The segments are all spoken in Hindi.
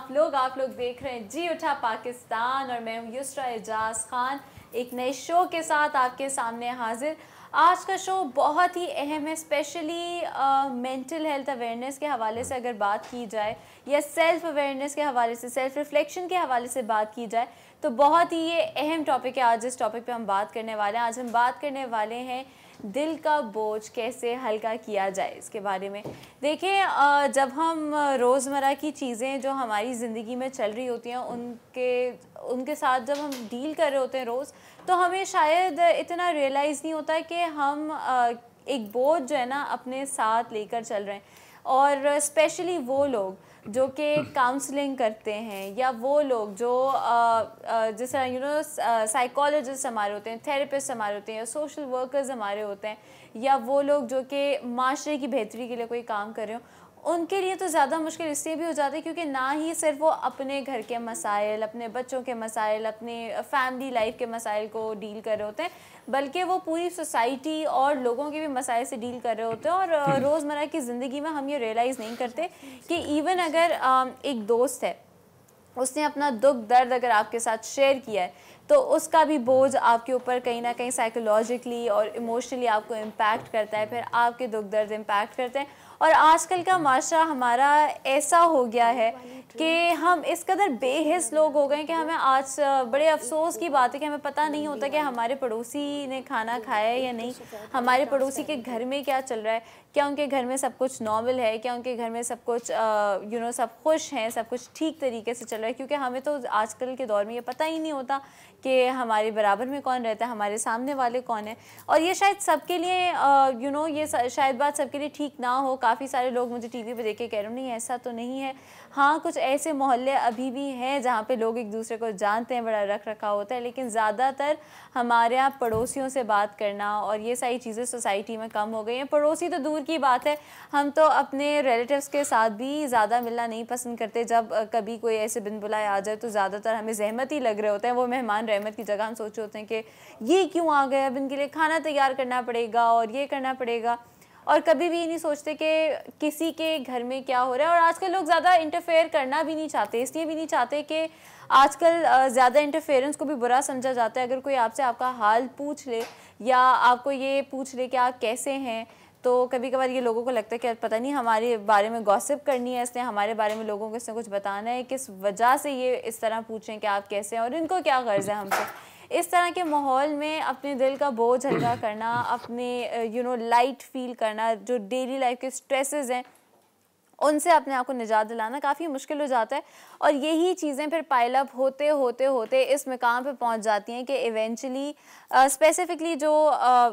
आप लोग देख रहे हैं जी उठा पाकिस्तान और मैं हूं युसरा एजाज खान एक नए शो के साथ आपके सामने हाजिर। आज का शो बहुत ही अहम है, स्पेशली मेंटल हेल्थ अवेयरनेस के हवाले से अगर बात की जाए या सेल्फ अवेयरनेस के हवाले से, सेल्फ रिफ्लेक्शन के हवाले से बात की जाए तो बहुत ही ये अहम टॉपिक है। आज इस टॉपिक पे हम बात करने वाले हैं। आज हम बात करने वाले हैं दिल का बोझ कैसे हल्का किया जाए, इसके बारे में। देखिए, जब हम रोज़मर्रा की चीज़ें जो हमारी ज़िंदगी में चल रही होती हैं उनके साथ जब हम डील कर रहे होते हैं रोज़, तो हमें शायद इतना रियलाइज़ नहीं होता कि हम एक बोझ जो है ना अपने साथ लेकर चल रहे हैं। और स्पेशली वो लोग जो कि काउंसलिंग करते हैं या वो लोग जो जैसे साइकोलॉजिस्ट हमारे होते हैं, थेरेपिस्ट हमारे होते हैं या सोशल वर्कर्स हमारे होते हैं, या वो लोग जो कि माशरे की बेहतरी के लिए कोई काम कर रहे हो, उनके लिए तो ज़्यादा मुश्किल इसलिए भी हो जाती है क्योंकि ना ही सिर्फ वो अपने घर के मसाइल, अपने बच्चों के मसाइल, अपने फैमिली लाइफ के मसाइल को डील कर रहे होते हैं, बल्कि वो पूरी सोसाइटी और लोगों के भी मसाइल से डील कर रहे होते हैं। और रोज़मर्रा की ज़िंदगी में हम ये रियलाइज़ नहीं करते कि इवन अगर एक दोस्त है, उसने अपना दुख दर्द अगर आपके साथ शेयर किया है तो उसका भी बोझ आपके ऊपर कहीं ना कहीं साइकोलॉजिकली और इमोशनली आपको इम्पैक्ट करता है, फिर आपके दुख दर्द इम्पैक्ट करते हैं। और आजकल का माशरा हमारा ऐसा हो गया है कि हम इस कदर बेहिस लोग हो गए कि हमें आज बड़े अफसोस की बात है कि हमें पता नहीं होता कि हमारे पड़ोसी ने खाना खाया है या नहीं, हमारे पड़ोसी के घर में क्या चल रहा है, क्या उनके घर में सब कुछ नॉर्मल है, क्या उनके घर में सब कुछ सब खुश हैं, सब कुछ ठीक तरीके से चल रहा है। क्योंकि हमें तो आजकल के दौर में ये पता ही नहीं होता कि हमारे बराबर में कौन रहता है, हमारे सामने वाले कौन है। और ये शायद सबके लिए ये शायद बात सबके लिए ठीक ना हो। काफ़ी सारे लोग मुझे टीवी पे देख के कह रहे हैं नहीं ऐसा तो नहीं है। हाँ, कुछ ऐसे मोहल्ले अभी भी हैं जहाँ पे लोग एक दूसरे को जानते हैं, बड़ा रख रखा होता है, लेकिन ज़्यादातर हमारे यहाँ पड़ोसियों से बात करना और ये सारी चीज़ें सोसाइटी में कम हो गई हैं। पड़ोसी तो दूर की बात है, हम तो अपने रिलेटिव्स के साथ भी ज़्यादा मिलना नहीं पसंद करते। जब कभी कोई ऐसे बिन बुलाए आ जाए तो ज़्यादातर हमें जहमत ही लग रहे होते हैं। वो मेहमान रहमत की जगह हम सोचे होते हैं कि ये क्यों आ गए, अब इनके लिए खाना तैयार करना पड़ेगा और ये करना पड़ेगा, और कभी भी नहीं सोचते कि किसी के घर में क्या हो रहा है। और आजकल लोग ज़्यादा इंटरफेयर करना भी नहीं चाहते, इसलिए भी नहीं चाहते कि आजकल ज़्यादा इंटरफेरेंस को भी बुरा समझा जाता है। अगर कोई आपसे आपका हाल पूछ ले या आपको ये पूछ ले कि आप कैसे हैं, तो कभी कभार ये लोगों को लगता है कि पता नहीं हमारे बारे में गॉसिप करनी है इसने, हमारे बारे में लोगों को इसने कुछ बताना है, किस वजह से ये इस तरह पूछें कि आप कैसे हैं और इनको क्या गर्ज है हमसे। इस तरह के माहौल में अपने दिल का बोझ हल्का करना, अपने लाइट फील करना, जो डेली लाइफ के स्ट्रेसेस हैं उनसे अपने आप को निजात दिलाना काफ़ी मुश्किल हो जाता है। और यही चीज़ें फिर पाइल अप होते होते होते इस मुकाम पे पहुंच जाती हैं कि इवेंचुअली स्पेसिफिकली जो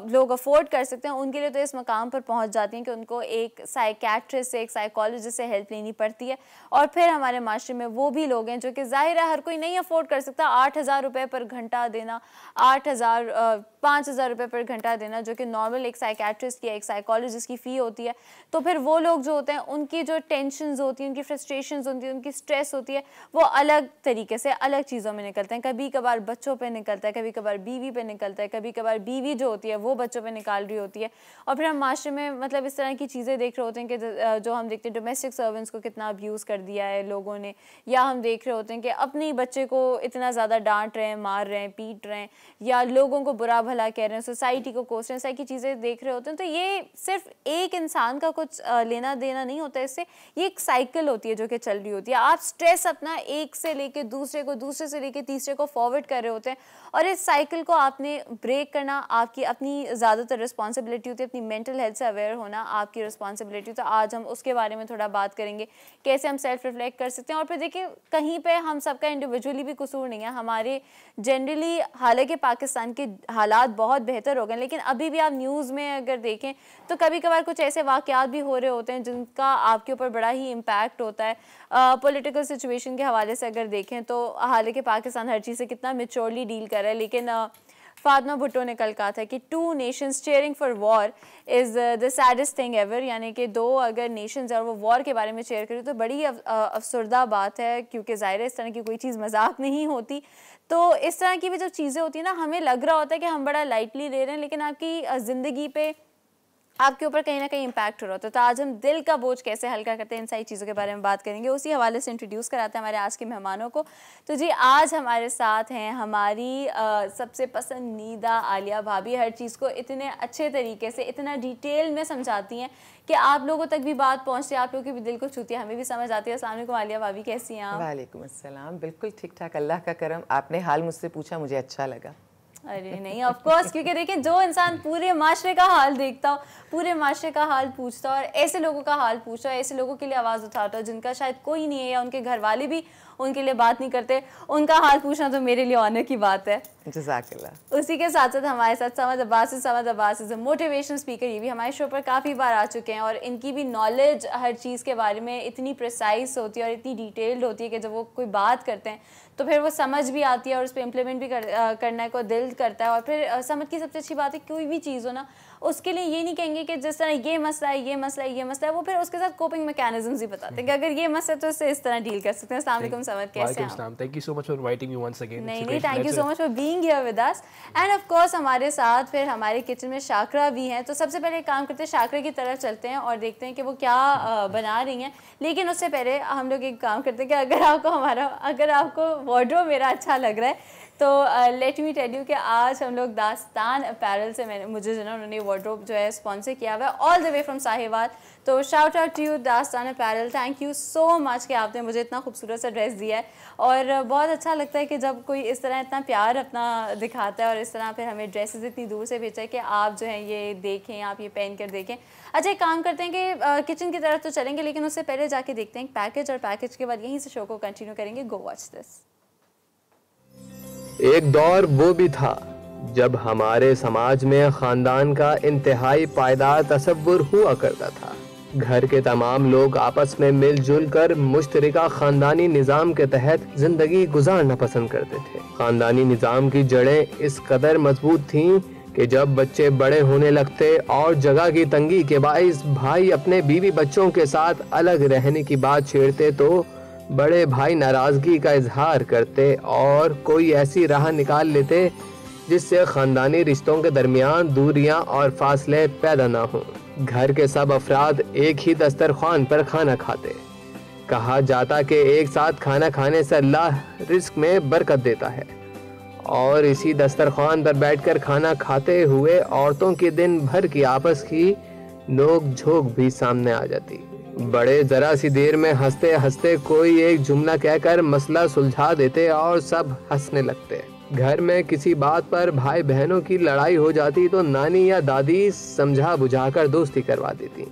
लोग अफोर्ड कर सकते हैं उनके लिए तो इस मुकाम पर पहुंच जाती हैं कि उनको एक साइकेट्रिस्ट से, एक साइकोलॉजिस्ट से हेल्प लेनी पड़ती है। और फिर हमारे माशरे में वो भी लोग हैं जो कि ज़ाहिर है हर कोई नहीं अफोर्ड कर सकता 8,000 रुपये पर घंटा देना, 5,000 रुपये पर घंटा देना, जो कि नॉर्मल एक साइकेट्रिस्ट या एक साइकोलॉजिस्ट की फ़ी होती है। तो फिर वो लोग जो होते हैं उनकी जो टेंशन्स होती हैं, उनकी फ्रस्ट्रेशंस होती हैं, उनकी स्ट्रेस होती है, वो अलग तरीके से अलग चीज़ों में निकलते हैं। कभी कभार बच्चों पे निकलता है, कभी कभार बीवी पे निकलता है, कभी कभार बीवी जो होती है वो बच्चों पे निकाल रही होती है। और फिर हम माशरे में मतलब इस तरह की चीज़ें देख रहे होते हैं कि जो हम देखते हैं डोमेस्टिक सर्वेंट्स को कितना अब्यूज़ कर दिया है लोगों ने, या हम देख रहे होते हैं कि अपने बच्चे को इतना ज़्यादा डांट रहे हैं, मार रहे हैं, पीट रहे हैं, या लोगों को बुरा भला कह रहे हैं, सोसाइटी को कोस रहे हैं, इस तरह की चीज़ें देख रहे होते हैं। तो ये सिर्फ एक इंसान का कुछ लेना देना नहीं होता इससे, ये एक साइकिल होती है जो कि चल रही होती है। आप स्ट्रेस अपना एक से लेके दूसरे को, दूसरे से लेके तीसरे को फॉरवर्ड कर रहे होते हैं, और इस साइकिल को आपने ब्रेक करना आपकी अपनी ज़्यादातर रिस्पॉन्सिबिलिटी होती है। अपनी मेंटल हेल्थ से अवेयर होना आपकी रिस्पॉन्सिबिलिटी। तो आज हम उसके बारे में थोड़ा बात करेंगे, कैसे हम सेल्फ रिफ्लेक्ट कर सकते हैं। और फिर देखिए, कहीं पे हम सबका इंडिविजुअली भी कसूर नहीं है। हमारे जनरली, हालांकि पाकिस्तान के हालात बहुत बेहतर हो गए, लेकिन अभी भी आप न्यूज़ में अगर देखें तो कभी कभार कुछ ऐसे वाक़यात भी हो रहे होते हैं जिनका आपके ऊपर बड़ा ही इम्पैक्ट होता है। पॉलिटिकल सिचुएशन के हवाले से अगर देखें तो हालांकि पाकिस्तान हर चीज़ से कितना मेच्योरली डील कर रहा है, लेकिन फातिमा भुट्टो ने कल कहा था कि 2 Nations cheering for war is the saddest thing ever, यानी कि 2 अगर नेशंस और वो वॉर के बारे में चेयर करें तो बड़ी अफसरदा बात है, क्योंकि ज़ाहिर है इस तरह की कोई चीज़ मजाक नहीं होती। तो इस तरह की भी जो चीज़ें होती हैं ना, हमें लग रहा होता है कि हम बड़ा लाइटली ले रहे हैं, लेकिन आपकी ज़िंदगी पे आपके ऊपर कहीं ना कहीं इम्पैक्ट हो रहा होता है। तो आज हम दिल का बोझ कैसे हल्का करते हैं इन सारी चीज़ों के बारे में बात करेंगे। उसी हवाले से इंट्रोड्यूस कराते हैं हमारे आज के मेहमानों को। तो जी आज हमारे साथ हैं हमारी सबसे पसंदीदा आलिया भाभी। हर चीज़ को इतने अच्छे तरीके से इतना डिटेल में समझाती हैं कि आप लोगों तक भी बात पहुंचती है, आप लोगों की भी दिल को छूती है, हमें भी समझ आती है। अस्सलाम वालेकुम आलिया भाभी, कैसी हैं आप? वालेकुम अस्सलाम, बिल्कुल ठीक ठाक, अल्लाह का करम। आपने हाल मुझसे पूछा, मुझे अच्छा लगा। अरे नहीं, ऑफ कोर्स, क्योंकि देखिए जो इंसान पूरे माशरे का हाल देखता हो, पूरे माशरे का हाल पूछता हो और ऐसे लोगों का हाल पूछता हो, ऐसे लोगों के लिए आवाज़ उठाता हो जिनका शायद कोई नहीं है या उनके घर वाले भी उनके लिए बात नहीं करते, उनका हाल पूछना तो मेरे लिए ऑनर की बात है। जज़ाकल्लाह। उसी के साथ साथ हमारे साथ Samad Abbas is a motivational speaker. ये भी हमारे शो पर काफ़ी बार आ चुके हैं और इनकी भी नॉलेज हर चीज़ के बारे में इतनी प्रिसाइज होती है और इतनी डिटेल्ड होती है कि जब वो कोई बात करते हैं तो फिर वो समझ भी आती है और उस पर इम्प्लीमेंट भी करने को दिल करता है। और फिर समझ की सबसे अच्छी बात है, कोई भी चीज़ हो ना, उसके लिए ये नहीं कहेंगे कि जिस तरह ये मसला है, ये मसला है, ये मसला है, वो फिर उसके साथ कोपिंग मैकेनिज्म्स ही बताते हैं कि अगर ये मसला है तो इससे इस तरह डील कर सकते हैं। अस्सलाम वालेकुम समद, कैसे हैं आप? Thank you so much for inviting me once again. नहीं, thank you so much for being here with us. End of course हमारे साथ फिर हमारे किचन में शाकरा भी हैं। तो सबसे पहले एक काम करते हैं, शाकरा की तरफ चलते हैं और देखते हैं कि वो क्या बना रही हैं। लेकिन उससे पहले हम लोग एक काम करते हैं कि अगर आपको वार्डरोब मेरा अच्छा लग रहा है तो लेट मी टेल यू कि आज हम लोग दास्तान अपैरल से मुझे जो ना उन्होंने वार्डरोब जो है स्पॉन्सर किया हुआ है all the way from Sahiwal. तो शाउट आउट टू यू दास्तान apparel, thank you so much कि आपने मुझे इतना खूबसूरत सा ड्रेस दिया है। और बहुत अच्छा लगता है कि जब कोई इस तरह इतना प्यार अपना दिखाता है और इस तरह फिर हमें ड्रेसेस इतनी दूर से भेजा है कि आप जो है ये देखें, आप ये पहन कर देखें। अच्छा, एक काम करते हैं कि किचन की तरफ तो चलेंगे लेकिन उससे पहले जाके देखते हैं पैकेज, और पैकेज के बाद यहीं से शो को कंटिन्यू करेंगे। Go watch this. एक दौर वो भी था जब हमारे समाज में खानदान का इंतहाई पायदार तसव्वुर हुआ करता था। घर के तमाम लोग आपस में मिलजुल कर मुश्तरका खानदानी निज़ाम के तहत जिंदगी गुजारना पसंद करते थे। खानदानी निज़ाम की जड़ें इस कदर मजबूत थीं कि जब बच्चे बड़े होने लगते और जगह की तंगी के बाइस भाई अपने बीवी बच्चों के साथ अलग रहने की बात छेड़ते तो बड़े भाई नाराजगी का इजहार करते और कोई ऐसी राह निकाल लेते जिससे खानदानी रिश्तों के दरमियान दूरियां और फासले पैदा ना हों। घर के सब अफराद एक ही दस्तरखान पर खाना खाते। कहा जाता कि एक साथ खाना खाने से अल्लाह रिस्क में बरकत देता है और इसी दस्तरखान पर बैठकर खाना खाते हुए औरतों की दिन भर की आपस की नोक झोंक भी सामने आ जाती। बड़े जरा सी देर में हंसते हंसते कोई एक जुमला कहकर मसला सुलझा देते और सब हंसने लगते। घर में किसी बात पर भाई बहनों की लड़ाई हो जाती तो नानी या दादी समझा बुझाकर दोस्ती करवा देती।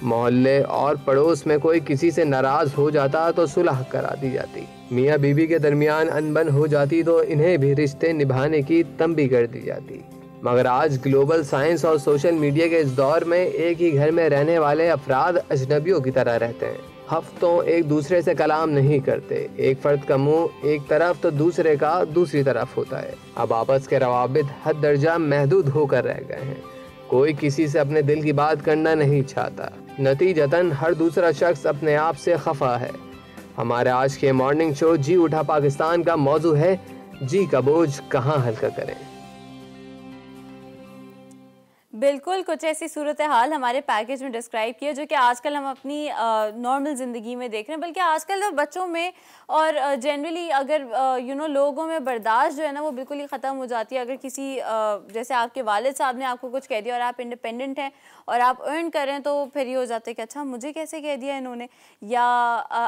मोहल्ले और पड़ोस में कोई किसी से नाराज हो जाता तो सुलह करा दी जाती। मियाँ बीवी के दरमियान अनबन हो जाती तो इन्हें भी रिश्ते निभाने की तंबी कर दी जाती। मगर आज ग्लोबल साइंस और सोशल मीडिया के इस दौर में एक ही घर में रहने वाले अफराद अजनबियों की तरह रहते हैं। हफ्तों एक दूसरे से कलाम नहीं करते। एक फर्द का मुंह एक तरफ तो दूसरे का दूसरी तरफ होता है। अब आपस के रवाबित हद दर्जा महदूद होकर रह गए हैं। कोई किसी से अपने दिल की बात करना नहीं चाहता। नतीजतन हर दूसरा शख्स अपने आप से खफा है। हमारे आज के मॉर्निंग शो जी उठा पाकिस्तान का मौजू है, जी का बोझ कहाँ हल्का करें। बिल्कुल कुछ ऐसी सूरत हाल हमारे पैकेज में डिस्क्राइब किया जो कि आजकल हम अपनी नॉर्मल ज़िंदगी में देख रहे हैं, बल्कि आजकल तो बच्चों में और जनरली अगर लोगों में बर्दाश्त जो है ना वो बिल्कुल ही ख़त्म हो जाती है। अगर किसी जैसे आपके वालिद साहब ने आपको कुछ कह दिया और आप इंडिपेंडेंट हैं और आप अर्न करें तो फिर ये हो जाता है कि अच्छा मुझे कैसे कह दिया इन्होंने। या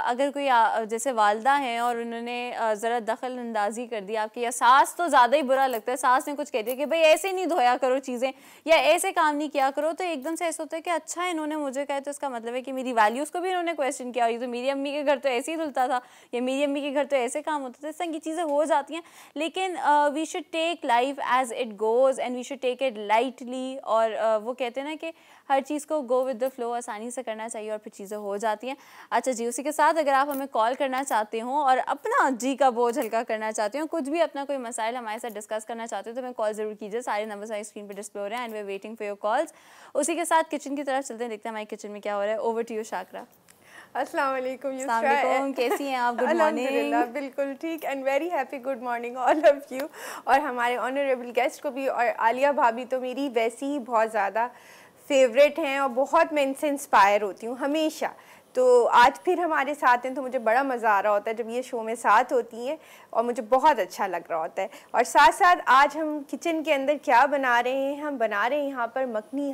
अगर कोई जैसे वालदा हैं और उन्होंने ज़रा दखल अंदाजी कर दी आपकी, या सास तो ज़्यादा ही बुरा लगता है, सास ने कुछ कह दिया कि भाई ऐसे नहीं धोया करो चीज़ें या ऐसे काम नहीं किया करो, तो एकदम से ऐसा होता है कि अच्छा इन्होंने मुझे कहा तो इसका मतलब है कि मेरी वैल्यूज़ को भी इन्होंने क्वेश्चन किया। ये तो मेरी अम्मी के घर तो ऐसे ही धुलता था या मेरी अम्मी के घर तो ऐसे काम होता था। इस तरह की चीज़ें हो जाती हैं, लेकिन we should take life as it goes and we should take it lightly. और वो कहते हैं ना कि हर चीज़ को गो विद द फ्लो आसानी से करना चाहिए और फिर चीज़ें हो जाती हैं। अच्छा जी, उसी के साथ अगर आप हमें कॉल करना चाहते हो और अपना जी का बोझ हल्का करना चाहते हो, कुछ भी अपना कोई मसाइल हमारे साथ डिस्कस करना चाहते हो तो हमें कॉल ज़रूर कीजिए। सारे नंबर्स हमारी स्क्रीन पर डिस्प्ले हो रहे हैं and we are waiting for your calls. उसी के साथ किचन की तरफ चलते हैं, देखते हैं हमारे किचन में क्या हो रहा है। Over to you Shakra. अस्सलाम वालेकुम युस्रा, कैसी हैं आप? Good morning. बिल्कुल ठीक and very happy good morning all of you. और हमारे ऑनरेबल गेस्ट को भी, और आलिया भाभी तो मेरी वैसी ही बहुत ज़्यादा फेवरेट हैं और बहुत मैं इनसे इंस्पायर होती हूँ हमेशा। तो आज फिर हमारे साथ हैं तो मुझे बड़ा मज़ा आ रहा होता है जब ये शो में साथ होती हैं और मुझे बहुत अच्छा लग रहा होता है। और साथ साथ आज हम किचन के अंदर क्या बना रहे हैं, हम बना रहे हैं यहाँ पर मखनी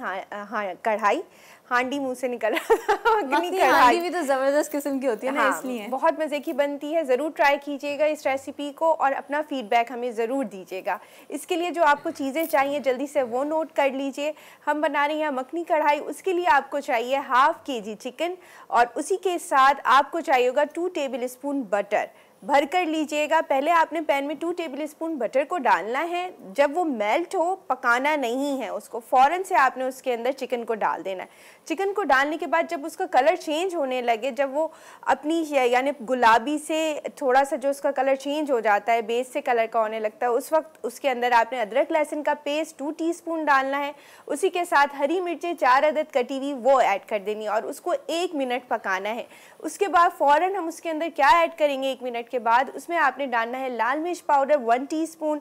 कढ़ाई। हांडी मुंह से निकल रहा था। मखनी हांडी भी तो ज़बरदस्त किस्म की होती है ना, हाँ, इसलिए बहुत मज़े की बनती है। ज़रूर ट्राई कीजिएगा इस रेसिपी को और अपना फीडबैक हमें ज़रूर दीजिएगा। इसके लिए जो आपको चीज़ें चाहिए जल्दी से वो नोट कर लीजिए। हम बना रहे हैं मखनी कढ़ाई। उसके लिए आपको चाहिए ½ kg चिकन और उसी के साथ आपको चाहिए होगा 2 टेबलस्पून बटर। भर कर लीजिएगा। पहले आपने पैन में 2 टेबलस्पून बटर को डालना है। जब वो मेल्ट हो, पकाना नहीं है उसको, फ़ौरन से आपने उसके अंदर चिकन को डाल देना है। चिकन को डालने के बाद जब उसका कलर चेंज होने लगे, जब वो अपनी यानी गुलाबी से थोड़ा सा जो उसका कलर चेंज हो जाता है, बेस से कलर का होने लगता है, उस वक्त उसके अंदर आपने अदरक लहसुन का पेस्ट 2 टीस्पून डालना है। उसी के साथ हरी मिर्चें 4 अदद कटी हुई वो ऐड कर देनी है और उसको 1 मिनट पकाना है। उसके बाद फ़ौरन हम उसके अंदर क्या ऐड करेंगे 1 मिनट के बाद, उसमें आपने डालना है लाल मिर्च पाउडर 1 टीस्पून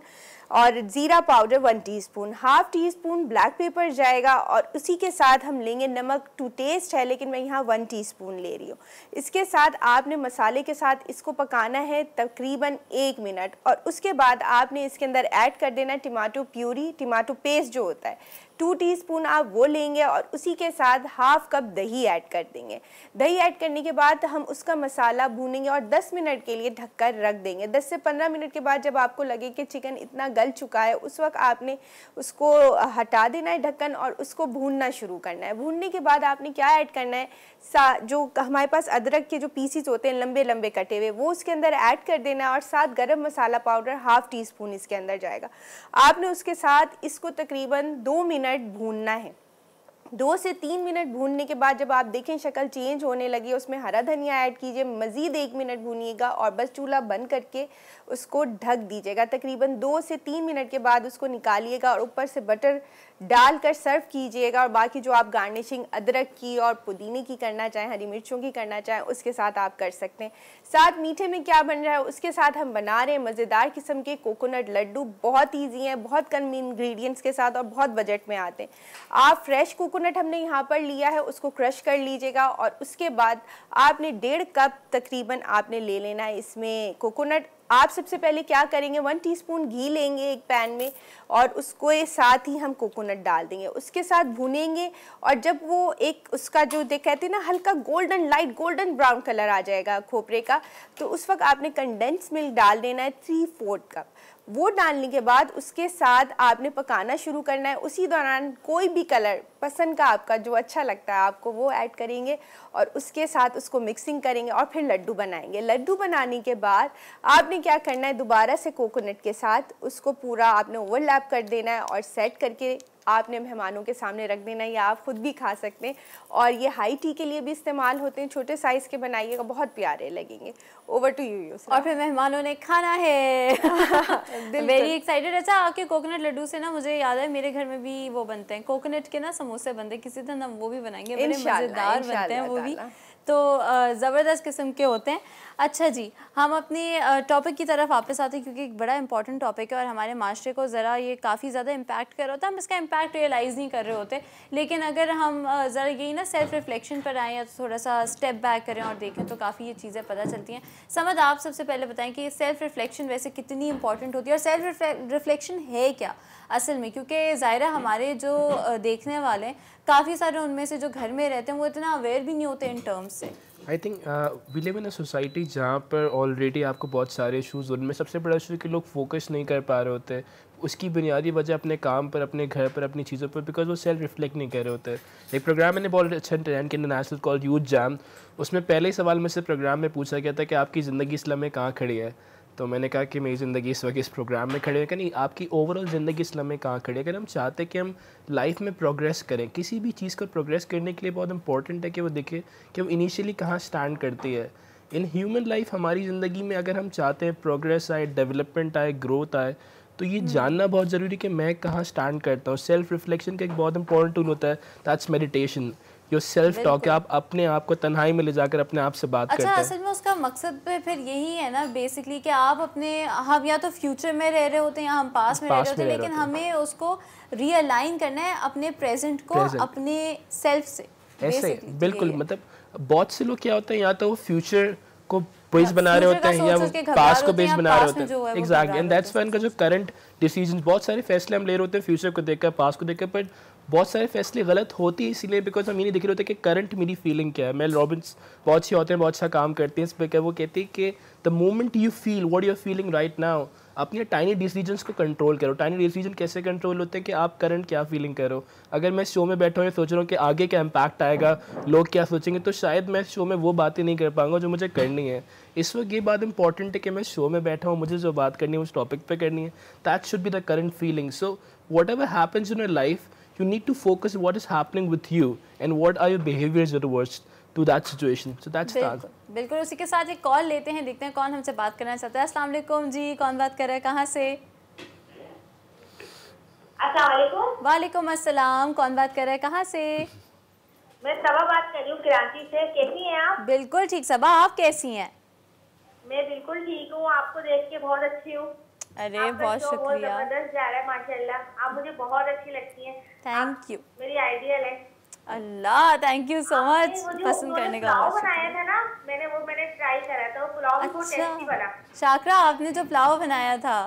और ज़ीरा powder 1 teaspoon, ½ teaspoon black pepper जाएगा और उसी के साथ हम लेंगे नमक टू टेस्ट है, लेकिन मैं यहाँ 1 टीस्पून ले रही हूँ। इसके साथ आपने मसाले के साथ इसको पकाना है तकरीबन 1 मिनट और उसके बाद आपने इसके अंदर ऐड कर देना टमाटो प्यूरी, टमाटो पेस्ट जो होता है 2 टीस्पून आप वो लेंगे और उसी के साथ ½ कप दही ऐड कर देंगे। दही ऐड करने के बाद हम उसका मसाला भूनेंगे और 10 मिनट के लिए ढककर रख देंगे। 10 से 15 मिनट के बाद जब आपको लगे कि चिकन इतना गल चुका है, उस वक्त आपने उसको हटा देना है ढक्कन और उसको भूनना शुरू करना है। भूनने के बाद आपने क्या ऐड करना है, जो हमारे पास अदरक के जो पीसीस होते हैं लंबे लंबे कटे हुए, वो उसके अंदर ऐड कर देना है और साथ गरम मसाला पाउडर ½ टीस्पून इसके अंदर जाएगा। आपने उसके साथ इसको तकरीबन 2 मिनट भूनना है। 2 से 3 मिनट भूनने के बाद जब आप देखें शक्ल चेंज होने लगी, उसमें हरा धनिया ऐड कीजिए। मज़ीद 1 मिनट भूनिएगा और बस चूल्हा बंद करके उसको ढक दीजिएगा। तकरीबन 2 से 3 मिनट के बाद उसको निकालिएगा और ऊपर से बटर डालकर सर्व कीजिएगा। और बाकी जो आप गार्निशिंग अदरक की और पुदीने की करना चाहें, हरी मिर्चों की करना चाहें, उसके साथ आप कर सकते हैं। साथ मीठे में क्या बन रहा है, उसके साथ हम बना रहे हैं मज़ेदार किस्म के कोकोनट लड्डू। बहुत ईजी हैं, बहुत कम इंग्रेडिएंट्स के साथ और बहुत बजट में आते हैं। आप फ्रेश कोकोनट हमने यहाँ पर लिया है, उसको क्रश कर लीजिएगा और उसके बाद आपने 1.5 कप तकरीबन आपने ले लेना है इसमें कोकोनट। आप सबसे पहले क्या करेंगे, 1 टीस्पून घी लेंगे एक पैन में और उसको साथ ही हम कोकोनट डाल देंगे, उसके साथ भूनेंगे और जब वो एक उसका जो कहते हैं ना हल्का golden light golden brown colour आ जाएगा खोपरे का, तो उस वक्त आपने कंडेंस मिल्क डाल देना है 3/4 कप। वो डालने के बाद उसके साथ आपने पकाना शुरू करना है। उसी दौरान कोई भी कलर पसंद का आपका जो अच्छा लगता है आपको वो ऐड करेंगे और उसके साथ उसको मिक्सिंग करेंगे और फिर लड्डू बनाएंगे। लड्डू बनाने के बाद आपने क्या करना है, दोबारा से कोकोनट के साथ उसको पूरा आपने ओवरलैप कर देना है और सेट करके आपने मेहमानों के सामने रख देना है या आप खुद भी खा सकते हैं। और ये हाई टी के लिए भी इस्तेमाल होते हैं, छोटे साइज़ के बनाइएगा, बहुत प्यारे लगेंगे। Over to you Yusra. और फिर मेहमानों ने खाना है। Very excited. अच्छा, आपके कोकोनट लड्डू से ना मुझे याद है मेरे घर में भी वो बनते हैं, कोकोनट के ना समोसे बनते हैं, किसी दिन हम वो भी बनाएंगे, बड़े मज़ेदार बनते हैं वो भी, तो ज़बरदस्त किस्म के होते हैं। अच्छा जी, हम अपनी टॉपिक की तरफ वापस आते हैं क्योंकि एक बड़ा इंपॉर्टेंट टॉपिक है और हमारे माशरे को ज़रा ये काफ़ी ज़्यादा इम्पैक्ट कर रहा होता है। हम इसका इम्पैक्ट रियलाइज़ नहीं कर रहे होते, लेकिन अगर हम ज़रा यही ना सेल्फ रिफ्लेक्शन पर आएँ या थोड़ा सा स्टेप बैक करें और देखें तो काफ़ी ये चीज़ें पता चलती हैं। समझ, आप सबसे पहले बताएं कि सेल्फ रिफ्लेक्शन वैसे कितनी इंपॉर्टेंट होती है और सेल्फ रिफ्लेक्शन है क्या असल में, क्योंकि ज़ाहिरा हमारे जो देखने वाले हैं काफ़ी सारे उनमें से जो घर में रहते हैं वो इतना अवेयर भी नहीं होते इन टर्म्स से। I think we live in a society जहाँ पर ऑलरेडी आपको बहुत सारे इशूज़, उनमें सबसे बड़ा इशू कि लोग फोकस नहीं कर पा रहे होते। उसकी बुनियादी वजह अपने काम पर, अपने घर पर, अपनी चीज़ों पर, बिकॉज वो सेल्फ रिफ्लेक्ट नहीं कर रहे होते। एक प्रोग्राम मैंने बहुत अच्छा ट्रेंड किया नेशनल कॉल्ड यूथ जैम, उसमें पहले ही सवाल में से प्रोग्राम में पूछा गया था कि आपकी ज़िंदगी इस लम्हे कहाँ खड़ी है। तो मैंने कहा कि मेरी ज़िंदगी इस वक्त इस प्रोग्राम में खड़ी है कि नहीं, आपकी ओवरऑल ज़िंदगी इस लम्हे कहाँ खड़ी है। अगर हम चाहते हैं कि हम लाइफ में प्रोग्रेस करें, किसी भी चीज़ को प्रोग्रेस करने के लिए बहुत इंपॉर्टेंट है कि वो देखें कि वो इनिशियली कहाँ स्टैंड करती है। इन ह्यूमन लाइफ हमारी ज़िंदगी में अगर हम चाहते हैं प्रोग्रेस आए, डेवलपमेंट आए, ग्रोथ आए, तो ये जानना बहुत ज़रूरी कि मैं कहाँ स्टैंड करता हूँ। सेल्फ रिफ्लेक्शन का एक बहुत इंपॉर्टेंट टूल होता है, that's meditation. Your self talk है, आप अपने आप को तन्हाई में ले जाकर अपने आप से बात करते हैं। असल में उसका मकसद पे फिर यही है ना बेसिकली कि आप अपने, हम या तो फ्यूचर में रह रहे होते हैं या हम पास में रह रहे होते हैं, लेकिन हमें उसको रियलाइन करना है अपने प्रेजेंट को अपने सेल्फ से। ऐसे बिल्कुल, मतलब बहुत से लोग क्या होते हैं, या तो वो फ्यूचर को बेस बना रहे होते हैं या वो पास्ट को बेस बना रहे होते हैं। एग्जैक्टली, एंड दैट्स व्हाई इनका जो करंट डिसीजन, बहुत सारे फैसले हम ले रहे होते हैं फ्यूचर को देखकर, पास्ट को देखकर, पर बहुत सारे फैसले गलत होती है इसीलिए बिकॉज हम ये नहीं देख रहे होते कि करंट मेरी फीलिंग क्या है। मेल रॉबिन्स बहुत अच्छे होते हैं, बहुत अच्छा काम करते हैं इस पर, वो कहती है कि the moment you feel what you are feeling right now, अपने टाइनी डिसीजंस को कंट्रोल करो। टाइनी डिसीजन कैसे कंट्रोल होते हैं कि आप करंट क्या फीलिंग करो। अगर मैं शो में बैठा हूँ सोच रहा हूँ कि आगे क्या इम्पैक्ट आएगा, लोग क्या सोचेंगे, तो शायद मैं शो में वो बातें नहीं कर पाऊंगा जो मुझे करनी है। इस वक्त ये बात इंपॉर्टेंट है कि मैं शो में बैठा हूँ, मुझे जो बात करनी है उस टॉपिक पे करनी है, that should be the current feeling. So what ever happens in your life, you need to focus what is happening with you and what are your behaviors towards to that situation. So that's the answer. बिल्कुल। उसी के साथ एक कॉल लेते हैं, देखते हैं कौन हमसे बात करना चाहता है। अस्सलाम वालेकुम जी, कौन बात कर रहा है, कहाँ से? अस्सलाम वालेकुम। वालेकुम अस्सलाम, कौन बात कर रहा है, कहाँ से? मैं सबा बात कर रही हूँ कराची से। कैसी हैं आप? बिल्कुल ठीक सबा, आप कैसी हैं? मैं बिल्कुल ठीक हूँ, आपको देख के बहुत अच्छी हूँ। अरे बहुत शुक्रिया, बहुत जबरदस्त जा रहा है माशाल्लाह, आप मुझे बहुत अच्छी लगती हैं। Thank you. मेरी आइडियल है। अल्लाह, थैंक यू सो मच पसंद करने का। पुलाव बनाया था ना मैंने ट्राई करा था, वो पुलाव भी बहुत टेस्टी बना। शाकरा, आपने जो पुलाव बनाया था,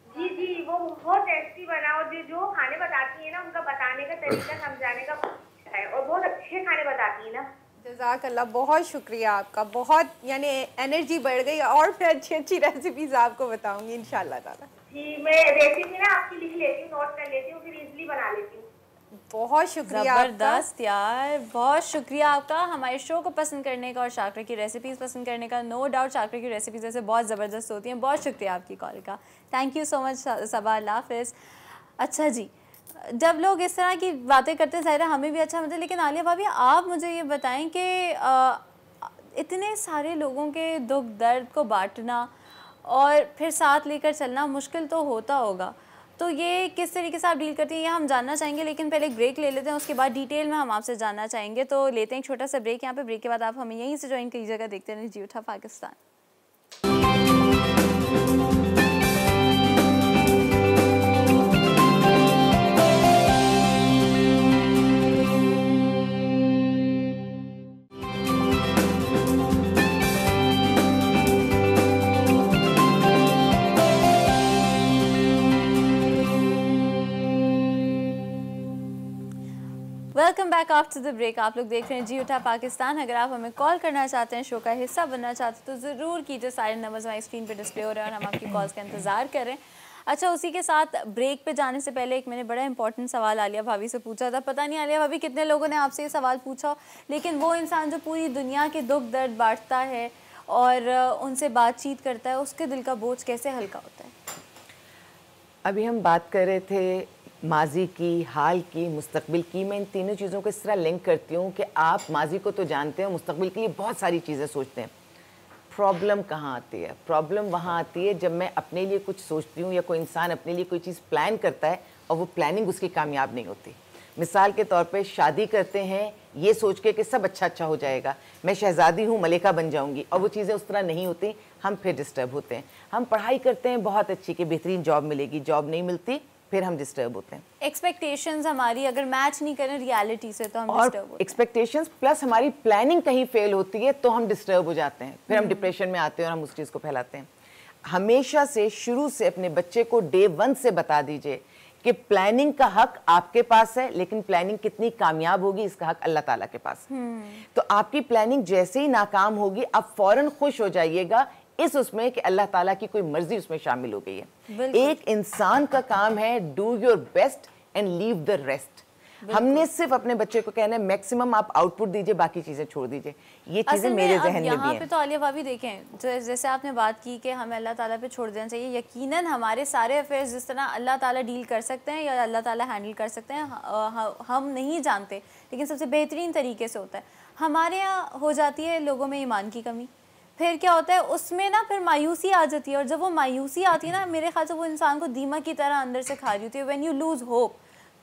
जी जी, वो बहुत टेस्टी बना। और जो खाने बताती है ना, उनका बताने का तरीका, समझाने का है, और बहुत अच्छे खाने बताती है ना। जज़ाकल्लाह, बहुत शुक्रिया आपका, बहुत यानी एनर्जी बढ़ गई, और फिर अच्छी अच्छी रेसिपीज आपको बताऊंगी इंशाल्लाह ताला। जी, मैं रेसिपी ना आपकी लिख लेती हूँ, नोट कर लेती हूँ, फिर इजीली बना लेती हूँ। बहुत शुक्रिया, ज़बरदस्त यार, बहुत शुक्रिया आपका हमारे शो को पसंद करने का और शाकरा की रेसिपीज़ पसंद करने का। नो डाउट शाकरा की रेसिपीज़ ऐसे बहुत ज़बरदस्त होती हैं। बहुत शुक्रिया आपकी कॉल का, थैंक यू सो मच सबा, अल्लाह हाफ़िज़। अच्छा जी, जब लोग इस तरह की बातें करते हैं ज़ाहिर है हमें भी अच्छा मिलता है, लेकिन आलिया भाभी आप मुझे ये बताएं कि इतने सारे लोगों के दुख दर्द को बांटना और फिर साथ लेकर चलना मुश्किल तो होता होगा, तो ये किस तरीके से आप डील करती हैं ये हम जानना चाहेंगे। लेकिन पहले एक ब्रेक ले लेते हैं, उसके बाद डिटेल में हम आपसे जानना चाहेंगे। तो लेते हैं एक छोटा सा ब्रेक यहाँ पे, ब्रेक के बाद आप हमें यहीं से ज्वाइन कीजिएगा। देखते हैं जी उठा Pakistan. Welcome back after the break. आप लोग देख रहे हैं जी उठा पाकिस्तान। अगर आप हमें कॉल करना चाहते हैं, शो का हिस्सा बनना चाहते हैं, तो ज़रूर कीजिए। सारे नंबर्स हमारी स्क्रीन पे डिस्प्ले हो रहे हैं और हम आपकी कॉल्स का इंतज़ार कर रहे हैं। अच्छा, उसी के साथ ब्रेक पे जाने से पहले एक मैंने बड़ा इंपॉर्टेंट सवाल आलिया भाभी से पूछा था। पता नहीं आलिया भाभी कितने लोगों ने आपसे ये सवाल पूछा, लेकिन वो इंसान जो पूरी दुनिया के दुख दर्द बांटता है और उनसे बातचीत करता है, उसके दिल का बोझ कैसे हल्का होता है? अभी हम बात कर रहे थे माजी की, हाल की, मुस्तकबिल की। मैं इन तीनों चीज़ों को इस तरह लिंक करती हूँ कि आप माजी को तो जानते हो, मुस्तकबिल के लिए बहुत सारी चीज़ें सोचते हैं। प्रॉब्लम कहाँ आती है? प्रॉब्लम वहाँ आती है जब मैं अपने लिए कुछ सोचती हूँ या कोई इंसान अपने लिए कोई चीज़ प्लान करता है और वो प्लानिंग उसकी कामयाब नहीं होती। मिसाल के तौर पे शादी करते हैं ये सोच के कि सब अच्छा अच्छा हो जाएगा, मैं शहज़ादी हूँ, मलिका बन जाऊँगी, और वो चीज़ें उस तरह नहीं होती, हम फिर डिस्टर्ब होते हैं। हम पढ़ाई करते हैं बहुत अच्छी कि बेहतरीन जॉब मिलेगी, जॉब नहीं मिलती, फिर हम डिस्टर्ब होते हैं। एक्सपेक्टेशंस हमारी अगर मैच नहीं करें रियलिटी से तो हम डिस्टर्ब होते हैं। एक्सपेक्टेशंस प्लस हमारी प्लानिंग कहीं फेल होती है तो हम डिस्टर्ब हो जाते हैं, फिर हम डिप्रेशन में आते हैं और हम उस चीज़ को फैलाते हैं। हमेशा से शुरू से अपने बच्चे को डे 1 से बता दीजिए कि प्लानिंग का हक आपके पास है, लेकिन प्लानिंग कितनी कामयाब होगी इसका हक अल्लाह ताला के पास। तो आपकी प्लानिंग जैसे ही नाकाम होगी आप फौरन खुश हो जाइएगा उसमें कि अल्लाह ताला की कोई मर्जी उसमें शामिल हो गई है। एक इंसान का काम है do your best and leave the rest. हमने सिर्फ अपने बच्चे को कहना है मैक्सिमम आप आउटपुट दीजिए, बाकी चीजें छोड़ दीजिए। ये चीजें मेरे जहन में भी हैं। यहाँ पे तो आलिया भाभी देखें, जैसे आपने बात की कि हमें अल्लाह ताला पे छोड़ देना चाहिए। यकीनन हमारे सारे अफेयर्स जिस तरह अल्लाह ताला डील कर सकते हैं या अल्लाह ताला हैंडल कर सकते हैं, हम नहीं जानते, लेकिन सबसे बेहतरीन तरीके से होता है। हमारे यहाँ हो जाती है लोगों में ईमान की कमी, फिर क्या होता है उसमें ना फिर मायूसी आ जाती है, और जब वो मायूसी आती है ना, मेरे ख्याल से वो इंसान को दीमक की तरह अंदर से खा रही होती है। व्हेन यू लूज़ होप,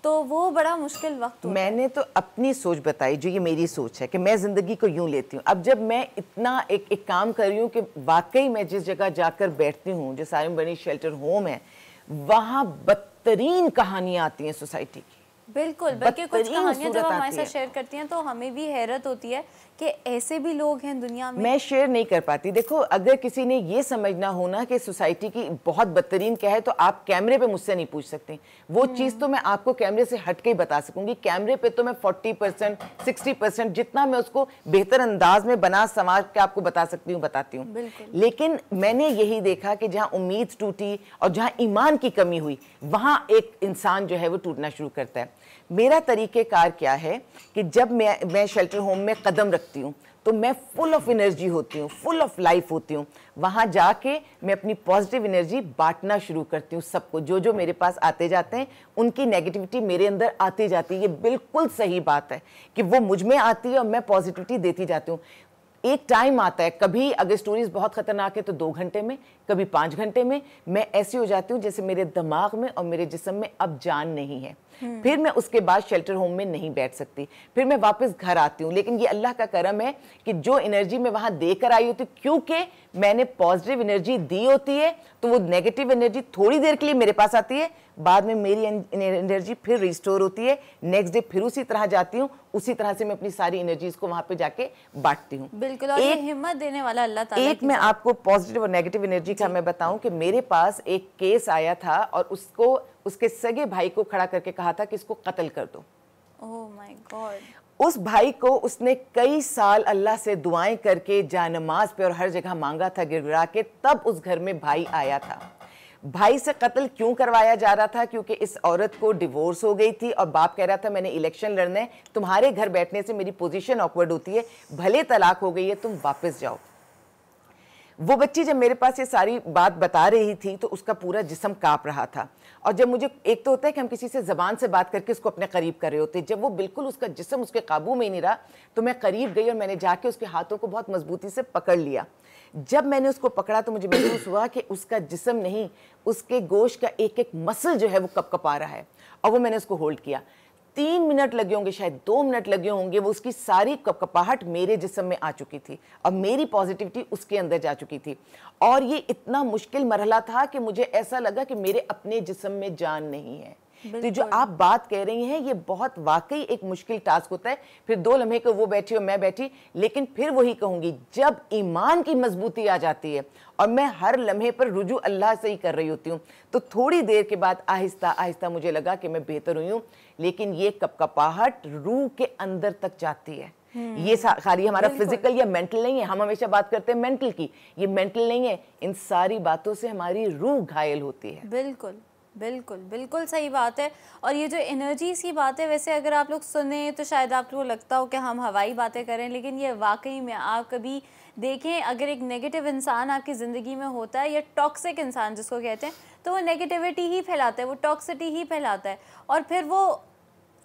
तो वो बड़ा मुश्किल वक्त होता है। मैंने तो अपनी सोच बताई, जो ये मेरी सोच है कि मैं ज़िंदगी को यूँ लेती हूँ। अब जब मैं इतना एक काम कर रही हूँ कि वाकई मैं जिस जगह जाकर बैठती हूँ, जो सारिम बनी शेल्टर होम है, वहाँ बदतरीन कहानियाँ आती हैं सोसाइटी की। बिल्कुल, बल्कि कुछ बदतरीन कहानियां जब सूरत हमारे आती साथ है। शेयर करती हैं तो हमें भी हैरत होती है कि ऐसे भी लोग हैं दुनिया में। मैं शेयर नहीं कर पाती। देखो, अगर किसी ने ये समझना हो ना कि सोसाइटी की बहुत बदतरीन क्या है, तो आप कैमरे पे मुझसे नहीं पूछ सकते। वो चीज़ तो मैं आपको कैमरे से हट के ही बता सकूंगी। कैमरे पे तो मैं 40%, 60% जितना मैं उसको बेहतर अंदाज में बना संवार के आपको बता सकती हूँ, बताती हूँ। लेकिन मैंने यही देखा कि जहाँ उम्मीद टूटी और जहाँ ईमान की कमी हुई, वहाँ एक इंसान जो है वो टूटना शुरू करता है। मेरा तरीक़ेकार क्या है कि जब मैं शेल्टर होम में कदम रखती हूँ तो मैं फुल ऑफ एनर्जी होती हूँ, फुल ऑफ लाइफ होती हूँ। वहाँ जाके मैं अपनी पॉजिटिव एनर्जी बांटना शुरू करती हूँ सबको। जो जो मेरे पास आते जाते हैं उनकी नेगेटिविटी मेरे अंदर आती जाती है। ये बिल्कुल सही बात है कि वो मुझ में आती है और मैं पॉजिटिविटी देती जाती हूँ। एक टाइम आता है, कभी अगर स्टोरीज बहुत खतरनाक है तो 2 घंटे में, कभी 5 घंटे में मैं ऐसी हो जाती हूँ जैसे मेरे दिमाग में और मेरे जिस्म में अब जान नहीं है। फिर मैं उसके बाद शेल्टर होम में नहीं बैठ सकती, फिर मैं वापस घर आती हूँ। लेकिन ये अल्लाह का करम है कि जो एनर्जी मैं वहाँ देकर आई होती, क्योंकि मैंने पॉजिटिव एनर्जी दी होती है, तो वो नेगेटिव एनर्जी थोड़ी देर के लिए मेरे पास आती है, बाद में मेरी एनर्जी फिर रिस्टोर होती है। नेक्स्ट डे फिर उसी तरह जाती हूँ, उसी तरह से मैं अपनी सारी एनर्जीज को वहाँ पे जाके बांटती हूँ। बिल्कुल, और ये हिम्मत देने वाला अल्लाह ताला। एक मैं आपको पॉजिटिव और नेगेटिव एनर्जी का मैं बताऊं कि मेरे पास एक केस आया था और उसको उसके सगे भाई को खड़ा करके कहा था कि इसको कत्ल कर दो। Oh my God. उस भाई को उसने कई साल अल्लाह से दुआएं करके जानमाज पे और हर जगह मांगा था गिड़गिड़ा के, तब उस घर में भाई आया था। भाई से कत्ल क्यों करवाया जा रहा था? क्योंकि इस औरत को डिवोर्स हो गई थी और बाप कह रहा था मैंने इलेक्शन लड़ना है, तुम्हारे घर बैठने से मेरी पोजीशन ऑकवर्ड होती है, भले तलाक हो गई है, तुम वापस जाओ। वो बच्ची जब मेरे पास ये सारी बात बता रही थी तो उसका पूरा जिस्म कांप रहा था। और जब मुझे, एक तो होता है कि हम किसी से ज़बान से बात करके उसको अपने करीब कर रहे होते, जब वो बिल्कुल उसका जिस्म उसके काबू में ही नहीं रहा तो मैं करीब गई और मैंने जाके उसके हाथों को बहुत मजबूती से पकड़ लिया। जब मैंने उसको पकड़ा तो मुझे महसूस हुआ कि उसका जिस्म नहीं, उसके गोश्त का एक एक मसल जो है वो कपकपा रहा है। और वो मैंने उसको होल्ड किया। 3 मिनट लगे होंगे, शायद 2 मिनट लगे होंगे, वो उसकी सारी कपकपाहट मेरे जिस्म में आ चुकी थी और मेरी पॉजिटिविटी उसके अंदर जा चुकी थी। और ये इतना मुश्किल मरहला था कि मुझे ऐसा लगा कि मेरे अपने जिस्म में जान नहीं है। तो जो आप बात कह रही हैं ये बहुत वाकई एक मुश्किल टास्क होता है। फिर 2 लम्हे को वो बैठी और मैं बैठी, लेकिन फिर वही कहूँगी, जब ईमान की मजबूती आ जाती है और मैं हर लम्हे पर रुजू अल्लाह से ही कर रही होती हूँ, तो थोड़ी देर के बाद आहिस्ता आहिस्ता मुझे लगा कि मैं बेहतर हुई हूँ। लेकिन ये कपकपाहट रूह के अंदर तक जाती है। ये खाली हमारा फिजिकल या मेंटल नहीं है। हम हमेशा बात करते हैं मेंटल की, ये मेंटल नहीं है। इन सारी बातों से हमारी रूह घायल होती है। बिल्कुल बिल्कुल बिल्कुल सही बात है। और ये जो एनर्जीज़ की बात है, वैसे अगर आप लोग सुने तो शायद आपको लगता हो कि हम हवाई बातें करें, लेकिन ये वाकई में आप कभी देखें, अगर एक नेगेटिव इंसान आपकी ज़िंदगी में होता है या टॉक्सिक इंसान जिसको कहते हैं, तो वो नेगेटिविटी ही फैलाता है, वो टॉक्सिटी ही फैलाता है। और फिर वो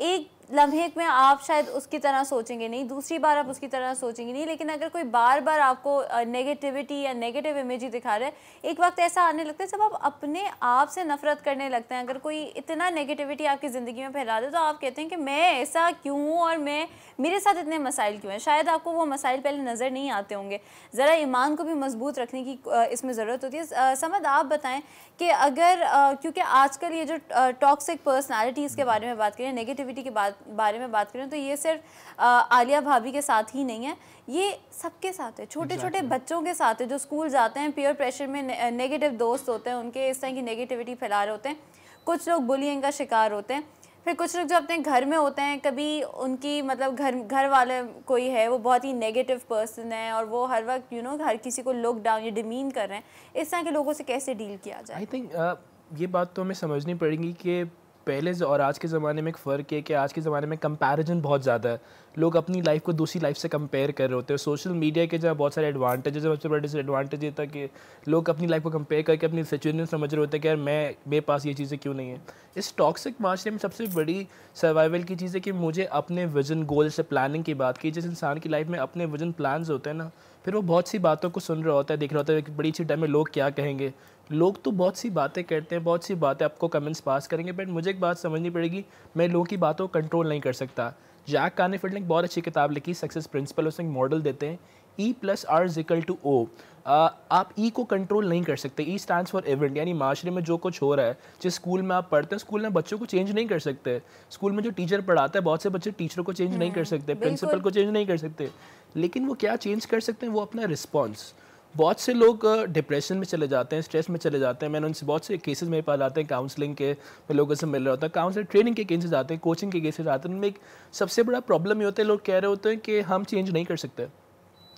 एक लम्हे में आप शायद उसकी तरह सोचेंगे नहीं, दूसरी बार आप उसकी तरह सोचेंगे नहीं, लेकिन अगर कोई बार बार आपको नेगेटिविटी या नेगेटिव इमेज दिखा रहा है, एक वक्त ऐसा आने लगता है जब आप अपने आप से नफरत करने लगते हैं। अगर कोई इतना नेगेटिविटी आपकी ज़िंदगी में फैला दे तो आप कहते हैं कि मैं ऐसा क्यों हूँ और मेरे साथ इतने मसाइल क्यों हैं। शायद आपको वो मसाइल पहले नज़र नहीं आते होंगे। ज़रा ईमान को भी मजबूत रखने की इसमें ज़रूरत होती है। समद, आप बताएं कि अगर क्योंकि आजकल ये जो टॉक्सिक पर्सनालिटीज़ के बारे में बात करें, नेगेटिविटी के बारे में बात करें, तो ये सिर्फ आलिया भाभी के साथ ही नहीं है, ये सबके साथ है। छोटे छोटे बच्चों के साथ है जो स्कूल जाते हैं, पीयर प्रेशर में नेगेटिव दोस्त होते हैं, उनके इस तरह की नेगेटिविटी फैला रहे होते हैं। कुछ लोग बुलिंग का शिकार होते हैं। फिर कुछ लोग जो अपने घर में होते हैं, कभी उनकी मतलब घर वाले कोई है वो बहुत ही नेगेटिव पर्सन है और वो हर वक्त हर किसी को लुक डाउन या डिमीन कर रहे हैं। इस तरह के लोगों से कैसे डील किया जाए? आई थिंक ये बात तो हमें समझनी पड़ेगी कि पहले और आज के ज़माने में एक फ़र्क है कि आज के ज़माने में कंपैरिजन बहुत ज़्यादा है। लोग अपनी लाइफ को दूसरी लाइफ से कंपेयर कर रहे होते हैं। सोशल मीडिया के जहाँ बहुत सारे एडवांटेजेस है, सबसे बड़ा डिसएडवांटेज ये था कि लोग अपनी लाइफ को कंपेयर करके अपनी सिचुएशन समझ रहे होते हैं कि यार मेरे पास ये चीज़ें क्यों नहीं है। इस टॉक्सिक माशरे में सबसे बड़ी सर्वाइवल की चीज़ है कि मुझे अपने विजन, गोल से प्लानिंग की बात की। जिस इंसान की लाइफ में अपने विजन प्लान्स होते हैं ना, फिर वो बहुत सी बातों को सुन रहा होता है, देख रहा होता है कि बड़ी अच्छी टाइम में लोग क्या कहेंगे, लोग तो बहुत सी बातें करते हैं, बहुत सी बातें आपको कमेंट्स पास करेंगे, बट मुझे एक बात समझनी पड़ेगी, मैं लोगों की बातों को कंट्रोल नहीं कर सकता। जैक कानीफील्ड ने एक बहुत अच्छी किताब लिखी सक्सेस प्रिंसिपल, उसमें एक मॉडल देते हैं E+R=O। आप ई को कंट्रोल नहीं कर सकते। ई स्टैंड्स फॉर इवेंट, यानी माशरे में जो कुछ हो रहा है, जिस स्कूल में आप पढ़ते हैं, स्कूल में बच्चों को चेंज नहीं कर सकते। स्कूल में जो टीचर पढ़ाता है, बहुत से बच्चे टीचरों को चेंज नहीं कर सकते, प्रिंसिपल को चेंज नहीं कर सकते, लेकिन वो क्या चेंज कर सकते हैं, वो अपना रिस्पॉन्स। बहुत से लोग डिप्रेशन में चले जाते हैं, स्ट्रेस में चले जाते हैं। मैंने उनसे बहुत से केसेस मेरे पास आते हैं काउंसलिंग के, मैं लोगों से मिल रहा होता है, काउंसलिंग ट्रेनिंग के केसेस आते हैं, कोचिंग के केसेस आते हैं। उनमें एक सबसे बड़ा प्रॉब्लम ये होता है, लोग कह रहे होते हैं कि हम चेंज नहीं कर सकते।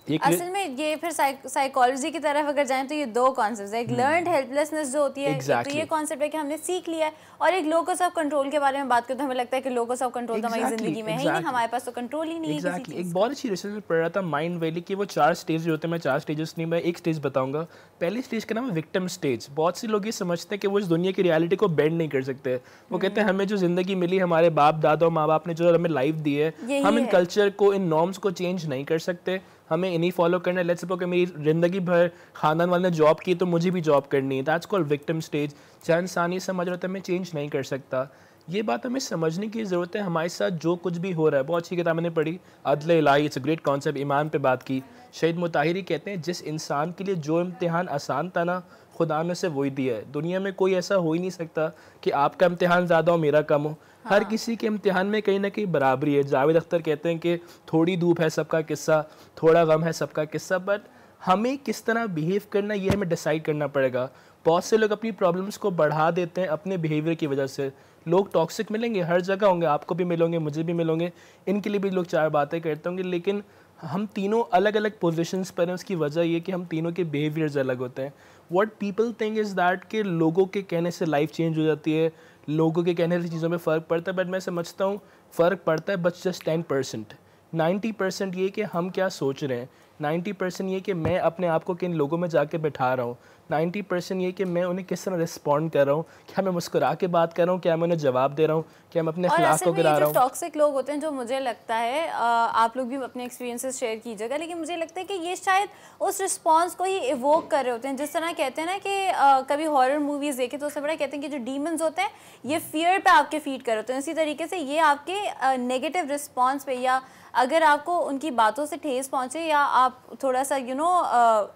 असल में ये फिर साइकोलॉजी की तरफ अगर जाएं तो ये दो कॉन्सेप्ट है, एक लर्नड हेल्पलेसनेस जो होती है, तो ये कॉन्सेप्ट है कि हमने सीख लिया है, और एक लोकस ऑफ कंट्रोल के बारे में बात करते हैं, हमें लगता है कि लोकस ऑफ कंट्रोल तो हमारी जिंदगी में है ही नहीं, हमारे पास तो कंट्रोल ही नहीं है किसी चीज़ का। एक बहुत अच्छी रिसर्च में पढ़ रहा था माइंड वैली की, वो 4 स्टेज होते हैं। मैं 4 स्टेजेस नहीं, मैं एक स्टेज बताऊंगा। पहली स्टेज का नाम है विक्टिम स्टेज। बहुत से लोग ये समझते हैं कि वो इस दुनिया की रियलिटी को बेंड नहीं कर सकते। वो कहते हैं हमें जो जिंदगी मिली, हमारे बाप दादा और माँ बाप ने जो हमें लाइफ दी है, हम इन कल्चर को, इन नॉर्म्स को चेंज नहीं कर सकते, हमें इन्हीं फॉलो करना है। लेट्स सपोज कि मेरी ज़िंदगी भर खानदान वाले ने जॉब की, तो मुझे भी जॉब करनी है। That's called victim stage. जहाँ इंसान ये समझ रहा था मैं चेंज नहीं कर सकता। ये बात हमें समझने की ज़रूरत है। हमारे साथ जो कुछ भी हो रहा है, बहुत अच्छी किताब मैंने पढ़ी, अदल इलाही, इट्स अ ग्रेट कॉन्सेप्ट, ईमान पे बात की। शहीद मुताहिरी कहते हैं, जिस इंसान के लिए जो इम्तिहान आसान था ना, खुदा ने से वही दिया है। दुनिया में कोई ऐसा हो ही नहीं सकता कि आपका इम्तिहान ज़्यादा हो, मेरा कम हो। हर किसी के इम्तिहान में कहीं ना कहीं बराबरी है। जावेद अख्तर कहते हैं कि थोड़ी धूप है सबका किस्सा, थोड़ा गम है सबका किस्सा, बट हमें किस तरह बिहेव करना, ये हमें डिसाइड करना पड़ेगा। बहुत से लोग अपनी प्रॉब्लम्स को बढ़ा देते हैं अपने बिहेवियर की वजह से। लोग टॉक्सिक मिलेंगे, हर जगह होंगे, आपको भी मिलोगे, मुझे भी मिलोगे, इनके लिए भी लोग 4 बातें करते होंगे, लेकिन हम तीनों अलग अलग पोजीशंस पर हैं। उसकी वजह ये कि हम तीनों के बिहेवियर्स अलग होते हैं। What people think is that कि लोगों के कहने से लाइफ चेंज हो जाती है, लोगों के कहने से चीज़ों में फ़र्क पड़ता है, बट मैं समझता हूँ फ़र्क पड़ता है बस जस्ट 10%। 90% ये कि हम क्या सोच रहे हैं, 90% ये कि मैं अपने आप को किन लोगों में जाके बैठा रहा हूँ, 90% ये कि मैं उन्हें किस तरह रिस्पॉन्ड कर रहा हूँ, क्या मैं मुस्कुरा के बात कर रहा हूँ, क्या मैं उन्हें जवाब दे रहा हूँ, क्या मैं अपने अखलाक को गिरा रहा हूँ। टॉक्सिक लोग होते हैं, जो मुझे लगता है, आप लोग भी अपने एक्सपीरियंसेस शेयर कीजिएगा, लेकिन मुझे लगता है कि ये शायद उस रिस्पॉन्स को ही इवोक कर रहे होते हैं। जिस तरह कहते हैं ना कि कभी हॉरर मूवीज़ देखे तो उससे बड़ा कहते हैं कि जो डीमंस होते हैं ये फियर पे आपके फीड कर होते हैं, इसी तरीके से ये आपके नेगेटिव रिस्पॉन्स पे, या अगर आपको उनकी बातों से ठेस पहुंचे, या आप थोड़ा सा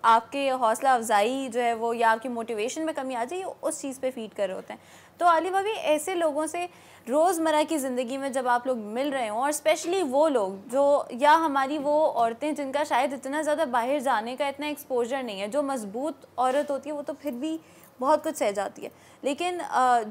आपके हौसला अफजाई जो है वो, या आपकी मोटिवेशन में कमी आ जाए, उस चीज़ पे फीड कर रहे होते हैं। तो आली भाभी, ऐसे लोगों से रोज़मर्रा की ज़िंदगी में जब आप लोग मिल रहे हों, और स्पेशली वो लोग जो, या हमारी वो औरतें जिनका शायद इतना ज़्यादा बाहर जाने का इतना एक्सपोजर नहीं है, जो मजबूत औरत होती है वो तो फिर भी बहुत कुछ सह जाती है, लेकिन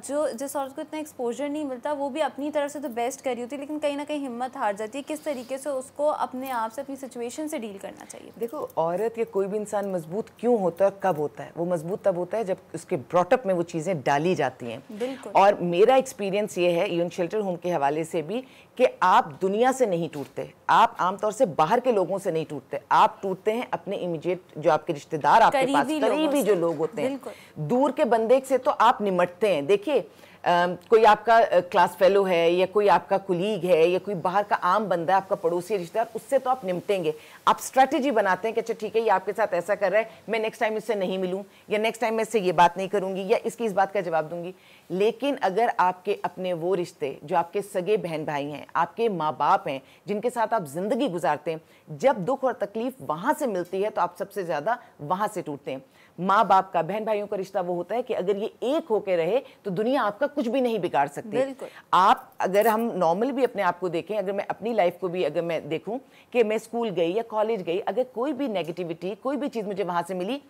जो जिस औरत को इतना एक्सपोजर नहीं मिलता, वो भी अपनी तरफ से तो बेस्ट कर रही होती है, लेकिन कहीं ना कहीं हिम्मत हार जाती है। किस तरीके से उसको अपने आप से, अपनी सिचुएशन से डील करना चाहिए? देखो, औरत या कोई भी इंसान मजबूत क्यों होता है, कब होता है? वो मजबूत तब होता है जब उसके ब्रॉटअप में वो चीज़ें डाली जाती हैं। और मेरा एक्सपीरियंस ये है, इवन शेल्टर होम के हवाले से भी, कि आप दुनिया से नहीं टूटते, आप आमतौर से बाहर के लोगों से नहीं टूटते, आप टूटते हैं अपने इमीडिएट जो आपके रिश्तेदार, आपके पास करीबी जो लोग होते हैं। दूर के बंदे से तो आप निमटते हैं। देखिए, कोई आपका क्लास फेलो है, या कोई आपका कुलीग है, या कोई बाहर का आम बंदा है, आपका पड़ोसी रिश्तेदार, उससे तो आप निपटेंगे। आप स्ट्रैटेजी बनाते हैं कि अच्छा ठीक है, ये आपके साथ ऐसा कर रहा है, मैं नेक्स्ट टाइम इससे नहीं मिलूं, या नेक्स्ट टाइम मैं इससे ये बात नहीं करूंगी, या इसकी इस बात का जवाब दूंगी। लेकिन अगर आपके अपने वो रिश्ते जो आपके सगे बहन भाई हैं, आपके माँ बाप हैं, जिनके साथ आप जिंदगी गुजारते हैं, जब दुख और तकलीफ वहां से मिलती है तो आप सबसे ज्यादा वहां से टूटते हैं। माँ बाप का, बहन भाइयों का रिश्ता वो होता है कि अगर ये एक होके रहे तो दुनिया आपका कुछ भी नहीं बिगाड़ सकती। आप, अगर हम नॉर्मल भी अपने आप को देखें, अगर मैं अपनी लाइफ को भी अगर मैं देखूं कि मैं स्कूल गई या कॉलेज गई, अगर कोई भी नेगेटिविटी, कोई भी चीज़ मुझे वहां से मिली,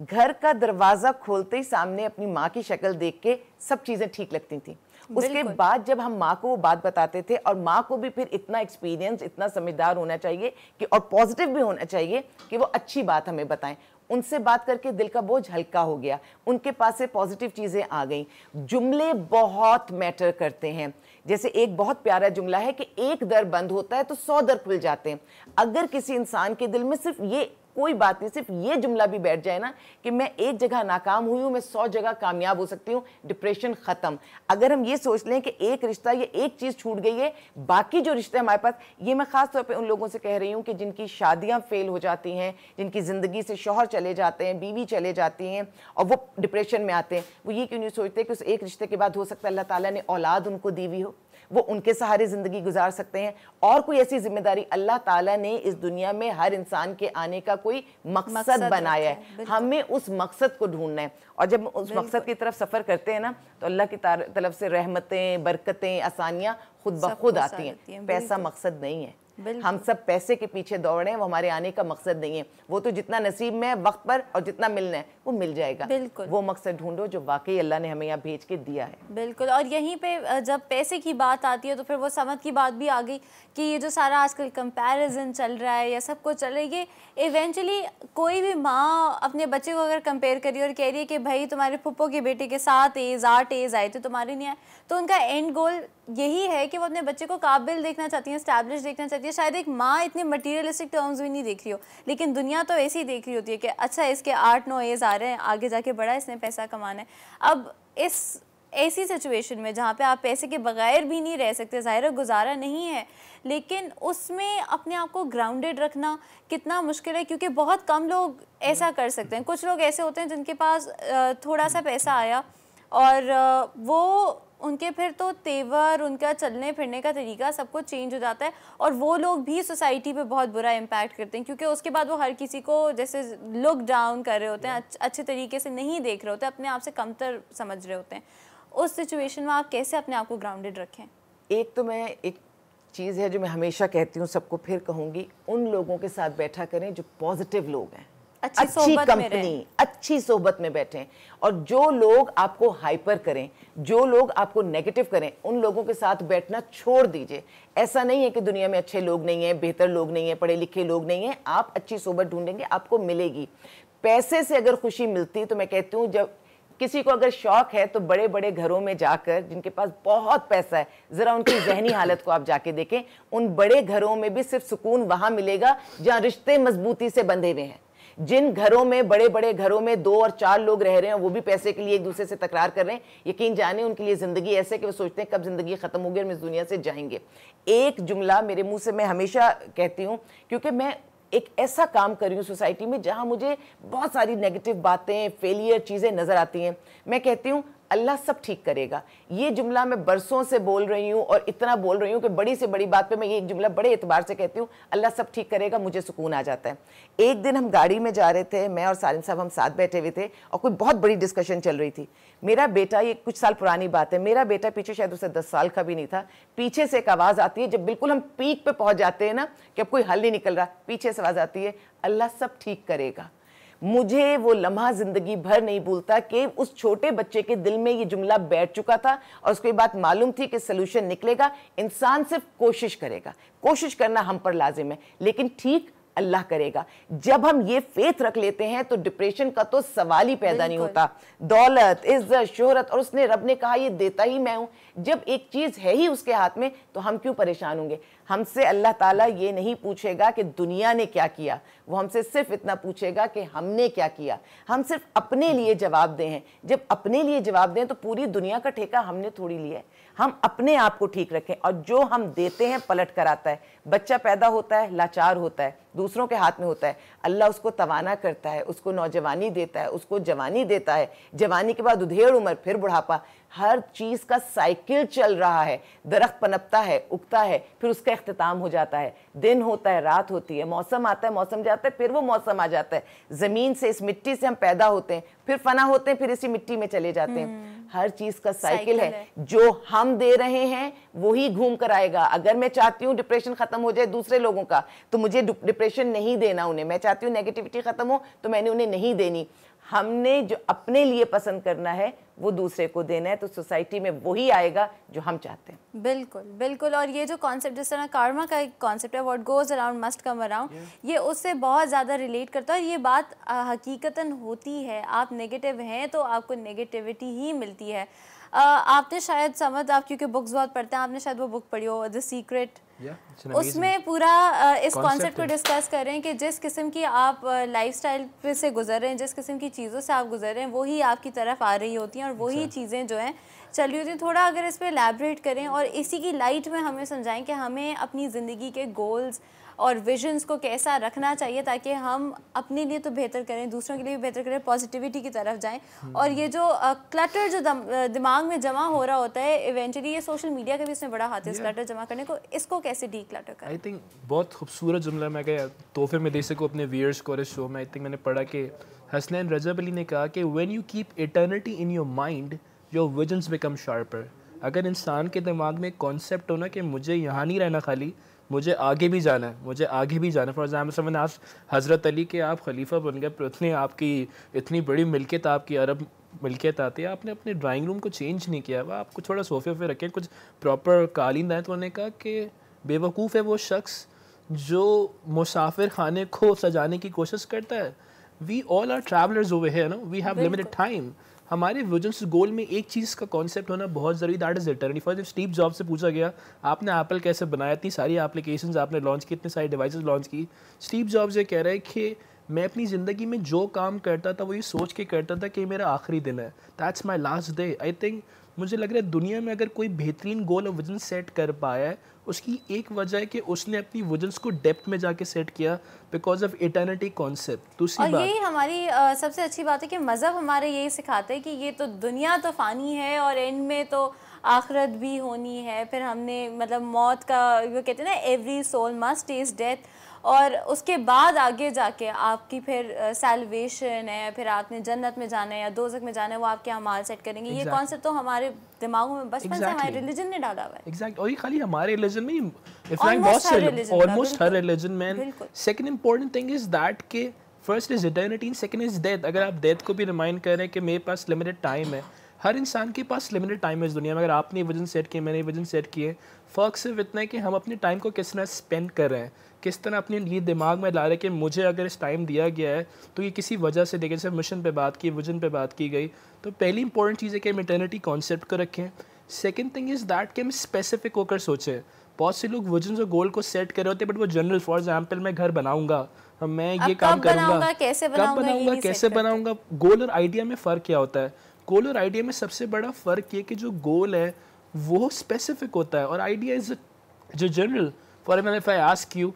घर का दरवाज़ा खोलते ही सामने अपनी माँ की शक्ल देख के सब चीज़ें ठीक लगती थी। उसके बाद जब हम माँ को वो बात बताते थे, और माँ को भी फिर इतना एक्सपीरियंस, इतना समझदार होना चाहिए कि, और पॉजिटिव भी होना चाहिए कि वो अच्छी बात हमें बताएं। उनसे बात करके दिल का बोझ हल्का हो गया, उनके पास से पॉजिटिव चीज़ें आ गई। जुमले बहुत मैटर करते हैं। जैसे एक बहुत प्यारा जुमला है कि एक दर बंद होता है तो 100 दर खुल जाते हैं। अगर किसी इंसान के दिल में सिर्फ ये कोई बात नहीं, सिर्फ ये जुमला भी बैठ जाए ना कि मैं एक जगह नाकाम हुई हूँ, मैं 100 जगह कामयाब हो सकती हूँ, डिप्रेशन ख़त्म। अगर हम ये सोच लें कि एक रिश्ता या एक चीज़ छूट गई है, बाकी जो रिश्ते हमारे पास, ये मैं ख़ास तौर पे उन लोगों से कह रही हूँ कि जिनकी शादियाँ फेल हो जाती हैं, जिनकी ज़िंदगी से शौहर चले जाते हैं, बीवी चले जाती हैं और वो डिप्रेशन में आते हैं, वो ये क्यों नहीं सोचते कि उस एक रिश्ते के बाद हो सकता है अल्लाह ताला ने औलाद उनको दी हुई हो, वो उनके सहारे ज़िंदगी गुजार सकते हैं। और कोई ऐसी जिम्मेदारी, अल्लाह ताला ने इस दुनिया में हर इंसान के आने का कोई मकसद बनाया है, हमें उस मकसद को ढूंढना है। और जब उस मकसद की तरफ सफ़र करते हैं ना, तो अल्लाह की तरफ से रहमतें, बरकतें, आसानियाँ खुद ब खुद आती हैं। पैसा मकसद नहीं है, हम सब पैसे के पीछे दौड़ रहे हैं, वो हमारे आने का मकसद नहीं है। वो तो जितना नसीब में है वक्त पर और जितना मिलना है वो मिल जाएगा। वो मकसद ढूंढो जो वाकई अल्लाह ने हमें यहाँ भेज के दिया है। बिल्कुल। और यहीं पे जब पैसे की बात आती है तो फिर वो समझ की बात भी आ गई कि ये जो सारा आजकल कंपैरिजन चल रहा है या सब कुछ चल रहा है, ये इवेंचुअली कोई भी माँ अपने बच्चे को अगर कंपेयर करी और कह रही है कि भाई तुम्हारे फुप्पो की बेटी के 7 A's 8 A's आए थे, तुम्हारे नहीं आए, तो उनका एंड गोल यही है कि वो अपने बच्चे को काबिल देखना चाहती हैं, स्टैब्लिश देखना चाहती है। शायद एक माँ इतने मटीरियलिस्टिक टर्म्स भी नहीं देख रही हो, लेकिन दुनिया तो ऐसे ही देख रही होती है कि अच्छा इसके 8-9 A's आ रहे हैं, आगे जाके बड़ा इसने पैसा कमाना है। अब इस ऐसी सिचुएशन में जहाँ पे आप पैसे के बगैर भी नहीं रह सकते, ज़ाहिर गुजारा नहीं है, लेकिन उसमें अपने आप को ग्राउंडेड रखना कितना मुश्किल है, क्योंकि बहुत कम लोग ऐसा कर सकते हैं। कुछ लोग ऐसे होते हैं जिनके पास थोड़ा सा पैसा आया और वो उनके फिर तो तेवर, उनका चलने फिरने का तरीका सब कुछ चेंज हो जाता है और वो लोग भी सोसाइटी पे बहुत बुरा इम्पैक्ट करते हैं, क्योंकि उसके बाद वो हर किसी को जैसे लुक डाउन कर रहे होते हैं, अच्छे तरीके से नहीं देख रहे होते, अपने आप से कमतर समझ रहे होते हैं। उस सिचुएशन में आप कैसे अपने आप को ग्राउंडेड रखें? एक तो मैं एक चीज़ है जो मैं हमेशा कहती हूँ, सबको फिर कहूँगी, उन लोगों के साथ बैठा करें जो पॉजिटिव लोग हैं, अच्छी कंपनी, अच्छी सोहबत में बैठें। और जो लोग आपको हाइपर करें, जो लोग आपको नेगेटिव करें, उन लोगों के साथ बैठना छोड़ दीजिए। ऐसा नहीं है कि दुनिया में अच्छे लोग नहीं हैं, बेहतर लोग नहीं हैं, पढ़े लिखे लोग नहीं हैं। आप अच्छी सोहबत ढूंढेंगे, आपको मिलेगी। पैसे से अगर खुशी मिलती तो मैं कहती हूँ, जब किसी को अगर शौक है तो बड़े बड़े घरों में जाकर, जिनके पास बहुत पैसा है, ज़रा उनकी जहनी हालत को आप जाके देखें। उन बड़े घरों में भी सिर्फ सुकून वहाँ मिलेगा जहाँ रिश्ते मजबूती से बंधे हुए हैं। जिन घरों में, बड़े बड़े घरों में 2 और 4 लोग रह रहे हैं, वो भी पैसे के लिए एक दूसरे से तकरार कर रहे हैं, यकीन जाने उनके लिए ज़िंदगी ऐसे कि वो सोचते हैं कब ज़िंदगी ख़त्म होगी और हम इस दुनिया से जाएंगे। एक जुमला मेरे मुंह से मैं हमेशा कहती हूँ, क्योंकि मैं एक ऐसा काम कर रही हूँ सोसाइटी में जहाँ मुझे बहुत सारी नेगेटिव बातें, फेलियर चीज़ें नज़र आती हैं। मैं कहती हूँ अल्लाह सब ठीक करेगा। ये जुमला मैं बरसों से बोल रही हूँ और इतना बोल रही हूँ कि बड़ी से बड़ी बात पे मैं ये जुमला बड़े एतबार से कहती हूँ, अल्लाह सब ठीक करेगा, मुझे सुकून आ जाता है। एक दिन हम गाड़ी में जा रहे थे, मैं और सारिन साहब हम साथ बैठे हुए थे और कोई बहुत बड़ी डिस्कशन चल रही थी। मेरा बेटा, ये कुछ साल पुरानी बात है, मेरा बेटा पीछे, शायद उसे 10 साल का भी नहीं था, पीछे से एक आवाज़ आती है, जब बिल्कुल हम पीक पे पहुँच जाते हैं ना कि अब कोई हल नहीं निकल रहा, पीछे से आवाज़ आती है, अल्लाह सब ठीक करेगा। मुझे वो लम्हा ज़िंदगी भर नहीं भूलता कि उस छोटे बच्चे के दिल में ये जुमला बैठ चुका था और उसको ये बात मालूम थी कि सलूशन निकलेगा। इंसान सिर्फ कोशिश करेगा, कोशिश करना हम पर लाजिम है, लेकिन ठीक अल्लाह करेगा। जब हम ये फेथ रख लेते हैं तो डिप्रेशन का तो सवाल ही पैदा नहीं होता। दौलत, इज्जत, शोहरत, और उसने, रब ने कहा ये देता ही मैं हूँ। जब एक चीज़ है ही उसके हाथ में तो हम क्यों परेशान होंगे? हमसे अल्लाह ताला ये नहीं पूछेगा कि दुनिया ने क्या किया, वो हमसे सिर्फ इतना पूछेगा कि हमने क्या किया। हम सिर्फ अपने लिए जवाब दें हैं। जब अपने लिए जवाब दें तो पूरी दुनिया का ठेका हमने थोड़ी लिया है। हम अपने आप को ठीक रखें और जो हम देते हैं पलट कर आता है। बच्चा पैदा होता है, लाचार होता है, दूसरों के हाथ में होता है, अल्लाह उसको तवाना करता है, उसको नौजवानी देता है, उसको जवानी देता है, जवानी के बाद उधेड़ उम्र, फिर बुढ़ापा। हर चीज़ का साइकिल चल रहा है। दरख्त पनपता है, उगता है, फिर उसका इख्तिताम हो जाता है, दिन होता है, रात होती है, मौसम आता है, मौसम जाता है, फिर वो मौसम आ जाता है। ज़मीन से, इस मिट्टी से हम पैदा होते हैं, फिर फना होते हैं, फिर इसी मिट्टी में चले जाते हैं। हर चीज़ का साइकिल है। जो हम दे रहे हैं वही घूम कर आएगा। अगर मैं चाहती हूँ डिप्रेशन ख़त्म हो जाए दूसरे लोगों का, तो मुझे डिप्रेशन नहीं देना उन्हें। मैं चाहती हूँ नेगेटिविटी ख़त्म हो, तो मैंने उन्हें नहीं देनी। हमने जो अपने लिए पसंद करना है वो दूसरे को देना है, तो सोसाइटी में वही आएगा जो हम चाहते हैं। बिल्कुल बिल्कुल। और ये जो कॉन्सेप्ट, जिस तरह कार्मा का एक कॉन्सेप्ट है, what goes around must come around, ये उससे बहुत ज़्यादा रिलेट करता है। और ये बात हकीकतन होती है। आप नेगेटिव हैं तो आपको नेगेटिविटी ही मिलती है। आपने शायद समझ, आप क्योंकि बुक्स बहुत पढ़ते हैं, आपने शायद वो बुक पढ़ी हो, द सीक्रेट, उसमें पूरा इस कॉन्सेप्ट को डिस्कस करें कि जिस किस्म की आप लाइफस्टाइल पे से गुजर रहे हैं, जिस किस्म की चीज़ों से आप गुजर रहे हैं, वही आपकी तरफ आ रही होती हैं और वही चीज़ें जो हैं चल रही होती हैं। थोड़ा अगर इस पर एलैबोरेट करें और इसी की लाइट में हमें समझाएं कि हमें अपनी ज़िंदगी के गोल्स और विजन्स को कैसा रखना चाहिए ताकि हम अपने लिए तो बेहतर करें, दूसरों के लिए भी बेहतर करें, पॉजिटिविटी की तरफ जाएं। और ये जो क्लटर जो दिमाग में जमा हो रहा होता है, इवेंचुअली ये सोशल मीडिया का भी इसमें बड़ा हाथ है क्लटर जमा करने को, इसको कैसे डी क्लटर करें। आई थिंक बहुत खूबसूरत जुमला मैं क्या तोहफे में दे सकूँ अपने व्यूअर्स को इस शो में। आई थिंक मैंने पढ़ा कि हसनैन रजब अली ने कहा कि when you keep eternity in your mind your visions become sharper. अगर इंसान के दिमाग में कॉन्सेप्ट हो ना कि मुझे यहाँ नहीं रहना, खाली मुझे आगे भी जाना है, मुझे आगे भी जाना है। फॉर एग्जाम्पल समन आज हज़रत अली के आप खलीफा बन गए, पर उतनी आपकी इतनी बड़ी मिल्कियत, आपकी अरब मिल्कियत आती है, आपने अपने ड्राइंग रूम को चेंज नहीं किया, वह आपको थोड़ा सोफे पे रखें, कुछ प्रॉपर कालीन है। तो उन्होंने कहा कि बेवकूफ़ है वो शख्स जो मुसाफिर खाने को सजाने की कोशिश करता है। We all are travellers over here, no we have limited time. हमारे विजन्स गोल में एक चीज़ का कॉन्सेप्ट होना बहुत ज़रूरी, दैट इज़ इटर्निटी। फॉर जब स्टीव जॉब से पूछा गया आपने एप्पल कैसे बनाया, इतनी सारी एप्लीकेशंस आपने लॉन्च की, इतनी सारी डिवाइसेस लॉन्च की, स्टीव जॉब्स ये कह रहे हैं कि मैं अपनी ज़िंदगी में जो काम करता था वो ये सोच के करता था कि मेरा आखिरी दिन है, that's my last day. I think मुझे लग रहा है दुनिया में अगर कोई बेहतरीन गोल और विजन सेट कर पाया है, उसकी एक वजह है कि उसने अपनी विजन्स को डेप्थ में जाके सेट किया बिकॉज ऑफ इटर्निटी कॉन्सेप्ट। दूसरी बात, यही हमारी सबसे अच्छी बात है कि मज़हब हमारे यही सिखाते हैं कि ये तो दुनिया तो फ़ानी है और एंड में तो आखिरत भी होनी है। फिर हमने मतलब मौत का वो कहते हैं ना, every soul must taste death, और उसके बाद आगे जाके आपकी फिर सैल्वेशन है, फिर आपने जन्नत में जाना है या दोज़ख में जाना है, वो आपके अमाल सेट करेंगे। ये कॉन्सेप्ट तो हमारे दिमागों में बचपन से हमारे रिलीजन ने डाला हुआ है। एग्जैक्ट, और ये खाली हमारे रिलीजन में, ऑलमोस्ट हर रिलीजन में। Second important thing is that के first is eternity and second is death. अगर आप डेथ को भी रिमाइंड कर रहे हैं कि मेरे पास लिमिटेड टाइम है, हर इंसान के पास लिमिटेड टाइम है इस दुनिया में। अगर आपने विजन सेट किए, मैंने विजन सेट किए, फ़र्क सिर्फ इतना है कि हम अपने टाइम को किस तरह स्पेंड कर रहे हैं, किस तरह अपने लिए दिमाग में ला रहे हैं कि मुझे अगर इस टाइम दिया गया है तो ये किसी वजह से देखें। जैसे मिशन पे बात की, विजन पे बात की गई, तो पहली इंपॉर्टेंट चीज़ है कि हम इटर्निटी कॉन्सेप्ट को रखें। सेकंड थिंग इज़ दैट कि हम स्पेसिफिक होकर सोचें। बहुत से लोग विजन और गोल को सेट कर रहे होते हैं बट वो जनरल, फॉर एग्जाम्पल मैं घर बनाऊंगा, मैं ये काम करूँगा, कब बनाऊँगा, कैसे बनाऊँगा। गोल और आइडिया में फ़र्क क्या होता है? गोल और आइडिया में सबसे बड़ा फ़र्क ये कि जो गोल है वो स्पेसिफिक होता है और आइडिया इज़ जो general. For example if I ask you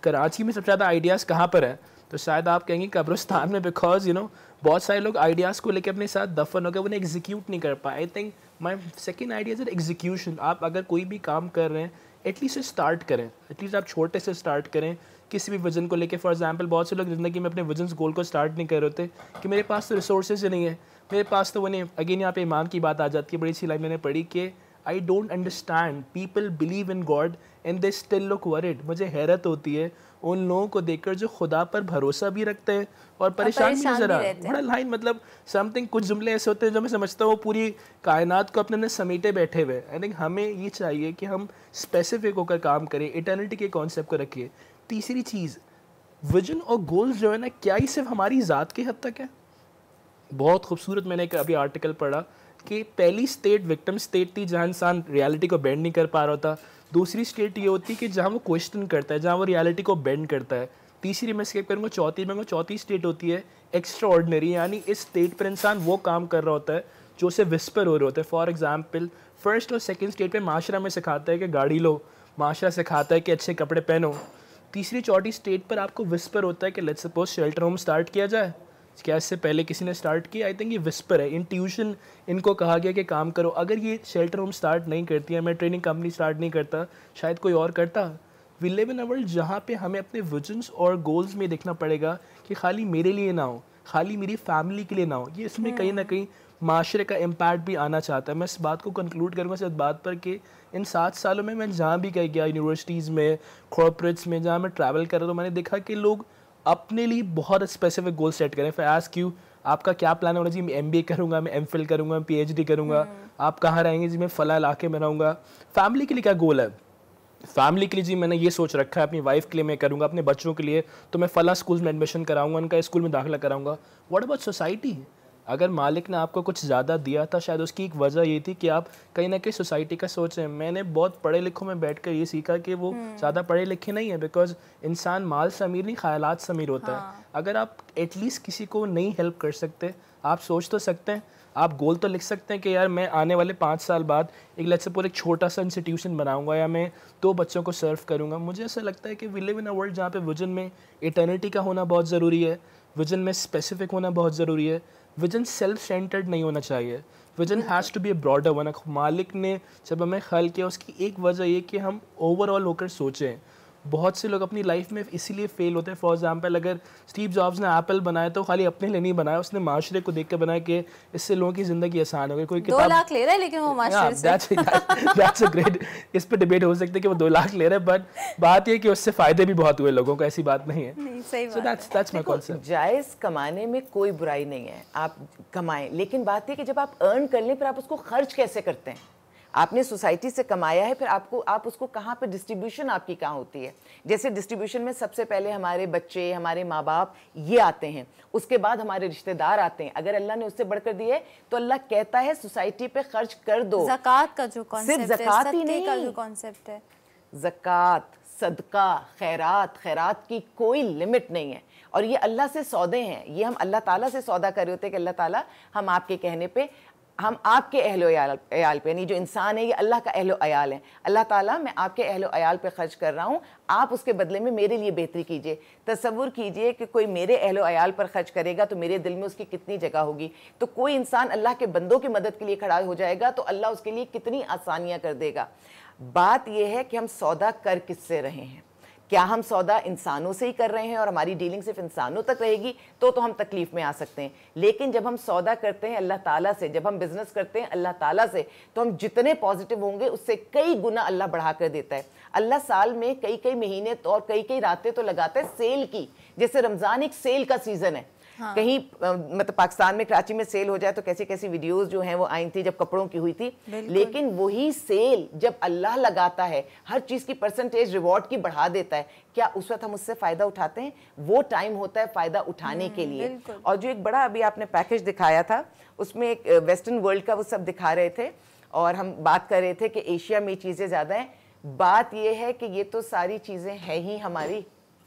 Karachi में सबसे ज़्यादा आइडियाज़ कहाँ पर है, तो शायद आप कहेंगे कब्रिस्तान में, बिकॉज यू नो बहुत सारे लोग आइडियाज़ को लेकर अपने साथ दफन हो गए, उन्हें एग्जीक्यूट नहीं कर पाए। I think my second idea is execution. आप अगर कोई भी काम कर रहे हैं एटलीस्ट स्टार्ट करें, एटलीस्ट आप छोटे से स्टार्ट करें किसी भी विजन को लेकर। फॉर एग्जाम्पल बहुत से लोग ज़िंदगी में अपने विजन गोल को स्टार्ट नहीं कर रहे होते कि मेरे पास तो रिसोर्सेज नहीं है, मेरे पास तो वो नहीं। अगेन यहाँ पे ईमान की बात आ जाती है, बड़ी सी लाइन मैंने पढ़ी कि I don't understand people believe in God and they still look worried. मुझे हैरत होती है उन लोगों को देखकर जो खुदा पर भरोसा भी रखते हैं और परेशान भी नजर आ रहे हैं। बड़ा लाइन, मतलब समथिंग, कुछ जुमले ऐसे होते हैं जो मैं समझता हूँ पूरी कायनात को अपने समेटे बैठे हुए। आई थिंक हमें ये चाहिए कि हम स्पेसिफिक होकर काम करें, इटर्निटी के कॉन्सेप्ट को रखिए। तीसरी चीज़, विजन और गोल्स जो है ना, क्या ही सिर्फ हमारी ज़ात के हद तक है? बहुत खूबसूरत मैंने एक अभी आर्टिकल पढ़ा कि पहली स्टेट विक्टिम स्टेट थी जहाँ इंसान रियलिटी को बेंड नहीं कर पा रहा था। दूसरी स्टेट ये होती है कि जहाँ वो क्वेश्चन करता है, जहाँ वो रियलिटी को बेंड करता है। तीसरी मैं स्किप करूँगा, चौथी स्टेट होती है एक्स्ट्रा ऑर्डिनरी, यानी इस स्टेट पर इंसान वो काम कर रहा होता है जो उसे विस्पर हो रहे होते हैं। फॉर एग्जाम्पल फर्स्ट और सेकेंड स्टेट पे माशरा में सिखाता है कि गाड़ी लो, माशरा सिखाता है कि अच्छे कपड़े पहनो। तीसरी चौथी स्टेट पर आपको विस्पर होता है कि let's suppose shelter home start किया जाए, क्या इससे पहले किसी ने स्टार्ट किया? आई थिंक ये विस्पर है, इंट्यूशन इनको कहा गया कि काम करो। अगर ये शेल्टर होम स्टार्ट नहीं करती है, मैं ट्रेनिंग कंपनी स्टार्ट नहीं करता, शायद कोई और करता। We live in a world जहाँ पे हमें अपने विजन्स और गोल्स में देखना पड़ेगा कि खाली मेरे लिए ना हो, खाली मेरी फैमिली के लिए ना हो। ये इसमें कहीं ना कहीं माशरे का इम्पैक्ट भी आना चाहता है। मैं इस बात को कंक्लूड करूँगा इस बात पर कि इन 7 सालों में मैं जहाँ भी गया, यूनिवर्सिटीज़ में, कॉर्पोरेट्स में, जहाँ मैं ट्रैवल कर रहा हूँ, मैंने देखा कि लोग अपने लिए बहुत स्पेसिफिक गोल सेट करें। फिर आस्क यू आपका क्या प्लान होना चाहिए? मैं MBA करूँगा, मैं MPhil करूँगा, मैं PhD करूँगा। आप कहाँ रहेंगे? जी मैं फ़ला इलाके में रहूँगा। फैमिली के लिए क्या गोल है? फैमिली के लिए जी मैंने ये सोच रखा है अपनी वाइफ के लिए मैं करूँगा, अपने बच्चों के लिए तो मैं फ़ला स्कूल में एडमिशन कराऊँगा, उनका स्कूल में दाखिला कराऊँगा। What about society? अगर मालिक ने आपको कुछ ज़्यादा दिया था, शायद उसकी एक वजह ये थी कि आप कहीं ना कहीं सोसाइटी का सोच रहे हैं। मैंने बहुत पढ़े लिखों में बैठ कर ये सीखा कि वो ज़्यादा पढ़े लिखे नहीं है, बिकॉज इंसान माल से अमीर नहीं, ख्यालात से अमीर होता है। अगर आप एटलीस्ट किसी को नहीं हेल्प कर सकते, आप सोच तो सकते हैं, आप गोल तो लिख सकते हैं कि यार मैं आने वाले 5 साल बाद एक लेट्स सपोज एक छोटा सा इंस्टीट्यूशन बनाऊंगा या मैं 2 बच्चों को सर्व करूंगा। मुझे ऐसा लगता है कि we live in a world जहाँ पे विजन में इटर्निटी का होना बहुत ज़रूरी है, विजन में स्पेसिफिक होना बहुत ज़रूरी है, विजन सेल्फ सेंटर्ड नहीं होना चाहिए, vision has to be a broader one. मालिक ने जब हमें ख्याल किया उसकी एक वजह ये कि हम ओवरऑल होकर सोचें। बहुत से लोग अपनी लाइफ में इसीलिए फेल होते हैं। फॉर एग्जांपल अगर स्टीव जॉब्स ने एप्पल बनाया तो खाली अपने लिए नहीं बनाया, उसने माशरे को देख कर बनाया कि इससे लोगों की ज़िंदगी आसान हो गई। कोई 2 लाख ले रहा है लेकिन वो माशरे से दैट्स अ ग्रेट, इस पर डिबेट हो सकती है कि वो 2 लाख ले रहा है, बट बात ये कि उससे फ़ायदे भी बहुत हुए लोगों को, ऐसी बात नहीं है। सही बात दैट्स माय कॉन्सेप्ट। जायज़ कमाने में कोई बुराई नहीं है, आप कमाएं, लेकिन बात है कि जब आप अर्न कर लें फिर आप उसको खर्च कैसे करते हैं। आपने सोसाइटी से कमाया है, फिर आप उसको कहाँ पे डिस्ट्रीब्यूशन आपकी कहाँ होती है। जैसे डिस्ट्रीब्यूशन में सबसे पहले हमारे बच्चे, हमारे माँ बाप ये आते हैं, उसके बाद हमारे रिश्तेदार आते हैं। अगर अल्लाह ने उससे बढ़कर दिए तो अल्लाह कहता है सोसाइटी पे खर्च कर दो। ज़कात का जो कॉन्सेप्ट है, सिर्फ ज़कात ही नहीं, का जो कॉन्सेप्ट है, ज़कात, सदका, खैरात की कोई लिमिट नहीं है। और ये अल्लाह से सौदे हैं, ये हम अल्लाह ताला से सौदा कर रहे होते हैं कि अल्लाह ताला हम आपके कहने पे, हम आपके अहलो अयाल पे, यानी जो इंसान है ये अल्लाह का अहलो अयाल है। अल्लाह ताला मैं आपके अहलो अयाल पे खर्च कर रहा हूँ, आप उसके बदले में मेरे लिए बेहतरी कीजिए। तसव्वुर कीजिए कि कोई मेरे अहलो अयाल पर खर्च करेगा तो मेरे दिल में उसकी कितनी जगह होगी। तो कोई इंसान अल्लाह के बंदों की मदद के लिए खड़ा हो जाएगा तो अल्लाह उसके लिए कितनी आसानियाँ कर देगा। बात यह है कि हम सौदा कर किससे रहे हैं। क्या हम सौदा इंसानों से ही कर रहे हैं और हमारी डीलिंग सिर्फ इंसानों तक रहेगी तो हम तकलीफ में आ सकते हैं। लेकिन जब हम सौदा करते हैं अल्लाह ताला से, जब हम बिजनेस करते हैं अल्लाह ताला से, तो हम जितने पॉजिटिव होंगे उससे कई गुना अल्लाह बढ़ा कर देता है। अल्लाह साल में कई कई महीने और कई कई रातें तो लगाता है सेल की। जैसे रमज़ान एक सेल का सीज़न है। हाँ। कहीं मतलब पाकिस्तान में कराची में सेल हो जाए तो कैसी कैसी वीडियोस जो हैं वो आई थी जब कपड़ों की हुई थी। लेकिन वही सेल जब अल्लाह लगाता है, हर चीज़ की परसेंटेज रिवॉर्ड की बढ़ा देता है, क्या उस वक्त हम उससे फ़ायदा उठाते हैं? वो टाइम होता है फ़ायदा उठाने के लिए। और जो एक बड़ा अभी आपने पैकेज दिखाया था उसमें एक वेस्टर्न वर्ल्ड का वो सब दिखा रहे थे और हम बात कर रहे थे कि एशिया में चीज़ें ज़्यादा हैं। बात ये है कि ये तो सारी चीज़ें हैं ही हमारी,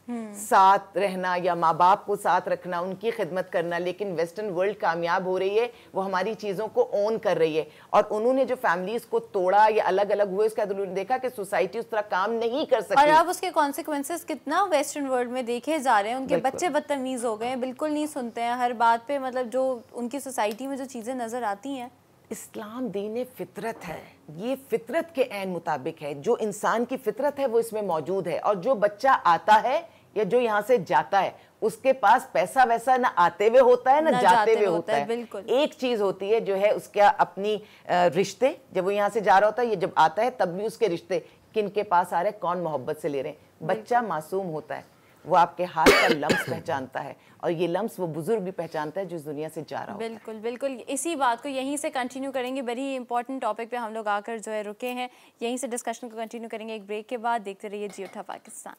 साथ रहना या माँ बाप को साथ रखना, उनकी खिदमत करना। लेकिन वेस्टर्न वर्ल्ड कामयाब हो रही है, वो हमारी चीज़ों को ओन कर रही है। और उन्होंने जो फैमिलीज को तोड़ा या अलग अलग हुए उसके बाद उन्होंने देखा कि सोसाइटी उस तरह काम नहीं कर सकती। और अब उसके कॉन्सिक्वेंसेस कितना वेस्टर्न वर्ल्ड में देखे जा रहे हैं। उनके बच्चे बदतमीज हो गए हैं, बिल्कुल नहीं सुनते हैं हर बात पे, मतलब जो उनकी सोसाइटी में जो चीज़ें नज़र आती हैं। इस्लाम दीन फितरत है, ये फितरत के ऐन मुताबिक है। जो इंसान की फितरत है वो इसमें मौजूद है। और जो बच्चा आता है या जो यहाँ से जाता है उसके पास पैसा वैसा ना आते हुए होता है ना जाते हुए होता है। एक चीज होती है जो है उसका अपनी रिश्ते, जब वो यहाँ से जा रहा होता है, ये जब आता है तब भी उसके रिश्ते किन के पास आ रहे हैं, कौन मोहब्बत से ले रहे हैं। बच्चा मासूम होता है, वो आपके हाथ का लम्स पहचानता है और ये लम्स वो बुजुर्ग भी पहचानता है जो इस दुनिया से जा रहा हो। बिल्कुल बिल्कुल, इसी बात को यहीं से कंटिन्यू करेंगे। बड़ी इंपॉर्टेंट टॉपिक पे हम लोग आकर जो है रुके हैं, यहीं से डिस्कशन को कंटिन्यू करेंगे एक ब्रेक के बाद। देखते रहिए जी उठा Pakistan.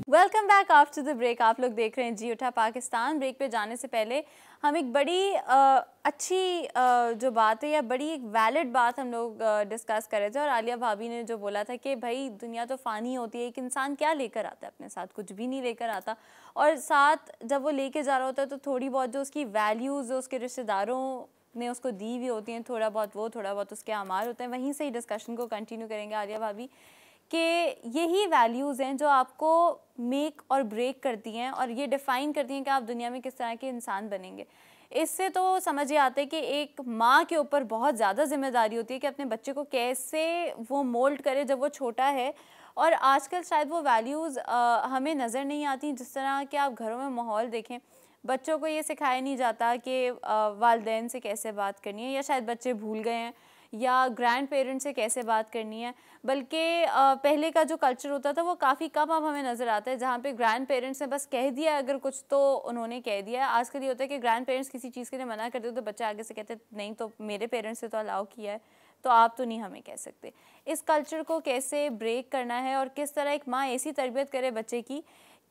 Welcome back after the break. आप लोग देख रहे हैं जी उठा पाकिस्तान। ब्रेक पे जाने से पहले हम एक बड़ी अच्छी जो बात है या बड़ी एक वैलिड बात हम लोग डिस्कस कर रहे थे। और आलिया भाभी ने जो बोला था कि भाई दुनिया तो फ़ानी होती है, एक इंसान क्या लेकर आता है अपने साथ, कुछ भी नहीं लेकर आता। और साथ जब वो लेके जा रहा होता है तो थोड़ी बहुत जो उसकी वैल्यूज़ उसके रिश्तेदारों ने उसको दी हुई होती हैं, थोड़ा बहुत वो, थोड़ा बहुत उसके अमाल होते हैं। वहीं से ही डिस्कशन को कंटिन्यू करेंगे आलिया भाभी कि यही वैल्यूज़ हैं जो आपको मेक और ब्रेक करती हैं और ये डिफ़ाइन करती हैं कि आप दुनिया में किस तरह के इंसान बनेंगे। इससे तो समझ ये आता है कि एक माँ के ऊपर बहुत ज़्यादा जिम्मेदारी होती है कि अपने बच्चे को कैसे वो मोल्ड करे जब वो छोटा है। और आजकल शायद वो वैल्यूज़ हमें नज़र नहीं आती। जिस तरह के आप घरों में माहौल देखें, बच्चों को ये सिखाया नहीं जाता कि वालिदैन से कैसे बात करनी है, या शायद बच्चे भूल गए हैं, या ग्रैंड पेरेंट्स से कैसे बात करनी है। बल्कि पहले का जो कल्चर होता था वो काफ़ी कम अब हमें नज़र आता है, जहाँ पे ग्रैंड पेरेंट्स ने बस कह दिया अगर कुछ तो उन्होंने कह दिया है। आजकल ये होता है कि ग्रैंड पेरेंट्स किसी चीज़ के लिए मना करते हो तो बच्चे आगे से कहते नहीं, तो मेरे पेरेंट्स ने तो अलाउ किया है तो आप तो नहीं हमें कह सकते। इस कल्चर को कैसे ब्रेक करना है और किस तरह एक माँ ऐसी तरबियत करे बच्चे की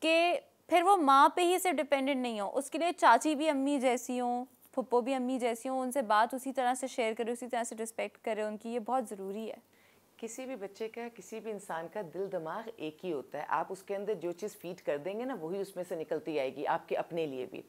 कि फिर वो माँ पे ही सिर्फ डिपेंडेंट नहीं हो, उसके लिए चाची भी अम्मी जैसी हों, फुप्पो भी अम्मी जैसी हों, उनसे बात उसी तरह से शेयर करे, उसी तरह से रिस्पेक्ट करे उनकी, ये बहुत ज़रूरी है। किसी भी बच्चे का, किसी भी इंसान का दिल दिमाग एक ही होता है। आप उसके अंदर जो चीज़ फीड कर देंगे ना वही उसमें से निकलती आएगी, आपके अपने लिए भी।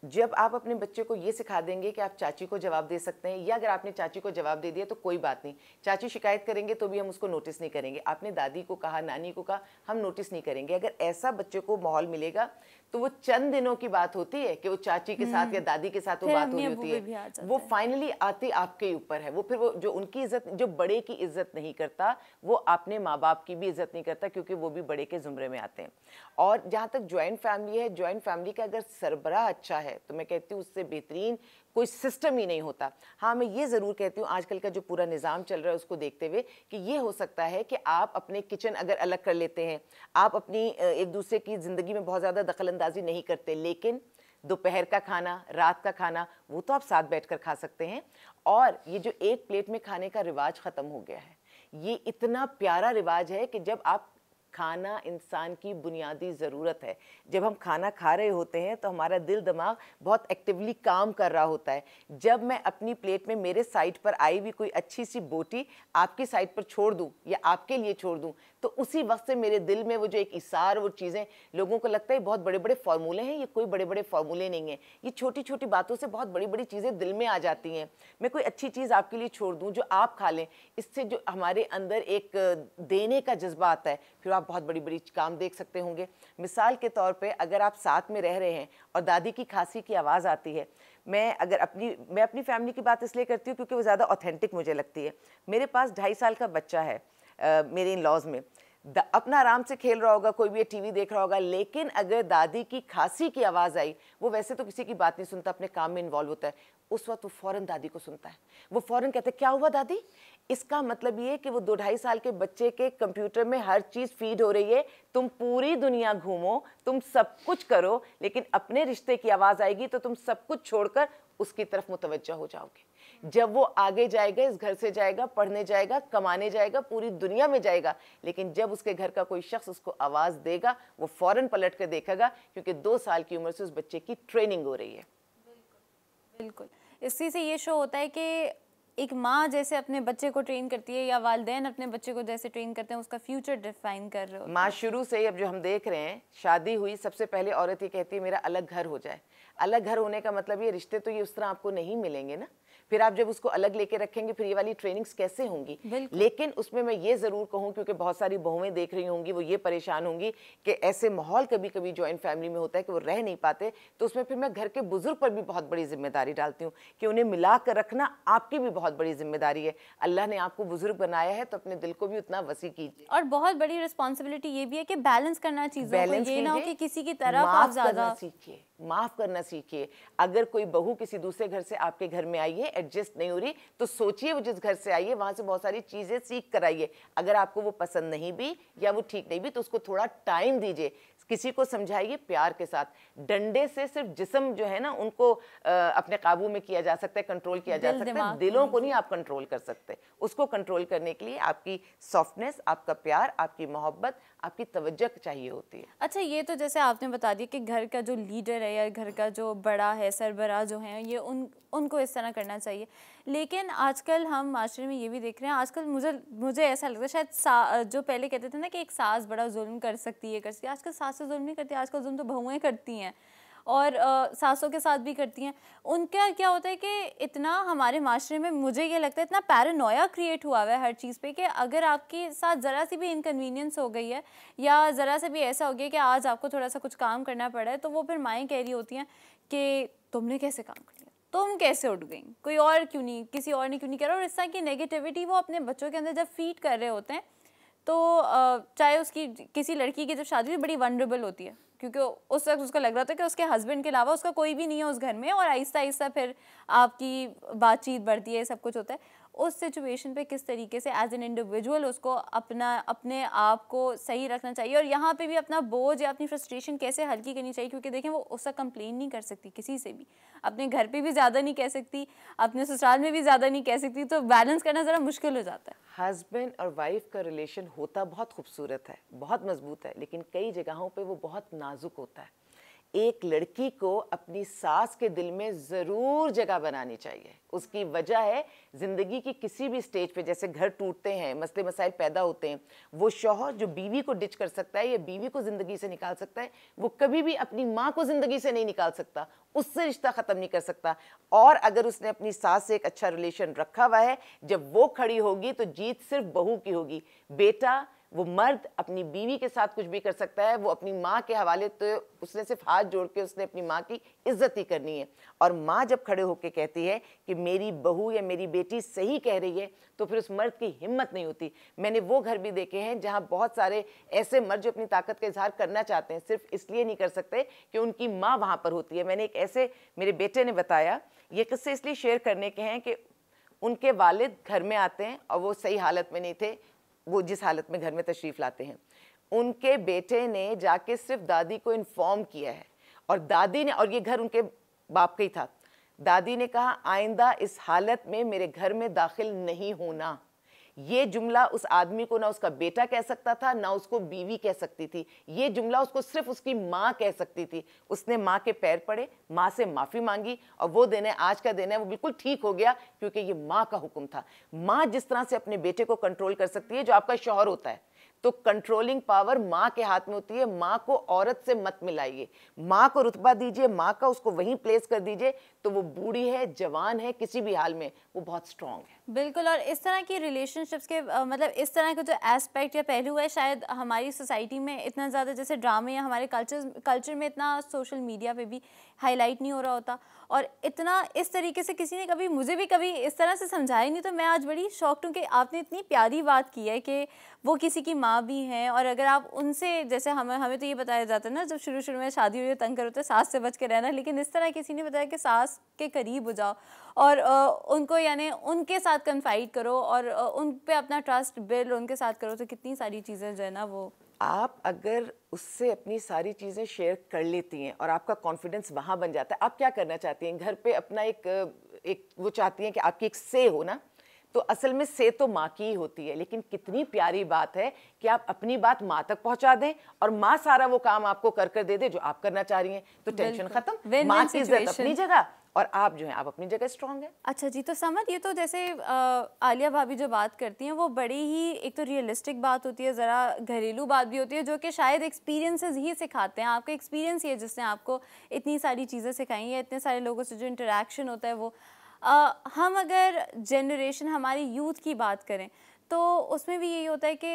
जब आप अपने बच्चे को ये सिखा देंगे कि आप चाची को जवाब दे सकते हैं, या अगर आपने चाची को जवाब दे दिया तो कोई बात नहीं, चाची शिकायत करेंगे तो भी हम उसको नोटिस नहीं करेंगे, आपने दादी को कहा, नानी को कहा, हम नोटिस नहीं करेंगे। अगर ऐसा बच्चे को माहौल मिलेगा तो वो चंद दिनों की बात होती है कि वो चाची के साथ या दादी के साथ वो बात हो रही होती है, वो फाइनली आते आपके ऊपर है। वो फिर वो जो उनकी इज्जत, जो बड़े की इज्जत नहीं करता वो अपने माँ बाप की भी इज्जत नहीं करता, क्योंकि वो भी बड़े के जुमरे में आते हैं। और जहाँ तक ज्वाइंट फैमिली है, ज्वाइंट फैमिली का अगर सरबराह अच्छा है तो मैं कहती हूँ उससे बेहतरीन कोई सिस्टम ही नहीं होता। हाँ, मैं ये ज़रूर कहती हूँ आजकल का जो पूरा निज़ाम चल रहा है उसको देखते हुए कि ये हो सकता है कि आप अपने किचन अगर अलग कर लेते हैं, आप अपनी एक दूसरे की ज़िंदगी में बहुत ज़्यादा दखल अंदाजी नहीं करते, लेकिन दोपहर का खाना, रात का खाना वो तो आप साथ बैठकर खा सकते हैं। और ये जो एक प्लेट में खाने का रिवाज ख़त्म हो गया है, ये इतना प्यारा रिवाज है कि जब आप, खाना इंसान की बुनियादी ज़रूरत है, जब हम खाना खा रहे होते हैं तो हमारा दिल दिमाग बहुत एक्टिवली काम कर रहा होता है। जब मैं अपनी प्लेट में मेरे साइड पर आई हुई कोई अच्छी सी बोटी आपकी साइड पर छोड़ दूं या आपके लिए छोड़ दूं, तो उसी वक्त से मेरे दिल में वो जो एक इसार, वो चीज़ें, लोगों को लगता है बहुत बड़े बड़े फार्मूले हैं, ये कोई बड़े बड़े फार्मूले नहीं हैं, ये छोटी छोटी बातों से बहुत बड़ी बड़ी चीज़ें दिल में आ जाती हैं। मैं कोई अच्छी चीज़ आपके लिए छोड़ दूँ जो आप खा लें, इससे जो हमारे अंदर एक देने का जज्बा आता है, फिर आप बहुत बड़ी बड़ी काम देख सकते होंगे। मिसाल के तौर पे अगर आप साथ में रह रहे हैं और दादी की खांसी की आवाज़ आती है, मैं अपनी फैमिली की बात इसलिए करती हूँ क्योंकि वो ज़्यादा ऑथेंटिक मुझे लगती है। मेरे पास 2.5 साल का बच्चा है, मेरे इन लॉज में अपना आराम से खेल रहा होगा, कोई भी टीवी देख रहा होगा, लेकिन अगर दादी की खांसी की आवाज़ आई, वो वैसे तो किसी की बात नहीं सुनता, अपने काम में इन्वॉल्व होता है, उस वक्त वो फ़ौरन दादी को सुनता है, वो फ़ौरन कहते हैं क्या हुआ दादी। इसका मतलब ये कि वो 2-2.5 साल के बच्चे के कंप्यूटर में हर चीज़ फीड हो रही है, तुम पूरी दुनिया घूमो, तुम सब कुछ करो, लेकिन अपने रिश्ते की आवाज़ आएगी तो तुम सब कुछ छोड़कर उसकी तरफ मुतवज्जा हो जाओगे। जब वो आगे जाएगा, इस घर से जाएगा, पढ़ने जाएगा, कमाने जाएगा, पूरी दुनिया में जाएगा, लेकिन जब उसके घर का कोई शख्स उसको आवाज़ देगा वो फ़ौरन पलट कर देखेगा, क्योंकि 2 साल की उम्र से उस बच्चे की ट्रेनिंग हो रही है। बिल्कुल, इसी से ये शो होता है कि एक माँ जैसे अपने बच्चे को ट्रेन करती है या वालिदैन अपने बच्चे को जैसे ट्रेन करते हैं, उसका फ्यूचर डिफाइन कर रहे हो। माँ शुरू से ही, अब जो हम देख रहे हैं, शादी हुई सबसे पहले औरत ये कहती है मेरा अलग घर हो जाए। अलग घर होने का मतलब ये रिश्ते तो ये उस तरह आपको नहीं मिलेंगे ना, फिर आप जब उसको अलग लेके रखेंगे फिर ये वाली ट्रेनिंग्स कैसे होंगी। लेकिन उसमें मैं ये ज़रूर कहूँ, क्योंकि बहुत सारी बहुएं देख रही होंगी, वो ये परेशान होंगी कि ऐसे माहौल कभी कभी जॉइंट फैमिली में होता है कि वो रह नहीं पाते, तो उसमें फिर मैं घर के बुजुर्ग पर भी बहुत बड़ी जिम्मेदारी डालती हूँ कि उन्हें मिला कर रखना आपकी भी बहुत बड़ी जिम्मेदारी है। अल्लाह ने आपको बुजुर्ग बनाया है तो अपने दिल को भी उतना वसी कीजिए। और बहुत बड़ी रिस्पॉन्सिबिलिटी ये भी है कि बैलेंस करना चीज़ों को, ये ना हो कि किसी की तरफ आप ज़्यादा सीखिए, माफ़ करना सीखिए। अगर कोई बहू किसी दूसरे घर से आपके घर में आई है, एडजस्ट नहीं हो रही, तो सोचिए वो जिस घर से आई है वहाँ से बहुत सारी चीज़ें सीख कर आइए। अगर आपको वो पसंद नहीं भी या वो ठीक नहीं भी तो उसको थोड़ा टाइम दीजिए, किसी को समझाइए प्यार के साथ। डंडे से सिर्फ जिस्म जो है ना उनको अपने काबू में किया जा सकता है, कंट्रोल किया जा सकता है, दिलों को नहीं आप कंट्रोल कर सकते। उसको कंट्रोल करने के लिए आपकी सॉफ्टनेस, आपका प्यार, आपकी मोहब्बत, आपकी तवज्जो चाहिए होती है। अच्छा, ये तो जैसे आपने बता दिया कि घर का जो लीडर है या घर का जो बड़ा है, सरबराह जो है, ये उनको इस तरह करना चाहिए। लेकिन आजकल हम माशरे में ये भी देख रहे हैं, आजकल मुझे ऐसा लगता है शायद जो पहले कहते थे ना कि एक सास बड़ा जुल्म कर सकती है, आजकल सास से जुल्म नहीं करती, आजकल जुल्म तो बहुएं करती हैं और सासों के साथ भी करती हैं। उनका क्या होता है कि इतना हमारे माशरे में, मुझे ये लगता है, इतना पैरानोया क्रिएट हुआ हुआ है हर चीज़ पे कि अगर आपके साथ ज़रा सी भी इनकन्वीनियंस हो गई है या ज़रा सा भी ऐसा हो गया कि आज आपको थोड़ा सा कुछ काम करना पड़ा है, तो वो फिर माएँ कह रही होती हैं कि तुमने कैसे काम कर लिया, तुम कैसे उठ गई, कोई और क्यों नहीं, किसी और ने क्यों नहीं करा। और इस तरह की नेगेटिविटी वो अपने बच्चों के अंदर जब फीड कर रहे होते हैं, तो चाहे उसकी किसी लड़की की जब शादी बड़ी वनरेबल होती है, क्योंकि उस वक्त उसको लग रहा था कि उसके हस्बैंड के अलावा उसका कोई भी नहीं है उस घर में, और आहिस्ता आहिस्ता फिर आपकी बातचीत बढ़ती है, सब कुछ होता है। उस सिचुएशन पे किस तरीके से एज एन इंडिविजुअल उसको अपने आप को सही रखना चाहिए, और यहाँ पे भी अपना बोझ या अपनी फ्रस्ट्रेशन कैसे हल्की करनी चाहिए, क्योंकि देखें वो उसका कंप्लेन नहीं कर सकती किसी से भी, अपने घर पे भी ज़्यादा नहीं कह सकती, अपने ससुराल में भी ज़्यादा नहीं कह सकती, तो बैलेंस करना ज़रा मुश्किल हो जाता है। हस्बैंड और वाइफ का रिलेशन होता बहुत खूबसूरत है, बहुत मजबूत है, लेकिन कई जगहों पे वो बहुत नाजुक होता है। एक लड़की को अपनी सास के दिल में ज़रूर जगह बनानी चाहिए। उसकी वजह है ज़िंदगी की किसी भी स्टेज पे, जैसे घर टूटते हैं, मसले मसाइल पैदा होते हैं, वो शौहर जो बीवी को डिच कर सकता है या बीवी को ज़िंदगी से निकाल सकता है, वो कभी भी अपनी माँ को ज़िंदगी से नहीं निकाल सकता, उससे रिश्ता ख़त्म नहीं कर सकता। और अगर उसने अपनी सास से एक अच्छा रिलेशन रखा हुआ है, जब वो खड़ी होगी तो जीत सिर्फ बहू की होगी। बेटा, वो मर्द अपनी बीवी के साथ कुछ भी कर सकता है, वो अपनी माँ के हवाले तो उसने सिर्फ हाथ जोड़ के उसने अपनी माँ की इज्जत ही करनी है। और माँ जब खड़े होकर कहती है कि मेरी बहू या मेरी बेटी सही कह रही है, तो फिर उस मर्द की हिम्मत नहीं होती। मैंने वो घर भी देखे हैं जहाँ बहुत सारे ऐसे मर्द जो अपनी ताकत का इजहार करना चाहते हैं, सिर्फ इसलिए नहीं कर सकते कि उनकी माँ वहाँ पर होती है। मैंने एक ऐसे, मेरे बेटे ने बताया, ये किस्से इसलिए शेयर करने के हैं कि उनके वालिद घर में आते हैं और वो सही हालत में नहीं थे, वो जिस हालत में घर में तशरीफ़ लाते हैं, उनके बेटे ने जाके सिर्फ दादी को इन्फॉर्म किया है, और दादी ने, और ये घर उनके बाप का ही था, दादी ने कहा आइंदा इस हालत में मेरे घर में दाखिल नहीं होना। ये जुमला उस आदमी को ना उसका बेटा कह सकता था, ना उसको बीवी कह सकती थी, ये जुमला उसको सिर्फ उसकी माँ कह सकती थी। उसने माँ के पैर पड़े, माँ से माफ़ी मांगी, और वो दिन है, आज का दिन है, वो बिल्कुल ठीक हो गया, क्योंकि ये माँ का हुक्म था। माँ जिस तरह से अपने बेटे को कंट्रोल कर सकती है, जो आपका शौहर होता है, तो कंट्रोलिंग पावर माँ के हाथ में होती है। माँ को औरत से मत मिलाइए, माँ को रुतबा दीजिए, माँ का उसको वहीं प्लेस कर दीजिए, तो वो बूढ़ी है, जवान है, किसी भी हाल में वो बहुत स्ट्रांग है। बिल्कुल। और इस तरह की रिलेशनशिप्स के मतलब इस तरह का जो एस्पेक्ट या पहलू है, शायद हमारी सोसाइटी में इतना ज़्यादा, जैसे ड्रामे या हमारे कल्चर में इतना सोशल मीडिया पे भी हाईलाइट नहीं हो रहा होता, और इतना इस तरीके से किसी ने कभी मुझे भी कभी इस तरह से समझाया नहीं। तो मैं आज बड़ी शॉक्ड हूँ कि आपने इतनी प्यारी बात की है कि वो किसी की माँ भी हैं, और अगर आप उनसे, जैसे हमें तो ये बताया जाता है ना, जब शुरू में शादी हुई तंग करो तो सास से बच के रहना, लेकिन इस तरह किसी ने बताया कि सास के करीब हो जाओ और उनको, यानी उनके साथ कन्फाइड करो और उन पे अपना ट्रस्ट बिल्ड उनके साथ करो, तो कितनी सारी चीज़ें जो है ना, वो आप अगर उससे अपनी सारी चीज़ें शेयर कर लेती हैं और आपका कॉन्फिडेंस वहाँ बन जाता है। आप क्या करना चाहती हैं घर पे, अपना एक वो चाहती हैं कि आपकी एक से हो ना, तो असल में से तो माँ की ही होती है, लेकिन कितनी प्यारी बात है कि आप अपनी बात माँ तक पहुँचा दें और माँ सारा वो काम आपको कर दे जो आप करना चाह रही हैं, तो टेंशन खत्म। माँ की इज्जत अपनी जगह और आप जो हैं आप अपनी जगह स्ट्रांग है। अच्छा जी, तो समझ, ये तो जैसे आलिया भाभी जो बात करती हैं वो बड़ी ही एक तो रियलिस्टिक बात होती है, ज़रा घरेलू बात भी होती है, जो कि शायद एक्सपीरियंसेस ही सिखाते हैं। आपका एक्सपीरियंस ही है जिसने आपको इतनी सारी चीज़ें सिखाई हैं, इतने सारे लोगों से जो इंटरेक्शन होता है वो। हम अगर जनरेशन, हमारी यूथ की बात करें तो उसमें भी यही होता है कि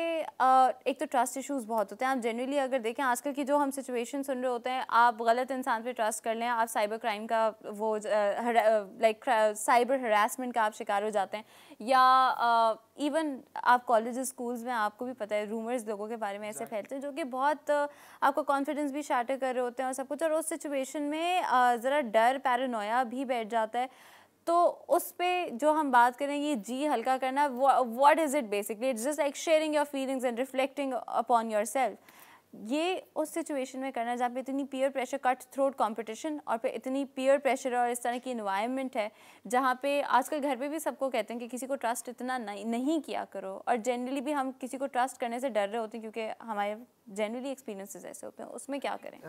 एक तो ट्रस्ट इश्यूज़ बहुत होते हैं। आप जनरली अगर देखें आजकल की जो हम सिचुएशन सुन रहे होते हैं, आप गलत इंसान पे ट्रस्ट कर लें, आप साइबर क्राइम का वो लाइक साइबर हरासमेंट का आप शिकार हो जाते हैं, या इवन आप कॉलेज स्कूल्स में, आपको भी पता है रूमर्स लोगों के बारे में ऐसे फैलते हैं जो कि बहुत आपका कॉन्फिडेंस भी शाटर कर रहे होते हैं और सब कुछ, और उस सिचुएशन में ज़रा डर, पैरानोया भी बैठ जाता है। तो उस पे जो हम बात करेंगे, जी हल्का करना, what is it basically, it's just like sharing your feelings and reflecting upon yourself. ये उस सिचुएशन में करना जहाँ पे इतनी peer pressure, cut throat competition, और फिर इतनी पीयर प्रेशर और इस तरह की इन्वायरमेंट है जहाँ पे आजकल घर पे भी सबको कहते हैं कि किसी को ट्रस्ट इतना नहीं किया करो, और जनरली भी हम किसी को ट्रस्ट करने से डर रहे होते हैं क्योंकि हमारे जनरली एक्सपीरियंसेस ऐसे होते हैं। उसमें क्या करें?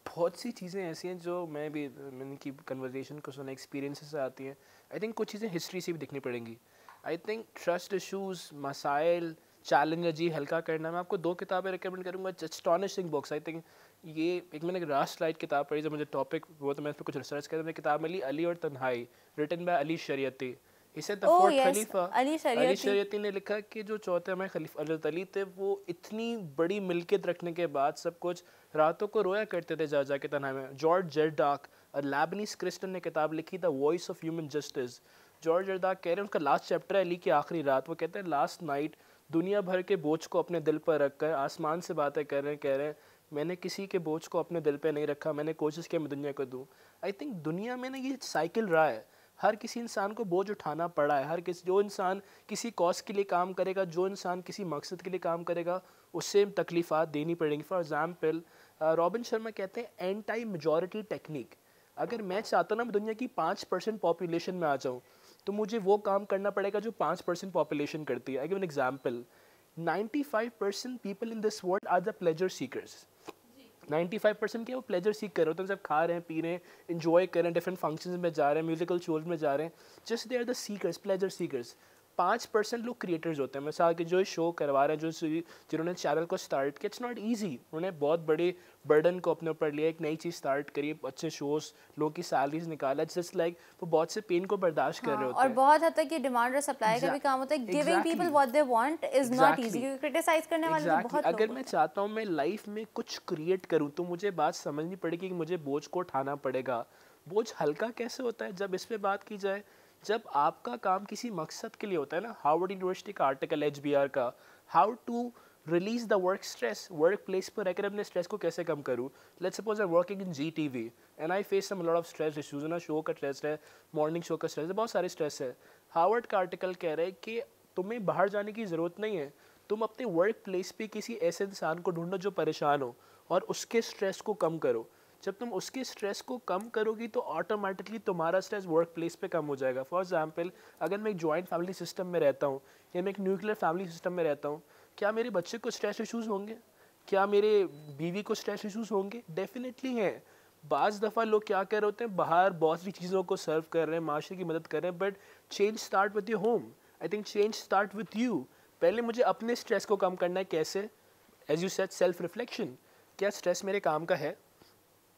बहुत सी चीज़ें ऐसी हैं जो मैंने की कन्वर्जेशन को सुना, एक्सपीरियंसेस से आती हैं। आई थिंक कुछ चीज़ें हिस्ट्री से भी दिखनी पड़ेंगी। आई थिंक ट्रस्ट इशूज़, मसाइल, चैलेंज जी हल्का करना, मैं आपको 2 किताबें रिकमेंड करूँगा, एस्टोनिशिंग बुक्स। आई थिंक ये एक मैंने रास्ट लाइट किताब पढ़ी, जब मुझे टॉपिक वो, तो मैं इस पर कुछ रिसर्च कर, मैंने किताब मिली अली और तन्हाई, रिटन बाय अली शरीयती। इसे द फोर्थ खलीफा अली शरीयती ने लिखा कि जो चौथे हमारे खलीफा हज़रत अली थे, वो इतनी बड़ी मिल्कियत रखने के बाद सब कुछ रातों को रोया करते थे जा के तन्हाई में। जॉर्ज जेरडाक और लैबनीज क्रिस्टन ने किताब लिखी the voice of human justice. George Jordac कह रहे हैं, उनका लास्ट चैप्टर है अली की आखिरी रात, वो कहते हैं लास्ट नाइट दुनिया भर के बोझ को अपने दिल पर रख कर आसमान से बातें कर रहे हैं, कह रहे हैं मैंने किसी के बोझ को अपने दिल पे नहीं रखा, मैंने कोशिश की मैं दुनिया को दूँ। आई थिंक दुनिया में ना ये साइकिल रहा है, हर किसी इंसान को बोझ उठाना पड़ा है। हर किसी, जो इंसान किसी कॉज के लिए काम करेगा, जो इंसान किसी मकसद के लिए काम करेगा, उससे तकलीफ़ात देनी पड़ेंगी। फॉर एग्ज़ाम्पल रॉबिन शर्मा कहते हैं एंटी मेजॉरिटी टेक्निक। अगर मैं चाहता हूँ ना मैं दुनिया की 5% पॉपुलेशन में आ जाऊँ, तो मुझे वो काम करना पड़ेगा जो 5% पॉपुलेशन करती है। I give an example, 95% people in this world are the pleasure seekers. 95% क्या वो प्लेजर सीख कर रहे होते हैं, सब खा रहे हैं, पी रहे हैं, इन्जॉय कर रहे हैं, डिफरेंट फंक्शंस में जा रहे हैं, म्यूजिकल शोज में जा रहे हैं, just they are the seekers, pleasure seekers. 5% लोग क्रिएटर्स होते हैं। मिसाल के जो शो करवा रहे हैं, जिन्होंने चैनल को स्टार्ट किया, इट्स नॉट ईजी। उन्होंने बहुत बड़े बर्डन को अपने ऊपर लिया, एक नई चीज़ स्टार्ट करी, अच्छे शोज़, लोगों की सैलरीज निकाला, जस्ट लाइक वो बहुत से पेन को बर्दाश्त कर रहे होते हैं। और बहुत हद तक ये डिमांड और सप्लाई का भी काम होता है। Giving people what they want is not easy, क्योंकि क्रिटिसाइज करने वाले तो बहुत लोग अगर मैं चाहता हूँ मैं लाइफ में कुछ क्रिएट करूँ, तो मुझे बात समझनी पड़ेगी कि मुझे बोझ को उठाना पड़ेगा। बोझ हल्का कैसे होता है? जब इस पे बात की जाए, जब आपका काम किसी मकसद के लिए होता है ना। हार्वर्ड यूनिवर्सिटी का आर्टिकल HBR का, how to release the work stress, work place पर रहकर अपने स्ट्रेस को कैसे कम करूँ। Let's suppose I working in GTV and I face some lot of stress issues. ना शो का स्ट्रेस है, मॉर्निंग शो का स्ट्रेस है, बहुत सारे स्ट्रेस है। हार्वर्ड का आर्टिकल कह रहा है कि तुम्हें बाहर जाने की ज़रूरत नहीं है, तुम अपने वर्क प्लेस पे किसी ऐसे इंसान को ढूंढो जो परेशान हो और उसके स्ट्रेस को कम करो। जब तुम उसके स्ट्रेस को कम करोगी तो ऑटोमेटिकली तुम्हारा स्ट्रेस वर्क प्लेस पे कम हो जाएगा। फॉर एग्जांपल, अगर मैं एक जॉइंट फैमिली सिस्टम में रहता हूँ या मैं एक न्यूक्लियर फैमिली सिस्टम में रहता हूँ, क्या मेरे बच्चे को स्ट्रेस इशूज़ होंगे? क्या मेरे बीवी को स्ट्रेस इशूज़ होंगे? डेफिनेटली हैं। बाज़ दफ़ा लोग क्या कर रहे होते हैं, बाहर बहुत सी चीज़ों को सर्व कर रहे हैं, माशरे की मदद कर रहे हैं, but change start with your home. I think change start with you. पहले मुझे अपने स्ट्रेस को कम करना है। कैसे? As you said, self reflection. क्या स्ट्रेस मेरे काम का है?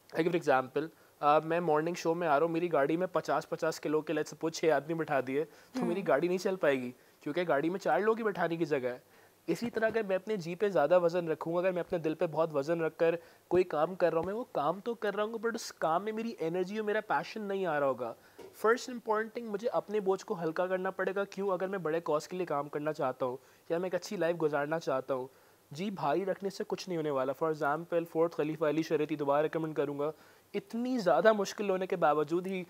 आई गिव एग्जाम्पल, मैं मॉर्निंग शो में आ रहा हूँ, मेरी गाड़ी में 50-50 किलो के लेट्स सपोज 6 आदमी बैठा दिए, तो मेरी गाड़ी नहीं चल पाएगी, क्योंकि गाड़ी में 4 लोग ही बैठाने की जगह है। इसी तरह अगर मैं अपने जी पे ज़्यादा वजन रखूँगा, अगर मैं अपने दिल पे बहुत वजन रख कर कोई काम कर रहा हूँ, मैं वो काम तो कर रहा हूँ, बट उस काम में मेरी एनर्जी और मेरा पैशन नहीं आ रहा होगा। फर्स्ट इंपॉर्टेंट थिंग, मुझे अपने बोझ को हल्का करना पड़ेगा। क्यों? अगर मैं बड़े कॉज के लिए काम करना चाहता हूँ या मैं एक अच्छी लाइफ गुजारना चाहता हूँ। जी भारी रखने से कुछ नहीं होने वाला। फॉर एग्जाम्पल, फोर्थ खलीफा अली शरीयती दोबारा रिकमेंड करूँगा। इतनी ज़्यादा मुश्किल होने के बावजूद ही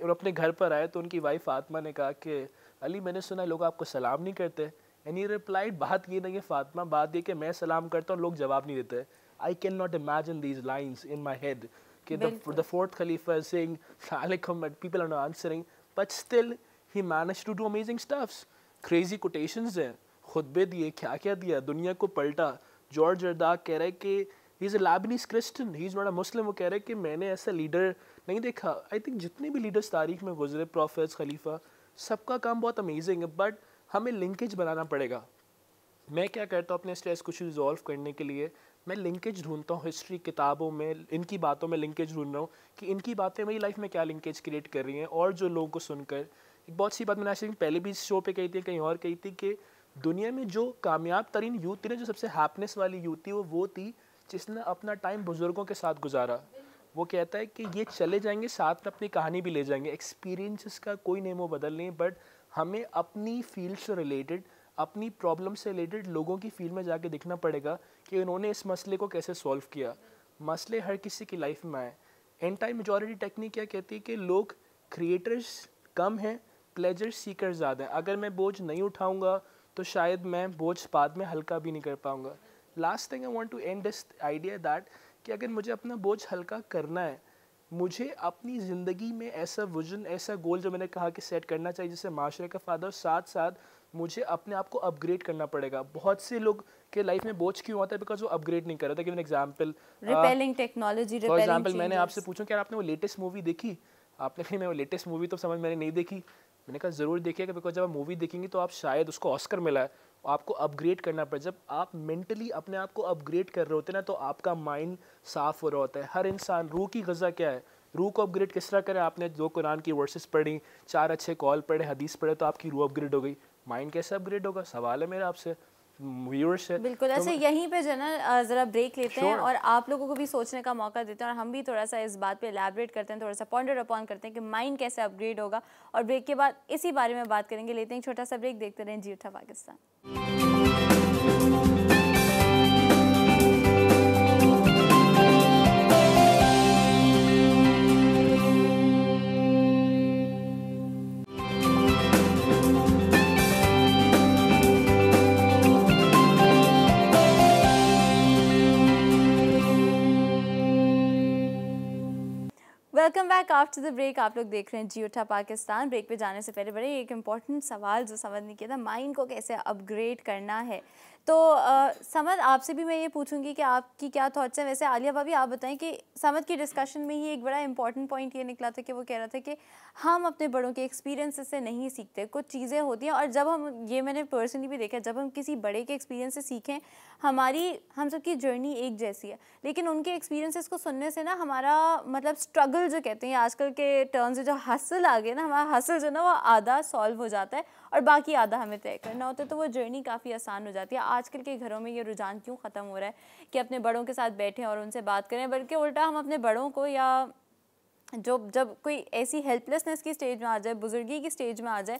अपने घर पर आए तो उनकी वाइफ फातिमा ने कहा कि अली, मैंने सुना लोग आपको सलाम नहीं करते। एंड ही रिप्लाइड, बात ये नहीं है फातिमा, बात ये कि मैं सलाम करता हूँ, लोग जवाब नहीं देते। I can not imagine these lines in my head कि द फोर्थ खलीफा इज सेइंग अलैकुम, people are not answering, but still he managed to do amazing stuffs. Crazy quotations हैं, खुतबे दिए, क्या क्या दिया, दुनिया को पलटा। जॉर्ज जर्दाक कह रहे हैं कि he is a Lebanese Christian, he is not a Muslim. वो कह रहे हैं कि मैंने ऐसा लीडर नहीं देखा। आई थिंक जितने भी लीडर्स तारीख में गुजरे, प्रॉफिट्स, खलीफा, सबका काम बहुत अमेजिंग है, बट हमें लिंकेज बनाना पड़ेगा। मैं क्या करता हूँ अपने स्ट्रेस को रिजॉल्व करने के लिए, मैं लिंकेज ढूंढता हूँ हिस्ट्री किताबों में, इनकी बातों में लिंकेज ढूंढ रहा हूँ कि इनकी बातें मेरी लाइफ में क्या लिंकेज क्रिएट कर रही हैं। और जो लोगों को सुनकर, एक बहुत सी बात मैंने आई थिंक पहले भी इस शो पे कही थी, कहीं और कही थी, कि दुनिया में जो कामयाब तरीन यूथ थी ना, जो सबसे हैप्पीनेस वाली यूथ थी, वो थी जिसने अपना टाइम बुजुर्गों के साथ गुजारा। वो कहता है कि ये चले जाएंगे, साथ में अपनी कहानी भी ले जाएंगे। एक्सपीरियंसेस का कोई नेमो बदल नहीं, बट हमें अपनी फील्ड से रिलेटेड, अपनी प्रॉब्लम से रिलेटेड लोगों की फील्ड में जाके देखना पड़ेगा कि उन्होंने इस मसले को कैसे सॉल्व किया। मसले हर किसी की लाइफ में आए। एंटी मेजॉरिटी टेक्निक क्या कहती है कि लोग क्रिएटर्स कम हैं, प्लेजर सीकर ज़्यादा हैं। अगर मैं बोझ नहीं उठाऊँगा तो शायद मैं बोझ बाद में हल्का भी नहीं कर पाऊँगा। Last thing I want to end this idea that कि अगर मुझे अपना बोझ हल्का करना है, मुझे अपनी ज़िंदगी में ऐसा विजन, ऐसा गोल जो मैंने कहा कि सेट करना चाहिए जिससे माशरे का फ़ायदा, और साथ साथ मुझे अपने आप को अपग्रेड करना पड़ेगा। बहुत से लोग के लाइफ में बोझ क्यों आता है? बिकॉज वो अपग्रेड नहीं कर रहा था। Given example, repelling technology, for example, मैंने आपसे पूछा कि आपने वो लेटेस्ट मूवी देखी? आपने कहा मैं वो लेटेस्ट मूवी तो समझ मैंने नहीं देखी। मैंने कहा ज़रूर देखिएगा, बिकॉज जब आप मूवी देखेंगे तो आप शायद उसको ऑस्कर मिला है, आपको अपग्रेड करना पड़े। जब आप मेंटली अपने आप को अपग्रेड कर रहे होते हैं ना, तो आपका माइंड साफ हो रहा होता है। हर इंसान, रूह की ग़ज़ा क्या है, रूह को अपग्रेड किस तरह करें? आपने दो कुरान की वर्सेस पढ़ी, 4 अच्छे कॉल पढ़े, हदीस पढ़े, तो आपकी रूह अपग्रेड हो गई। माइंड कैसे अपग्रेड होगा? सवाल है मेरा आपसे, व्यूअर्स है। बिल्कुल ऐसे तो यहीं पे जो ना ज़रा ब्रेक लेते हैं और आप लोगों को भी सोचने का मौका देते हैं, और हम भी थोड़ा सा इस बात पे एलैबोरेट करते हैं, थोड़ा सा पॉइंटर अपॉन करते हैं कि माइंड कैसे अपग्रेड होगा, और ब्रेक के बाद इसी बारे में बात करेंगे। लेते हैं एक छोटा सा ब्रेक, देखते रहें जी उठा Pakistan. Welcome back after the break. आप लोग देख रहे हैं जी उठा पाकिस्तान। ब्रेक पे जाने से पहले बड़े एक इम्पॉर्टेंट सवाल जो समझ नहीं किया था, माइंड को कैसे अपग्रेड करना है। तो समद, आपसे भी मैं ये पूछूंगी कि आपकी क्या थॉट्स हैं। वैसे आलिया भाभी आप बताएं कि समद की डिस्कशन में ही एक बड़ा इंपॉर्टेंट पॉइंट ये निकला था कि वो कह रहा था कि हम अपने बड़ों के एक्सपीरियंस से नहीं सीखते, कुछ चीज़ें होती हैं और जब हम, ये मैंने पर्सनली भी देखा, जब हम किसी बड़े के एक्सपीरियंस से सीखें, हम सबकी जर्नी एक जैसी है, लेकिन उनके एक्सपीरियंसेस को सुनने से ना हमारा मतलब स्ट्रगल जो कहते हैं आजकल के टर्म्स जो हसल आ गए ना, हमारा हसल जो ना वो आधा सॉल्व हो जाता है और बाकी आधा हमें तय करना होता है, तो वो जर्नी काफ़ी आसान हो जाती है। आजकल के घरों में ये रुझान क्यों ख़त्म हो रहा है कि अपने बड़ों के साथ बैठें और उनसे बात करें, बल्कि उल्टा हम अपने बड़ों को, या जब कोई ऐसी हेल्पलेसनेस की स्टेज में आ जाए, बुजुर्गी की स्टेज में आ जाए,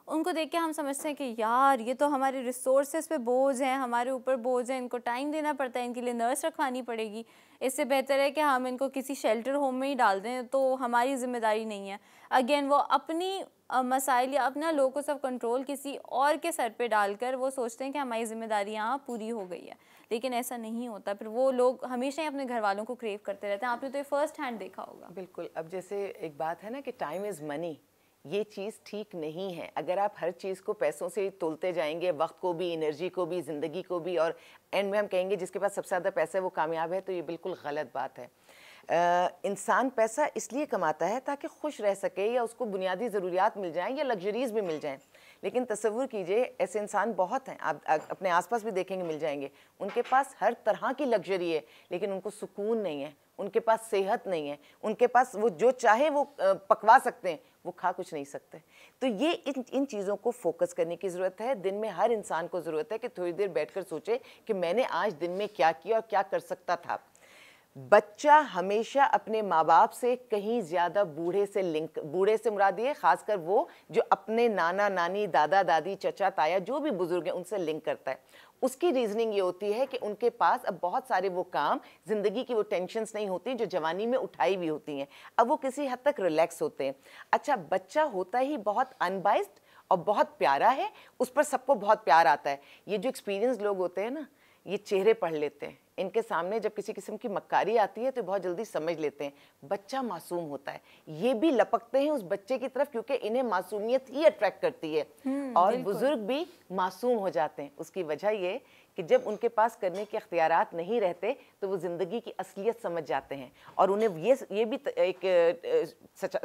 उनको देख के हम समझते हैं कि यार ये तो हमारे रिसोर्सेज पे बोझ हैं, हमारे ऊपर बोझ है, इनको टाइम देना पड़ता है, इनके लिए नर्स रखवानी पड़ेगी, इससे बेहतर है कि हम इनको किसी शेल्टर होम में ही डाल दें, तो हमारी जिम्मेदारी नहीं है। अगेन वो अपनी मसाइल या अपना लोकस ऑफ कंट्रोल किसी और के सर पे डालकर वो सोचते हैं कि हमारी जिम्मेदारी यहाँ पूरी हो गई है, लेकिन ऐसा नहीं होता। फिर वो लोग हमेशा ही अपने घर वालों को क्रेव करते रहते हैं। आपने तो ये फर्स्ट हैंड देखा होगा। बिल्कुल। अब जैसे एक बात है ना कि टाइम इज़ मनी, ये चीज़ ठीक नहीं है। अगर आप हर चीज़ को पैसों से तोलते जाएंगे, वक्त को भी, एनर्जी को भी, ज़िंदगी को भी, और एंड में हम कहेंगे जिसके पास सबसे ज़्यादा पैसा है वो कामयाब है, तो ये बिल्कुल गलत बात है। इंसान पैसा इसलिए कमाता है ताकि खुश रह सके, या उसको बुनियादी ज़रूरियात मिल जाएं, या लग्जरीज़ भी मिल जाएं। लेकिन तसव्वुर कीजिए, ऐसे इंसान बहुत हैं, आप अपने आसपास भी देखेंगे, मिल जाएंगे। उनके पास हर तरह की लग्जरी है, लेकिन उनको सुकून नहीं है, उनके पास सेहत नहीं है, उनके पास वो जो चाहे वो पकवा सकते हैं, वो खा कुछ नहीं सकते। तो ये इन चीज़ों को फोकस करने की ज़रूरत है। दिन में हर इंसान को ज़रूरत है कि थोड़ी देर बैठकर सोचे कि मैंने आज दिन में क्या किया और क्या कर सकता था। बच्चा हमेशा अपने माँ बाप से कहीं ज़्यादा बूढ़े से मुराद ये खासकर वो जो अपने नाना नानी, दादा दादी, चचा ताया, जो भी बुजुर्ग हैं, उनसे लिंक करता है। उसकी रीजनिंग ये होती है कि उनके पास अब बहुत सारे वो काम, ज़िंदगी की वो टेंशन्स नहीं होती जो जवानी में उठाई हुई होती हैं, अब वो किसी हद तक रिलैक्स होते हैं। अच्छा, बच्चा होता ही बहुत अनबाइस्ड और बहुत प्यारा है, उस पर सबको बहुत प्यार आता है। ये जो एक्सपीरियंस लोग होते हैं ना, ये चेहरे पढ़ लेते हैं, इनके सामने जब किसी किस्म की मक्कारी आती है तो बहुत जल्दी समझ लेते हैं। बच्चा मासूम होता है, ये भी लपकते हैं उस बच्चे की तरफ क्योंकि इन्हें मासूमियत ही अट्रैक्ट करती है। और बुजुर्ग भी मासूम हो जाते हैं। उसकी वजह ये कि जब उनके पास करने के अख्तियारात नहीं रहते तो वो ज़िंदगी की असलियत समझ जाते हैं, और उन्हें ये भी एक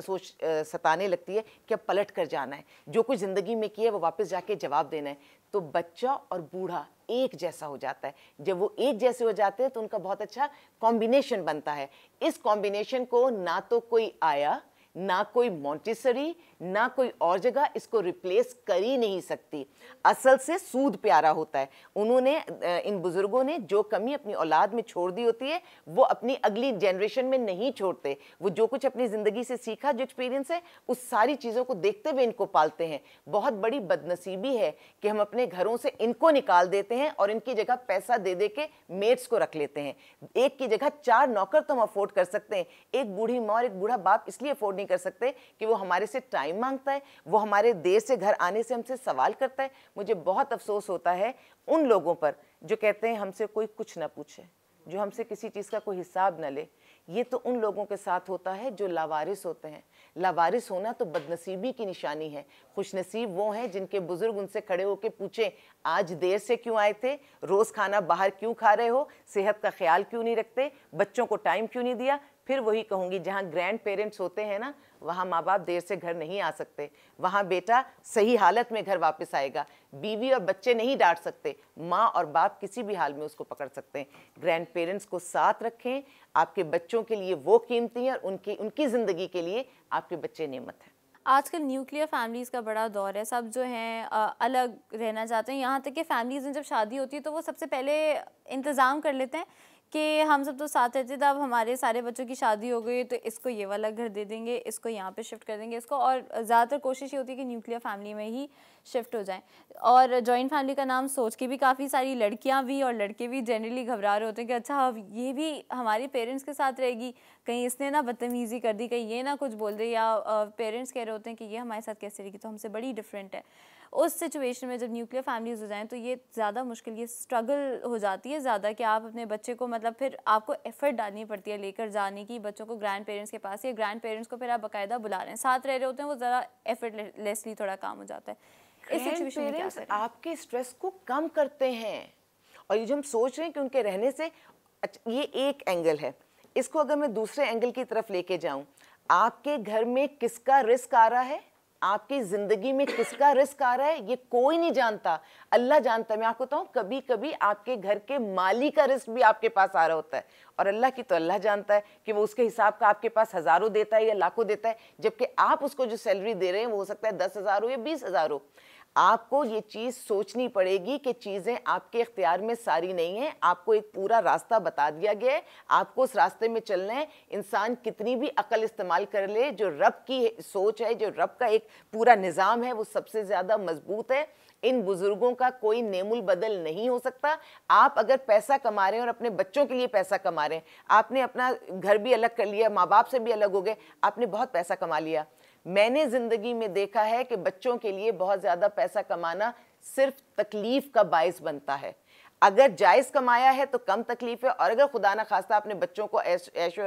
सोच सताने लगती है कि अब पलट कर जाना है, जो कुछ ज़िंदगी में किया है वो वापस जाके जवाब देना है। तो बच्चा और बूढ़ा एक जैसा हो जाता है। जब वो एक जैसे हो जाते हैं तो उनका बहुत अच्छा कॉम्बिनेशन बनता है। इस कॉम्बिनेशन को ना तो कोई आया, ना कोई मॉन्टेसरी, ना कोई और जगह इसको रिप्लेस कर ही नहीं सकती। असल से सूद प्यारा होता है। उन्होंने, इन बुजुर्गों ने जो कमी अपनी औलाद में छोड़ दी होती है वो अपनी अगली जनरेशन में नहीं छोड़ते। वो जो कुछ अपनी ज़िंदगी से सीखा, जो एक्सपीरियंस है, उस सारी चीज़ों को देखते हुए इनको पालते हैं। बहुत बड़ी बदनसीबी है कि हम अपने घरों से इनको निकाल देते हैं और इनकी जगह पैसा दे दे के मेड्स को रख लेते हैं। एक की जगह 4 नौकर तो हम अफोर्ड कर सकते हैं, एक बूढ़ी माँ और एक बूढ़ा बाप इसलिए अफोर्ड कर सकते कि वो हमारे से टाइम मांगता है, वो हमारे देर से घर आने से हमसे सवाल करता है। मुझे बहुत अफसोस होता है उन लोगों पर जो कहते हैं हमसे कोई कुछ ना पूछे, जो हमसे किसी चीज़ का कोई हिसाब न ले। ये तो उन लोगों के साथ होता है जो लावारिस होते हैं। लावारिस होना तो बदनसीबी की निशानी है। खुशनसीब वो हैं जिनके बुजुर्ग उनसे खड़े होकर पूछें आज देर से क्यों आए थे, रोज़ खाना बाहर क्यों खा रहे हो, सेहत का ख्याल क्यों नहीं रखते, बच्चों को टाइम क्यों नहीं दिया। फिर वही कहूँगी, जहाँ ग्रैंड पेरेंट्स होते हैं ना, वहाँ माँ बाप देर से घर नहीं आ सकते, वहाँ बेटा सही हालत में घर वापस आएगा। बीवी और बच्चे नहीं डांट सकते, माँ और बाप किसी भी हाल में उसको पकड़ सकते हैं। ग्रैंड पेरेंट्स को साथ रखें। आपके बच्चों के लिए वो कीमती हैं और उनकी ज़िंदगी के लिए आपके बच्चे नेमत हैं। आजकल न्यूक्लियर फैमिलीज़ का बड़ा दौर है। सब जो हैं अलग रहना चाहते हैं। यहाँ तक कि फैमिलीज़ में जब शादी होती है तो वो सबसे पहले इंतज़ाम कर लेते हैं कि हम सब तो साथ रहते थे, अब हमारे सारे बच्चों की शादी हो गई तो इसको ये वाला घर दे देंगे, इसको यहाँ पे शिफ्ट कर देंगे इसको, और ज़्यादातर कोशिश ये होती है कि न्यूक्लियर फैमिली में ही शिफ्ट हो जाएं। और जॉइंट फैमिली का नाम सोच के भी काफ़ी सारी लड़कियाँ भी और लड़के भी जनरली घबरा रहे होते हैं कि अच्छा अब ये भी हमारे पेरेंट्स के साथ रहेगी, कहीं इसने ना बदतमीज़ी कर दी, कहीं ये ना कुछ बोल दे, या पेरेंट्स कह रहे होते हैं कि ये हमारे साथ कैसे रहेगी, तो हमसे बड़ी डिफरेंट है। उस सिचुएशन में जब न्यूक्लियर फैमिलीज हो जाएं तो ये ज़्यादा मुश्किल, ये स्ट्रगल हो जाती है ज़्यादा कि आप अपने बच्चे को मतलब फिर आपको एफर्ट डालनी पड़ती है लेकर जाने की बच्चों को ग्रैंड पेरेंट्स के पास, या ग्रैंड पेरेंट्स को फिर आप बाकायदा बुला रहे हैं, साथ रह रहे होते हैं, वो ज़रा एफर्टलेसली थोड़ा काम हो जाता है। इस सिचुएशन में क्या करें? आपके स्ट्रेस को कम करते हैं, और ये जो हम सोच रहे हैं कि उनके रहने से, ये एक एंगल है। इसको अगर मैं दूसरे एंगल की तरफ लेके जाऊं, आपके घर में किसका रिस्क आ रहा है, आपकी ज़िंदगी में किसका रिस्क आ रहा है, ये कोई नहीं जानता, अल्लाह जानता है। मैं आपको बताऊं, कभी कभी आपके घर के माली का रिस्क भी आपके पास आ रहा होता है, और अल्लाह की तो अल्लाह जानता है कि वो उसके हिसाब का आपके पास हज़ारों देता है या लाखों देता है, जबकि आप उसको जो सैलरी दे रहे हैं वो हो सकता है 10,000 हो या 20,000 हो। आपको ये चीज़ सोचनी पड़ेगी कि चीज़ें आपके इख्तियार में सारी नहीं हैं, आपको एक पूरा रास्ता बता दिया गया है, आपको उस रास्ते में चलना है। इंसान कितनी भी अकल इस्तेमाल कर ले, जो रब की सोच है, जो रब का एक पूरा निज़ाम है, वो सबसे ज़्यादा मजबूत है। इन बुज़ुर्गों का कोई नेमुल बदल नहीं हो सकता। आप अगर पैसा कमा रहे हैं और अपने बच्चों के लिए पैसा कमा रहे हैं, आपने अपना घर भी अलग कर लिया, माँ बाप से भी अलग हो गए, आपने बहुत पैसा कमा लिया। मैंने ज़िंदगी में देखा है कि बच्चों के लिए बहुत ज़्यादा पैसा कमाना सिर्फ तकलीफ़ का बायस बनता है। अगर जायज़ कमाया है तो कम तकलीफ है, और अगर खुदा ना खास्ता अपने बच्चों को ऐशो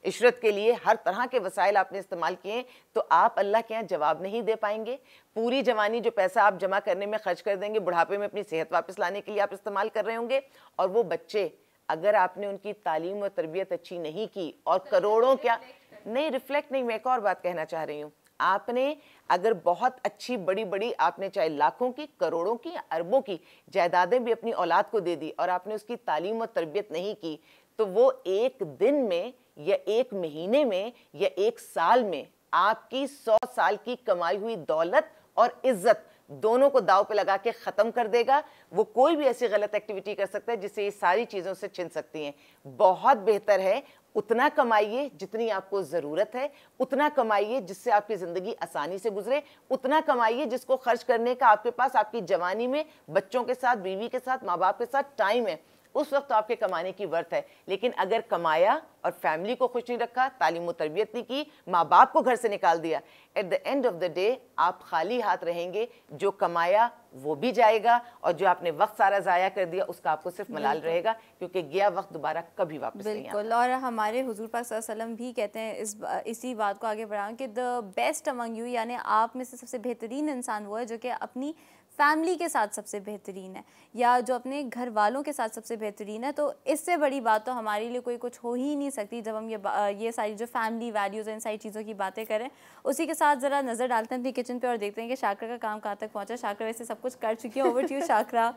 इशरत के लिए हर तरह के वसाइल आपने इस्तेमाल किए, तो आप अल्लाह के यहाँ जवाब नहीं दे पाएंगे। पूरी जवानी जो पैसा आप जमा करने में खर्च कर देंगे, बुढ़ापे में अपनी सेहत वापस लाने के लिए आप इस्तेमाल कर रहे होंगे। और वो बच्चे, अगर आपने उनकी तालीम और तरबियत अच्छी नहीं की, और करोड़ों क्या नहीं रिफ्लेक्ट नहीं, मैं एक और बात कहना चाह रही हूँ, आपने अगर बहुत अच्छी बड़ी बड़ी, आपने चाहे लाखों की, करोड़ों की, अरबों की जायदादें भी अपनी औलाद को दे दी, और आपने उसकी तालीम और तरबियत नहीं की, तो वो एक दिन में या एक महीने में या एक साल में आपकी 100 साल की कमाई हुई दौलत और इज्जत दोनों को दाव पे लगा के ख़त्म कर देगा। वो कोई भी ऐसी गलत एक्टिविटी कर सकता है जिससे ये सारी चीज़ों से छिन सकती हैं। बहुत बेहतर है उतना कमाइए जितनी आपको ज़रूरत है, उतना कमाइए जिससे आपकी ज़िंदगी आसानी से गुजरे, उतना कमाइए जिसको खर्च करने का आपके पास आपकी जवानी में बच्चों के साथ, बीवी के साथ, माँ बाप के साथ टाइम है, उस वक्त तो आपके कमाने की वर्थ है। लेकिन अगर कमाया और फैमिली को खुश नहीं रखा, तालीम और तरबियत नहीं की, माँ बाप को घर से निकाल दिया, at the end of the day आप खाली हाथ रहेंगे। जो कमाया वो भी जाएगा, और जो आपने वक्त सारा ज़ाया कर दिया उसका आपको सिर्फ मलाल रहेगा, क्योंकि गया वक्त दोबारा कभी वापस नहीं आता। बिल्कुल, और हमारे हुजूर पाक सल्लल्लाहु अलैहि वसल्लम भी कहते हैं इसी बात को आगे बढ़ाएं कि द बेस्ट अमंग यू, यानी आप में से सबसे बेहतरीन इंसान वो है जो कि अपनी फैमिली के साथ सबसे बेहतरीन है, या जो अपने घर वालों के साथ सबसे बेहतरीन है। तो इससे बड़ी बात तो हमारे लिए कोई कुछ हो ही नहीं सकती जब हम ये सारी जो फैमिली वैल्यूज़ इन सारी चीज़ों की बातें करें। उसी के साथ ज़रा नज़र डालते हैं अपनी किचन पे और देखते हैं कि शाकरा का काम कहाँ तक पहुँचा। शाकरा वैसे सब कुछ कर चुकी है, over to you Shakra.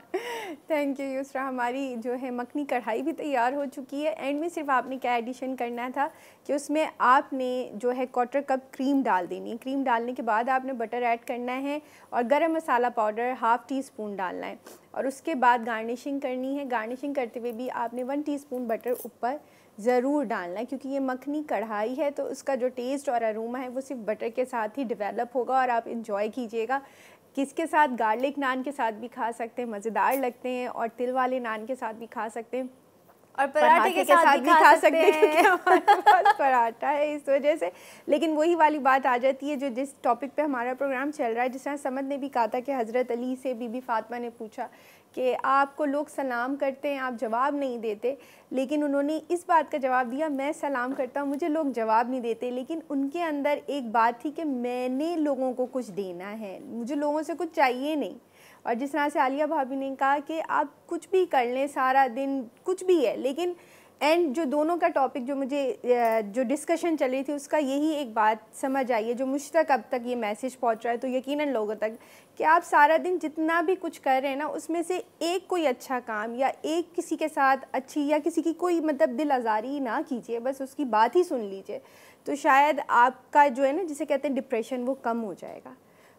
Thank you Yusra. हमारी जो है मखनी कढ़ाई भी तैयार हो चुकी है। एंड में सिर्फ आपने क्या एडिशन करना था कि उसमें आपने जो है 1/4 कप क्रीम डाल देनी है। क्रीम डालने के बाद आपने बटर ऐड करना है और गरम मसाला पाउडर 1/2 टीस्पून डालना है, और उसके बाद गार्निशिंग करनी है। गार्निशिंग करते हुए भी आपने 1 टीस्पून बटर ऊपर ज़रूर डालना है, क्योंकि ये मखनी कढ़ाई है तो उसका जो टेस्ट और अरोमा है वो सिर्फ बटर के साथ ही डेवलप होगा, और आप इंजॉय कीजिएगा। किसके साथ? गार्लिक नान के साथ भी खा सकते हैं, मज़ेदार लगते हैं, और तिल वाले नान के साथ भी खा सकते हैं, और पराठे के साथ भी खा सकते हैं क्योंकि हमारे पास पराठा है इस वजह से। लेकिन वही वाली बात आ जाती है जो जिस टॉपिक पे हमारा प्रोग्राम चल रहा है। जिस तरह समद ने भी कहा था कि हज़रत अली से बीबी फातिमा ने पूछा कि आपको लोग सलाम करते हैं, आप जवाब नहीं देते, लेकिन उन्होंने इस बात का जवाब दिया, मैं सलाम करता हूँ, मुझे लोग जवाब नहीं देते, लेकिन उनके अंदर एक बात थी कि मैंने लोगों को कुछ देना है, मुझे लोगों से कुछ चाहिए नहीं। और जिस तरह से आलिया भाभी ने कहा कि आप कुछ भी कर लें सारा दिन, कुछ भी है, लेकिन एंड जो दोनों का टॉपिक जो मुझे जो डिस्कशन चल रही थी उसका यही एक बात समझ आई है, जो मुझ तक अब तक ये मैसेज पहुंच रहा है, तो यकीनन लोगों तक, कि आप सारा दिन जितना भी कुछ कर रहे हैं ना, उसमें से एक कोई अच्छा काम या एक किसी के साथ अच्छी या किसी की कोई मतलब दिल आज़ारी ना कीजिए, बस उसकी बात ही सुन लीजिए, तो शायद आपका जो है ना, जिसे कहते हैं डिप्रेशन, वो कम हो जाएगा।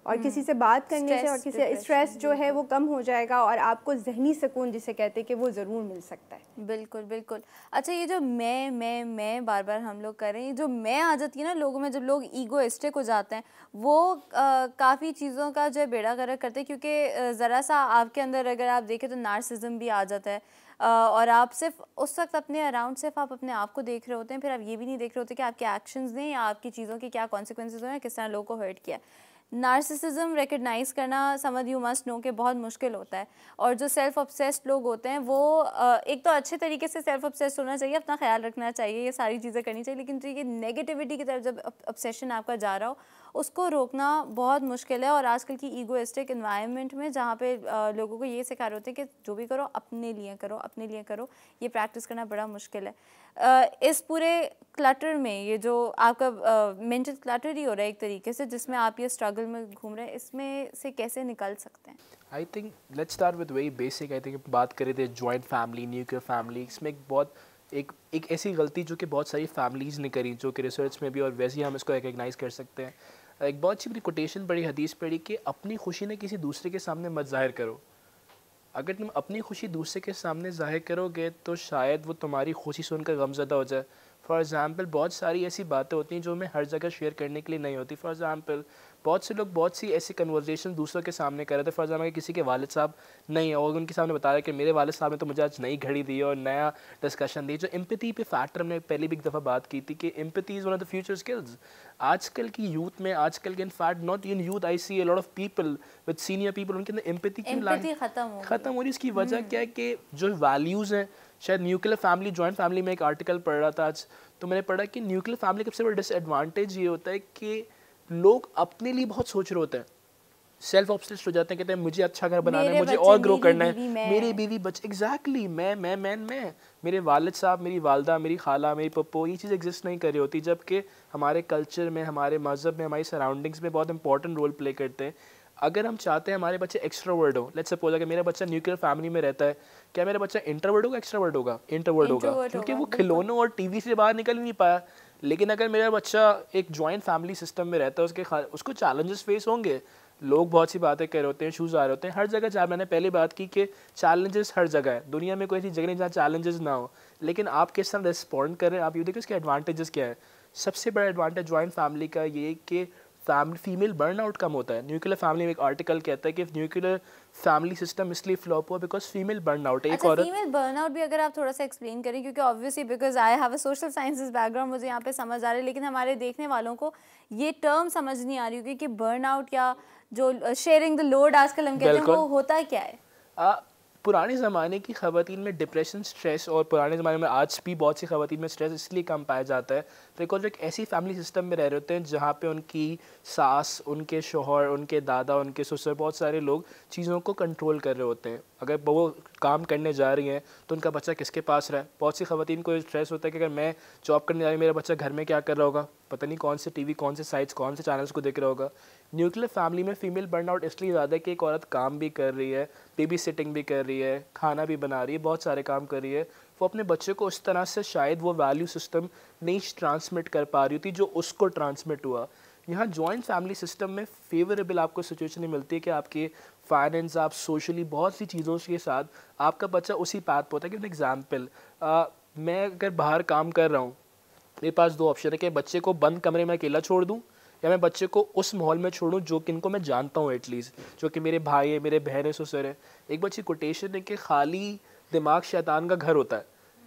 और किसी से बात करने से और किसी स्ट्रेस जो है वो कम हो जाएगा, और आपको ज़हनी सुकून जिसे कहते हैं कि वो ज़रूर मिल सकता है। बिल्कुल बिल्कुल। अच्छा, ये जो मैं बार बार हम लोग कर रहे हैं, जो मैं आ जाती है ना लोगों में, जब लोग ईगोइस्टिक हो जाते हैं, वो काफ़ी चीज़ों का जो है बेड़ा गर्क करते हैं, क्योंकि ज़रा सा आपके अंदर अगर आप देखें तो नार्सिज्म भी आ जाता है, और आप सिर्फ उस वक्त अपने अराउंड सिर्फ आप अपने आप को देख रहे होते हैं, फिर आप ये भी नहीं देख रहे होते कि आपके एक्शंस ने या आपकी चीज़ों के क्या कॉन्सिक्वेंसेज हो, किस तरह लोगों को हर्ट किया। नार्सिसिज्म रिकग्नाइज करना समझ यू मस्ट नो कि बहुत मुश्किल होता है। और जो सेल्फ ऑब्सेस्ड लोग होते हैं वो एक तो अच्छे तरीके से सेल्फ ऑब्सेस्ड होना चाहिए, अपना ख्याल रखना चाहिए, ये सारी चीज़ें करनी चाहिए, लेकिन जो ये नेगेटिविटी की तरफ जब ऑब्सेशन आपका जा रहा हो उसको रोकना बहुत मुश्किल है। और आजकल की ईगोइस्टिक एनवायरनमेंट में जहाँ पे लोगों को ये सिखा रहे होते हैं कि जो भी करो अपने लिए करो, अपने लिए करो, ये प्रैक्टिस करना बड़ा मुश्किल है। इस पूरे क्लटर में ये जो आपका मेंटल क्लटर ही हो रहा है एक तरीके से, जिसमें आप ये स्ट्रगल में घूम रहे हैं, इसमें से कैसे निकल सकते हैं? I think let's start with very basic. I think बात करें थे जॉइंट फैमिली, न्यूक्लियर फैमिली, इसमें एक ऐसी गलती जो कि बहुत सारी फैमिलीज़ ने करी, जो कि रिसर्च में भी और वैसे ही हम इसको रिकग्नाइज़ कर सकते हैं। एक बहुत अच्छी बड़ी कोटेशन पढ़ी, हदीस पढ़ी कि अपनी खुशी ने किसी दूसरे के सामने मत ज़ाहिर करो। अगर तुम अपनी खुशी दूसरे के सामने ज़ाहिर करोगे तो शायद वो तुम्हारी खुशी सुनकर गमज़दा हो जाए। फॉर एग्ज़ाम्पल बहुत सारी ऐसी बातें होती हैं जो हमें हर जगह शेयर करने के लिए नहीं होती। फॉर एग्ज़ाम्पल बहुत से लोग बहुत सी ऐसी कन्वर्सेशन दूसरों के सामने कर रहे थे। फॉर एग्जाम्पल किसी के वालिद साहब नहीं है और उनके सामने बता रहे कि मेरे वालिद साहब ने तो मुझे आज नई घड़ी दी और नया डिस्कशन दी। जो एम्पैथी पे फैक्टर हमने पहले भी एक दफ़ा बात की थी कि empathy is one of the future skills. आजकल की यूथ में, आजकल के in fact not in youth, I see a lot of people with senior people, उनके अंदर एम्पैथी ख़त्म हो रही है। इसकी वजह क्या है कि जो वैल्यूज़ हैं, शायद न्यूक्लियर फैमिली, जॉइंट फैमिली में एक आर्टिकल पढ़ रहा था आज, तो मैंने पढ़ा कि न्यूक्लियर फैमिली का सबसे बड़ा डिसएडवांटेज ये होता है कि लोग अपने लिए बहुत सोच रहे होते हैं, सेल्फ ऑब्सेस्ड हो जाते हैं, कहते हैं मुझे अच्छा घर बनाना है, मुझे और ग्रो करना है, मेरी बीवी बच्चे, एग्जैक्टली मैं मेरे वालिद साहब, मेरी वालदा, मेरी खाला, मेरी पप्पो, ये चीज़ एग्जिस्ट नहीं कर रही होती, जबकि हमारे कल्चर में, हमारे मज़हब में, हमारी सराउंडिंग्स में बहुत इंपॉर्टेंट रोल प्ले करते हैं। अगर हम चाहते हैं हमारे बच्चे एक्स्ट्रावर्ड हो, लेट्स सपोज अगर मेरा बच्चा न्यूक्लियर फैमिली में रहता है, क्या मेरा बच्चा इंट्रोवर्ड होगा, एक्स्ट्रावर्ड होगा? इंट्रोवर्ड होगा, क्योंकि वो खिलौनों और टीवी से बाहर निकल नहीं पाया। लेकिन अगर मेरा बच्चा एक जॉइंट फैमिली सिस्टम में रहता है, उसको चैलेंजेस फेस होंगे, लोग बहुत सी बातें कर रहे होते हैं, इशूज़ आ रहे होते हैं हर जगह। जहाँ मैंने पहले बात की कि चैलेंजेस हर जगह है, दुनिया में कोई ऐसी जगह नहीं जहाँ चैलेंजेस ना हो, लेकिन आप किस तरह रिस्पॉन्ड कर रहे हैं, आप ये देखिए उसके एडवांटेजेस क्या है। सबसे बड़ा एडवांटेज जॉइंट फैमिली का ये कि फीमेल बर्नआउट कम होता है। न्यूक्लियर फैमिली में एक आर्टिकल कहता है कि न्यूक्लियर फैमिली सिस्टम इसलिए फ्लॉप हुआ बिकॉज फीमेल बर्नआउट। एक और फीमेल बर्नआउट भी अगर आप थोड़ा सा एक्सप्लेन करें, क्योंकि obviously because I have a social sciences background, मुझे यहाँ पे समझ आ रहा है, लेकिन हमारे देखने वालों को ये टर्म समझ नहीं आ रही होगी कि बर्नआउट या जो शेयरिंग द लोड आजकल हम कहते हैं वो होता क्या है। पुराने ज़माने की ख़वातीन में डिप्रेशन, स्ट्रेस, और पुराने ज़माने में आज भी बहुत सी ख़वातीन में स्ट्रेस इसलिए कम पाया जाता है बिकॉज एक ऐसी फैमिली सिस्टम में रह रहे होते हैं जहाँ पे उनकी सास, उनके शोहर, उनके दादा, उनके ससुर, बहुत सारे लोग चीज़ों को कंट्रोल कर रहे होते हैं। अगर वो काम करने जा रही हैं तो उनका बच्चा किसके पास रहे। बहुत सी ख़वातीन को स्ट्रेस होता है कि अगर मैं जॉब करने जा रही हूँ, मेरा बच्चा घर में क्या कर रहा होगा, पता नहीं कौन से टीवी, कौन से साइट्स, कौन से चैनल्स को देख रहा होगा। न्यूक्लियर फैमिली में फ़ीमेल बर्नआउट इसलिए ज़्यादा है कि एक औरत काम भी कर रही है, बेबी सिटिंग भी कर रही है, खाना भी बना रही है, बहुत सारे काम कर रही है, वो अपने बच्चे को उस तरह से शायद वो वैल्यू सिस्टम नहीं ट्रांसमिट कर पा रही थी जो उसको ट्रांसमिट हुआ। यहाँ जॉइंट फैमिली सिस्टम में फेवरेबल आपको सिचुएशन मिलती है कि आपके फाइनेंस, आप सोशली बहुत सी चीज़ों के साथ आपका बच्चा उसी पाथ पर होता है। कि एग्जाम्पल, मैं अगर बाहर काम कर रहा हूँ, मेरे पास दो ऑप्शन है कि बच्चे को बंद कमरे में अकेला छोड़ दूँ या मैं बच्चे को उस माहौल में छोड़ूं जो कि इनको मैं जानता हूँ, एटलीस्ट जो कि मेरे भाई है, मेरे बहन है, ससुर है। एक बच्ची कोटेशन है कि खाली दिमाग शैतान का घर होता है।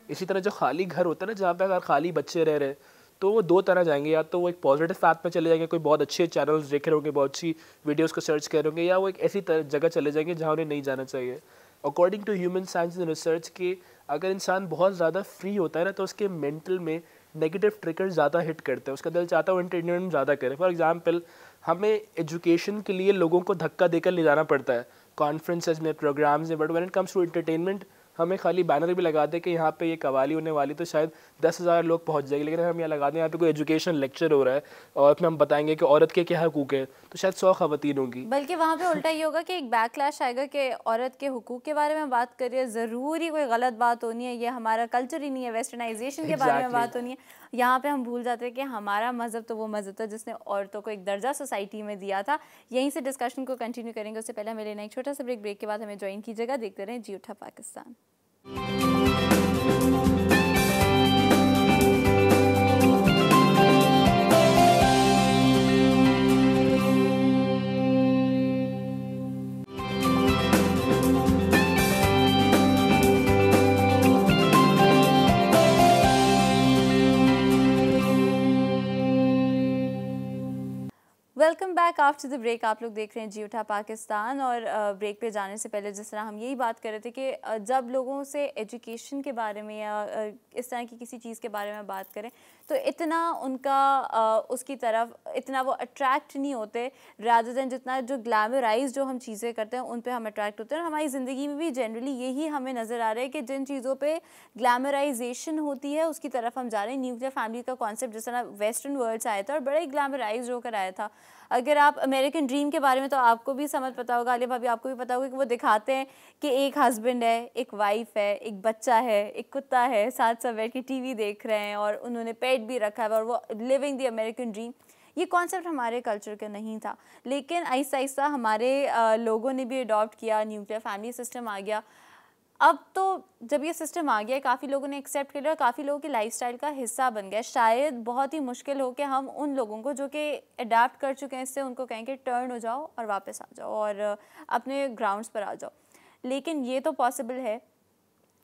इसी तरह जो खाली घर होता है ना, जहाँ पे अगर खाली बच्चे रह रहे तो वो दो तरह जाएंगे, या तो वो एक पॉजिटिव पाथ में चले जाएंगे, कोई बहुत अच्छे चैनल्स देख रहे होंगे, बहुत अच्छी वीडियोज़ को सर्च कर रहे होंगे, या वो एक ऐसी जगह चले जाएंगे जहाँ उन्हें नहीं जाना चाहिए। According to human science and research के अगर इंसान बहुत ज़्यादा फ्री होता है ना तो उसके मेंटल में नेगेटिव ट्रिगर ज़्यादा हिट करते हैं, उसका दिल चाहता है वो एंटरटेनमेंट ज़्यादा करे। फॉर एग्जांपल, हमें एजुकेशन के लिए लोगों को धक्का देकर ले जाना पड़ता है कॉन्फ्रेंसेस में, प्रोग्राम्स में, but when it comes to entertainment हमें खाली बैनर भी लगा दे कि यहाँ पे ये कवाली होने वाली तो शायद 10,000 लोग पहुँच जाएंगे, लेकिन हम यहाँ लगा दें यहाँ पे कोई एजुकेशन लेक्चर हो रहा है और फिर हम बताएंगे कि औरत के क्या हकूक़ है, तो शायद 100 ख़वातीन होंगी। बल्कि वहाँ पे उल्टा ये होगा कि एक बैकलैश आएगा कि औरत के हुकूक के बारे में बात कर रही है, ज़रूरी कोई गलत बात होनी है, ये हमारा कल्चर ही नहीं है, वेस्टर्नाइजेशन के बारे में बात होनी है। यहाँ पे हम भूल जाते हैं कि हमारा मज़हब तो वो मज़हब था जिसने औरतों को एक दर्जा सोसाइटी में दिया था। यहीं से डिस्कशन को कंटिन्यू करेंगे, उससे पहले हमें लेना एक छोटा सा ब्रेक के बाद हमें ज्वाइन कीजिएगा। देखते रहें जी उठा Pakistan. Welcome back after the break. आप लोग देख रहे हैं जी उठा पाकिस्तान। और ब्रेक पे जाने से पहले जिस तरह हम यही बात कर रहे थे कि जब लोगों से एजुकेशन के बारे में या इस तरह की किसी चीज़ के बारे में बात करें तो इतना उनका उसकी तरफ इतना वो अट्रैक्ट नहीं होते, रादर दैन जितना जो ग्लैमराइज जो हम चीज़ें करते हैं उन पे हम अट्रैक्ट होते हैं। और हमारी ज़िंदगी में भी जनरली यही हमें नज़र आ रहा है कि जिन चीज़ों पे ग्लैमराइजेशन होती है उसकी तरफ हम जा रहे हैं। न्यूक्लियर फैमिली का कॉन्सेप्ट जिस तरह वेस्टर्न वर्ल्ड से आया था और बड़ा ही ग्लैमराइज होकर आया था। अगर आप अमेरिकन ड्रीम के बारे में तो आपको भी समझ पता होगा, आलिया भाभी आपको भी पता होगा कि वो दिखाते हैं कि एक हस्बैंड है, एक वाइफ है, एक बच्चा है, एक कुत्ता है, साथ साथ बैठ के टीवी देख रहे हैं और उन्होंने पेट भी रखा है और वो लिविंग द अमेरिकन ड्रीम। ये कॉन्सेप्ट हमारे कल्चर का नहीं था, लेकिन आहिस्ता आहिस्ता हमारे लोगों ने भी अडॉप्ट किया, न्यूक्लियर फैमिली सिस्टम आ गया। अब तो जब ये सिस्टम आ गया काफ़ी लोगों ने एक्सेप्ट कर लिया और काफ़ी लोगों की लाइफस्टाइल का हिस्सा बन गया। शायद बहुत ही मुश्किल हो कि हम उन लोगों को जो कि अडाप्ट कर चुके हैं इससे उनको कहें कि टर्न हो जाओ और वापस आ जाओ और अपने ग्राउंड्स पर आ जाओ। लेकिन ये तो पॉसिबल है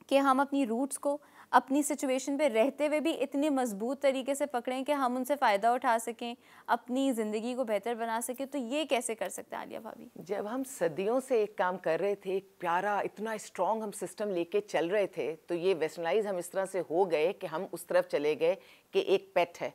कि हम अपनी रूट्स को अपनी सिचुएशन पे रहते हुए भी इतने मजबूत तरीके से पकड़ें कि हम उनसे फ़ायदा उठा सकें, अपनी ज़िंदगी को बेहतर बना सकें। तो ये कैसे कर सकते हैं आलिया भाभी? जब हम सदियों से एक काम कर रहे थे, एक प्यारा इतना स्ट्रॉन्ग हम सिस्टम लेके चल रहे थे, तो ये वेस्टर्नाइज हम इस तरह से हो गए कि हम उस तरफ चले गए कि एक पेट है,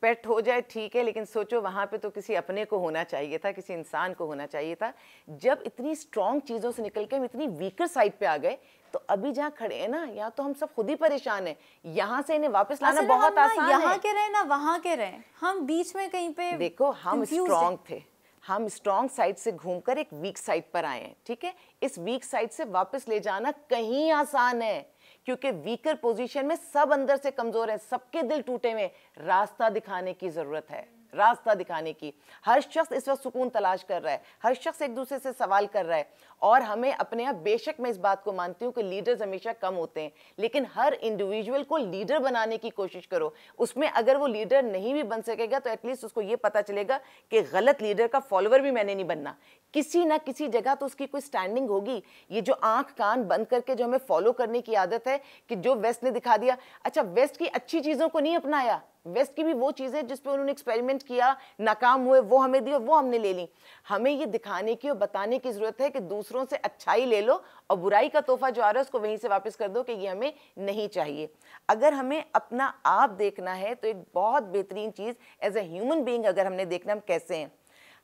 पेट हो जाए ठीक है, लेकिन सोचो वहाँ पे तो किसी अपने को होना चाहिए था, किसी इंसान को होना चाहिए था। जब इतनी स्ट्रॉन्ग चीज़ों से निकल के हम इतनी वीकर साइड पे आ गए तो अभी जहाँ खड़े हैं ना, या तो हम सब खुद ही परेशान हैं, यहाँ से इन्हें वापस लाना बहुत आसान है। यहाँ के रहे ना वहाँ के रहे, हम बीच में कहीं पे देखो हम स्ट्रॉन्ग थे, हम स्ट्रॉन्ग साइड से घूमकर एक वीक साइड पर आए हैं, ठीक है। इस वीक साइड से वापस ले जाना कहीं आसान है, क्योंकि वीकर पोजीशन में सब अंदर से कमजोर है, सबके दिल टूटे हुए। रास्ता दिखाने की जरूरत है, रास्ता दिखाने की। हर शख्स इस वक्त सुकून तलाश कर रहा है, हर शख्स एक दूसरे से सवाल कर रहा है। और हमें अपने यहाँ, बेशक मैं इस बात को मानती हूँ कि लीडर्स हमेशा कम होते हैं, लेकिन हर इंडिविजुअल को लीडर बनाने की कोशिश करो। उसमें अगर वो लीडर नहीं भी बन सकेगा तो एटलीस्ट उसको ये पता चलेगा कि गलत लीडर का फॉलोअर भी मैंने नहीं बनना, किसी ना किसी जगह तो उसकी कोई स्टैंडिंग होगी। ये जो आंख कान बंद करके जो हमें फॉलो करने की आदत है कि जो वेस्ट ने दिखा दिया, अच्छा वेस्ट की अच्छी चीज़ों को नहीं अपनाया, वेस्ट की भी वो चीज़ें जिस पे उन्होंने एक्सपेरिमेंट किया, नाकाम हुए, वो हमें दी और वो हमने ले ली। हमें ये दिखाने की और बताने की ज़रूरत है कि दूसरों से अच्छाई ले लो और बुराई का तोहफा जो आ रहा है उसको वहीं से वापस कर दो कि ये हमें नहीं चाहिए। अगर हमें अपना आप देखना है तो एक बहुत बेहतरीन चीज़ एज ए ह्यूमन बीइंग अगर हमने देखना हम कैसे हैं,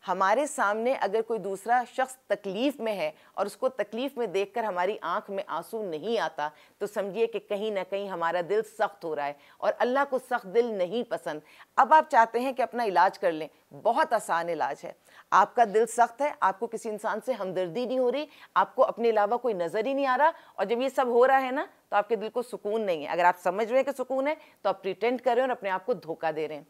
हमारे सामने अगर कोई दूसरा शख्स तकलीफ़ में है और उसको तकलीफ़ में देखकर हमारी आंख में आंसू नहीं आता तो समझिए कि कहीं ना कहीं हमारा दिल सख्त हो रहा है, और अल्लाह को सख्त दिल नहीं पसंद। अब आप चाहते हैं कि अपना इलाज कर लें, बहुत आसान इलाज है। आपका दिल सख्त है, आपको किसी इंसान से हमदर्दी नहीं हो रही, आपको अपने अलावा कोई नज़र ही नहीं आ रहा, और जब ये सब हो रहा है ना तो आपके दिल को सुकून नहीं है। अगर आप समझ रहे हैं कि सुकून है तो आप प्रिटेंड कर रहे हैं और अपने आप को धोखा दे रहे हैं।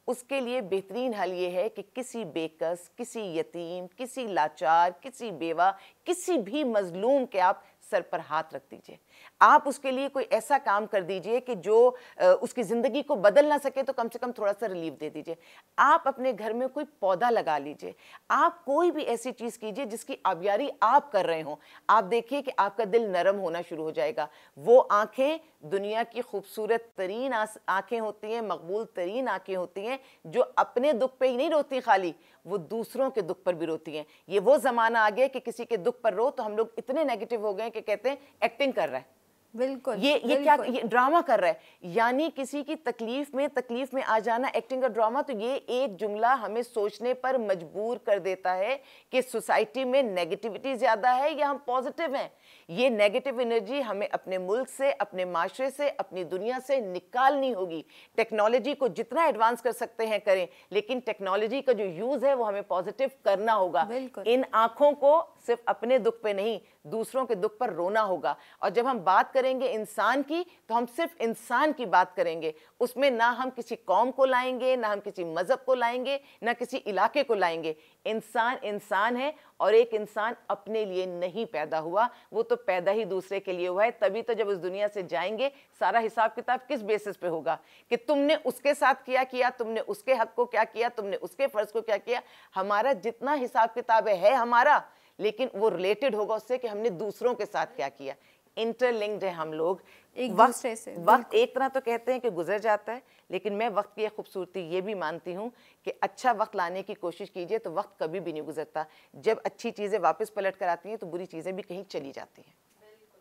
उसके लिए बेहतरीन हल ये है कि किसी बेकस, किसी यतीम, किसी लाचार, किसी बेवा, किसी भी मजलूम के आप सर पर हाथ रख दीजिए। आप उसके लिए कोई ऐसा काम कर दीजिए कि जो उसकी ज़िंदगी को बदल ना सके तो कम से कम थोड़ा सा रिलीफ दे दीजिए। आप अपने घर में कोई पौधा लगा लीजिए, आप कोई भी ऐसी चीज़ कीजिए जिसकी आबियारी आप कर रहे हों। आप देखिए कि आपका दिल नरम होना शुरू हो जाएगा। वो आँखें दुनिया की खूबसूरत तरीन आँखें होती हैं, मकबूल तरीन आँखें होती हैं, जो अपने दुख पे ही नहीं रोती, खाली वो दूसरों के दुख पर भी रोती हैं। ये वो ज़माना आ गया कि किसी के दुख पर रो तो हम लोग इतने नेगेटिव हो गए कि कहते हैं एक्टिंग कर रहा है, बिल्कुल ये क्या, ये ड्रामा कर रहा है। यानी किसी की तकलीफ में आ जाना एक्टिंग और ड्रामा। तो ये एक जुमला हमें सोचने पर मजबूर कर देता है कि सोसाइटी में नेगेटिविटी ज़्यादा है या हम पॉजिटिव हैं। ये नेगेटिव एनर्जी हमें अपने मुल्क से, अपने माशरे से, अपनी दुनिया से निकालनी होगी। टेक्नोलॉजी को जितना एडवांस कर सकते हैं करें, लेकिन टेक्नोलॉजी का जो यूज़ है वो हमें पॉजिटिव करना होगा। इन आँखों को सिर्फ अपने दुख पे नहीं, दूसरों के दुख पर रोना होगा। और जब हम बात करेंगे इंसान की तो हम सिर्फ इंसान की बात करेंगे, उसमें ना हम किसी कौम को लाएंगे, ना हम किसी मजहब को लाएंगे, ना किसी इलाके को लाएंगे। इंसान इंसान है, और एक इंसान अपने लिए नहीं पैदा हुआ, वो तो पैदा ही दूसरे के लिए हुआ है। तभी तो जब उस दुनिया से जाएंगे सारा हिसाब किताब किस बेसिस पे होगा कि तुमने उसके साथ क्या किया, तुमने उसके हक को क्या किया, तुमने उसके फर्ज को क्या किया। हमारा जितना हिसाब किताब है हमारा, लेकिन वो रिलेटेड होगा उससे कि हमने दूसरों के साथ क्या किया। इंटरलिंक्ड है हम लोग। एक वक्त दूसरे से, वक्त एक तरह तो कहते हैं कि गुजर जाता है, लेकिन मैं वक्त की खूबसूरती ये भी मानती हूँ कि अच्छा वक्त लाने की कोशिश कीजिए तो वक्त कभी भी नहीं गुजरता। जब अच्छी चीज़ें वापस पलट कर आती हैं तो बुरी चीज़ें भी कहीं चली जाती हैं।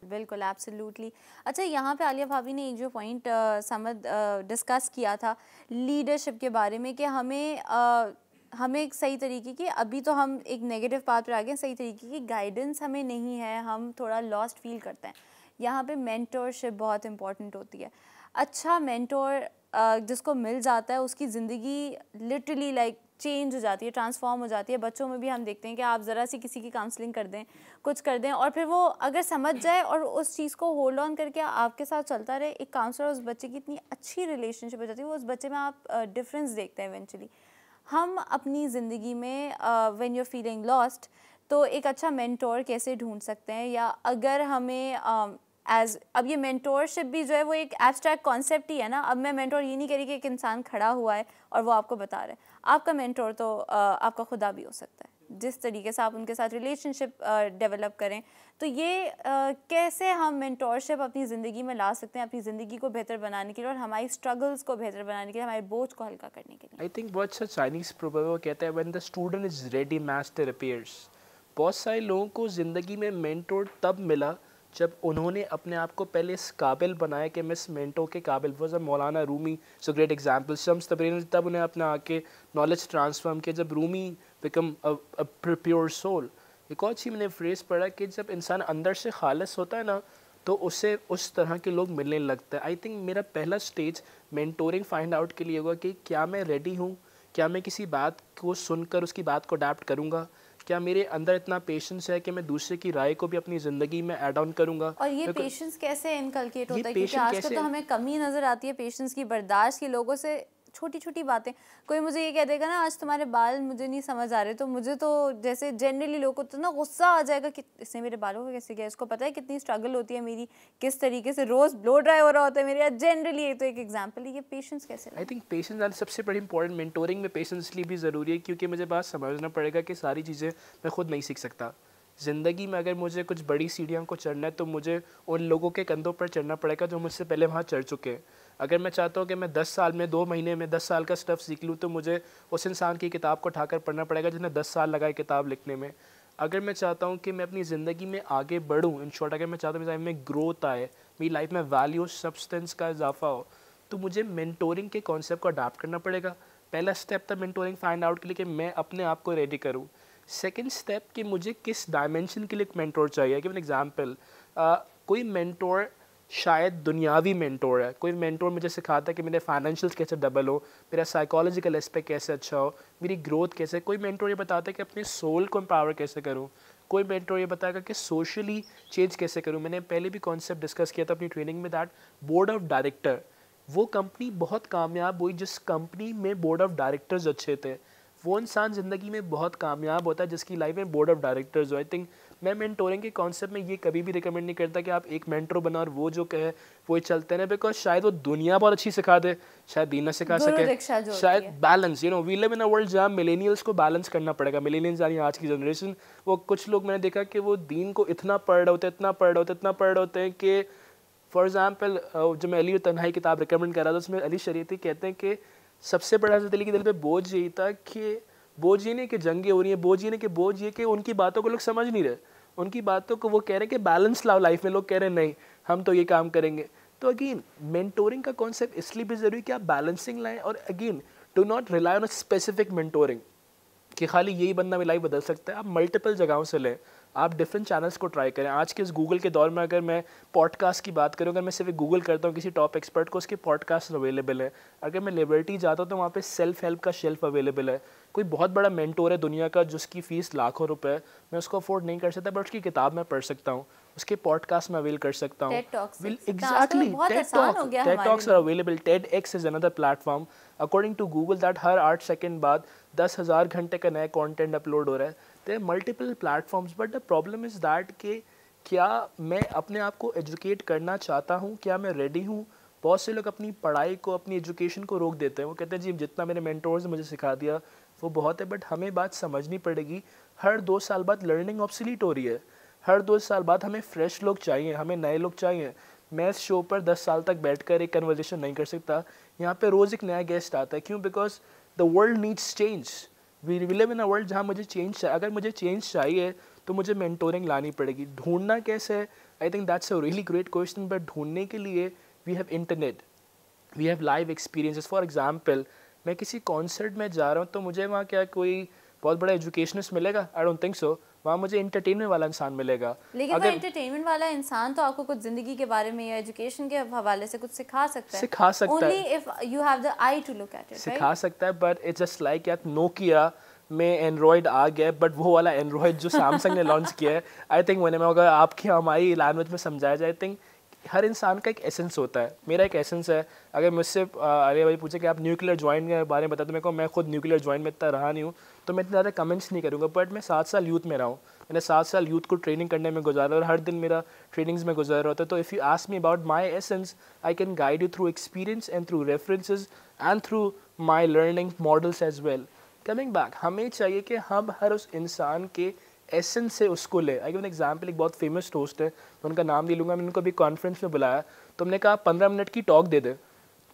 बिल्कुल, एब्सोल्युटली। अच्छा, यहाँ पे आलिया भाभी ने एक जो पॉइंट समझ डिस्कस किया था लीडरशिप के बारे में कि हमें एक सही तरीके की, अभी तो हम एक नेगेटिव पाथ पर आ गए, सही तरीके की गाइडेंस हमें नहीं है, हम थोड़ा लॉस्ट फील करते हैं। यहाँ पे मेंटोरशिप बहुत इंपॉर्टेंट होती है। अच्छा मेंटोर जिसको मिल जाता है उसकी ज़िंदगी लिटरली लाइक चेंज हो जाती है, ट्रांसफॉर्म हो जाती है। बच्चों में भी हम देखते हैं कि आप ज़रा सी किसी की काउंसलिंग कर दें, कुछ कर दें, और फिर वो अगर समझ जाए और उस चीज़ को होल्ड ऑन करके आपके साथ चलता रहे, एक काउंसलर उस बच्चे की इतनी अच्छी रिलेशनशिप हो जाती है, वो उस बच्चे में आप डिफरेंस देखते हैं इवेंचुअली। हम अपनी ज़िंदगी में when you are feeling lost तो एक अच्छा मेंटोर कैसे ढूंढ सकते हैं, या अगर हमें अब ये मेंटोरशिप भी जो है वो एक एब्स्ट्रैक्ट कॉन्सेप्ट ही है ना। अब मैं मेंटोर ये नहीं कह रही कि एक इंसान खड़ा हुआ है और वो आपको बता रहा है। आपका मेंटोर तो आपका खुदा भी हो सकता है, जिस तरीके से आप उनके साथ रिलेशनशिप डेवलप करें। तो ये कैसे हम मेंटोरशिप अपनी ज़िंदगी में ला सकते हैं, अपनी ज़िंदगी को बेहतर बनाने के लिए और हमारी स्ट्रगल्स को बेहतर बनाने के लिए, हमारे बोझ को हल्का करने के लिए। आई थिंक बहुत अच्छा चाइनीज़ प्रोवर्ब वो कहता है when the student is ready master appears. बहुत सारे लोगों को ज़िंदगी में मेंटोर तब मिला जब उन्होंने अपने आप को पहले इस काबिल बनाया कि मैं इस मेंटोर के काबिल। वो जब मौलाना Rumi so great example, Shams Tabrizi ने तब उन्हें अपने आके नॉलेज ट्रांसफॉर्म किया जब Rumi become a pure soul. एक और चीज़ मैंने फ्रेज़ पढ़ा कि जब इंसान अंदर से खालिस होता है ना तो उससे उस तरह के लोग मिलने लगते हैं। आई थिंक मेरा पहला स्टेज मेंटोरिंग फाइंड आउट के लिए होगा कि क्या मैं रेडी हूँ, क्या मैं किसी बात को सुनकर उसकी बात को अडैप्ट करूँगा, क्या मेरे अंदर इतना पेशेंस है कि मैं दूसरे की राय को भी अपनी ज़िंदगी में ऐड ऑन करूँगा। और ये पेशेंस कैसे इनकलकेट होता है, क्योंकि पेशेंस आजकल तो हमें कमी नज़र आती है पेशेंस की, बर्दाश्त की। लोगों से छोटी छोटी बातें, कोई मुझे ये कह देगा ना आज तुम्हारे बाल मुझे नहीं समझ आ रहे, तो मुझे तो जैसे जनरली लोगों को तो ना गुस्सा आ जाएगा कि इसने मेरे बालों को कैसे किया, इसको पता है कितनी स्ट्रगल होती है मेरी, किस तरीके से रोज़ ब्लो ड्राई हो रहा होता है मेरे। जनरली ये तो एक एग्जाम्पल है, ये पेशेंस कैसे। आई थिंक पेशेंस सबसे बड़ी इंपॉर्टेंट, मेंटोरिंग में पेशेंस इसलिए भी ज़रूरी है क्योंकि मुझे बात समझना पड़ेगा कि सारी चीज़ें मैं खुद नहीं सीख सकता। ज़िंदगी में अगर मुझे कुछ बड़ी सीढ़ियों को चढ़ना है तो मुझे उन लोगों के कंधों पर चढ़ना पड़ेगा जो मुझसे पहले वहाँ चढ़ चुके हैं। अगर मैं चाहता हूँ कि मैं 10 साल में 2 महीने में 10 साल का स्टफ़ सीख लूँ तो मुझे उस इंसान की किताब को उठाकर पढ़ना पड़ेगा जिसने 10 साल लगाए किताब लिखने में। अगर मैं चाहता हूँ कि मैं अपनी ज़िंदगी में आगे बढ़ूँ, इन शॉर्ट अगर मैं चाहता हूँ मेरी लाइफ में ग्रोथ आए, मेरी लाइफ में वैल्यू सब्सटेंस का इजाफा हो, तो मुझे मेंटोरिंग के कॉन्सेप्ट को अडाप्ट करना पड़ेगा। पहला स्टेप था मेंटोरिंग फाइंड आउट के लिए कि मैं अपने आप को रेडी करूँ। सेकेंड स्टेप कि मुझे किस डायमेंशन के लिए एक मेंटोर चाहिए। गिव एन एग्जांपल, कोई मेंटोर शायद दुनियावी मेंटोर है, कोई मेंटोर मुझे सिखाता है कि मेरे फाइनेंशियल्स कैसे डबल हो, मेरा साइकोलॉजिकल एस्पेक्ट कैसे अच्छा हो, मेरी ग्रोथ कैसे। कोई मेंटोर ये बताता है कि अपने सोल को एम्पावर कैसे करूँ। कोई मेंटोर ये बताएगा कि सोशली चेंज कैसे करूँ। मैंने पहले भी कॉन्सेप्ट डिस्कस किया था अपनी ट्रेनिंग में, दैट बोर्ड ऑफ डायरेक्टर। वो कंपनी बहुत कामयाब हुई जिस कंपनी में बोर्ड ऑफ डायरेक्टर्स अच्छे थे। वो इंसान ज़िंदगी में बहुत कामयाब होता है जिसकी लाइफ में बोर्ड ऑफ डायरेक्टर्स हो। आई थिंक मैं मेंटोरिंग के कॉन्सेप्ट में ये कभी भी रिकमेंड नहीं करता कि आप एक मेंटर बना और वो जो कहे वो ही चलते हैं, बिकॉज शायद वो दुनिया बहुत अच्छी सिखा दे, शायद दीन ना सिखा सके, शायद balance, you know we live in a world जहाँ मिलेनियल्स को बैलेंस करना पड़ेगा। मिलेनियल्स यानी आज की जनरेशन, वो कुछ लोग मैंने देखा कि वो दीन को इतना पढ़ रहे होते हैं, इतना पढ़ रहे होते हैं कि फॉर एग्जाम्पल जो मैं अली तन्हाई किताब रिकमेंड कर रहा था उसमें अली शरीयती कहते हैं कि सबसे बड़ा हज़रत अली के दिल पे बोझ यही था कि बोझ ये नहीं कि जंगें हो रही हैं, बोझ ये नहीं कि बोझ ये कि उनकी बातों को लोग समझ नहीं रहे, उनकी बातों को वो कह रहे हैं कि बैलेंस लाओ लाइफ में। लोग कह रहे हैं नहीं हम तो ये काम करेंगे। तो अगेन मेंटोरिंग का कॉन्सेप्ट इसलिए भी ज़रूरी कि आप बैलेंसिंग लाएं, और again do not rely on a specific mentoring कि खाली यही बंदा मेरी लाइफ बदल सकता है। आप मल्टीपल जगहों से लें, आप डिफरेंट चैनल्स को ट्राई करें। आज के इस गूगल के दौर में अगर मैं पॉडकास्ट की बात करूँ, अगर मैं सिर्फ गूगल करता हूँ किसी टॉप एक्सपर्ट को, उसके पॉडकास्ट अवेलेबल है। अगर मैं लिबर्टी जाता हूँ तो वहाँ पे सेल्फ हेल्प का शेल्फ अवेलेबल है। कोई बहुत बड़ा मेंटोर है दुनिया का जिसकी फ़ीस लाखों रुपए है, मैं उसको अफोर्ड नहीं कर सकता, बट उसकी किताब मैं पढ़ सकता हूँ, उसके पॉडकास्ट में अवेल कर सकता हूँ। Exactly, TED talks are available. TEDx is another platform according to Google that हर 8 सेकंड बाद 10,000 घंटे का नया कंटेंट अपलोड हो रहा है। There multiple platforms, but the problem is that कि क्या मैं अपने आप को एजुकेट करना चाहता हूँ, क्या मैं रेडी हूँ। बहुत से लोग अपनी पढ़ाई को, अपनी एजुकेशन को रोक देते हैं। वो कहते हैं जी जितना मेरे मेंटोर्स ने मुझे सिखा दिया वो बहुत है, बट हमें बात समझनी पड़ेगी हर 2 साल बाद लर्निंग ऑब्सोलीट हो रही है। हर 2 साल बाद हमें फ्रेश लोग चाहिए, हमें नए लोग चाहिए। मैं इस शो पर 10 साल तक बैठकर एक कन्वर्सेशन नहीं कर सकता, यहाँ पे रोज़ एक नया गेस्ट आता है। क्यों? Because the world needs change. We live in a world जहाँ मुझे चेंज चाहिए। अगर मुझे चेंज चाहिए तो मुझे मेंटोरिंग लानी पड़ेगी। ढूंढना कैसे है? I think that's a really great question. But ढूंढने के लिए we have internet, we have live experiences. For example, मैं किसी कॉन्सर्ट में जा रहा हूँ तो मुझे वहाँ क्या कोई बहुत बड़ा एजुकेशनिस्ट मिलेगा? I don't think so. वहाँ मुझे एंटरटेनमेंट वाला इंसान मिलेगा। लेकिन वो एंटरटेनमेंट वाला इंसान तो आपको कुछ ज़िंदगी के बारे में या एजुकेशन के हवाले से कुछ सिखा सकता है। सिखा सकता है, only if you have the eye to look at it. सिखा सकता है, बट इट्स जस्ट लाइक यार नोकिया में एंड्रॉयड आ गया, बट वो वाला एंड्रॉयड जो सैमसंग ने लॉन्च किया है, आई थिंक मैंने अगर आपकी हमारी लैंग्वेज में समझाया जाए, आई थिंक हर इंसान का एक एसेंस होता है। मेरा एक एसेंस है। अगर मुझसे अरे भाई पूछे कि आप न्यूक्लियर जॉइंट के बारे में बता, तो मेरे को, मैं खुद न्यूक्लियर जॉइंट में इतना रहा नहीं हूँ तो मैं इतने ज़्यादा कमेंट्स नहीं करूँगा। बट मैं 7 साल यूथ में रहा हूँ, मैंने 7 साल यूथ को ट्रेनिंग करने में गुजारा और हर दिन मेरा ट्रेनिंग्स में गुजर रहा होता है। तो if you ask me about my essence, I can guide you through experience and through references and through my learning models as well. Coming back, हमें चाहिए कि हम हर उस इंसान के एसेंस से उसको ले। आई गिव एन एग्जाम्पल, एक बहुत फेमस होस्ट है, मैं उनका नाम नहीं लूँगा, मैंने उनको अभी कॉन्फ्रेंस में बुलाया तो हमने कहा 15 मिनट की टॉक दे दे,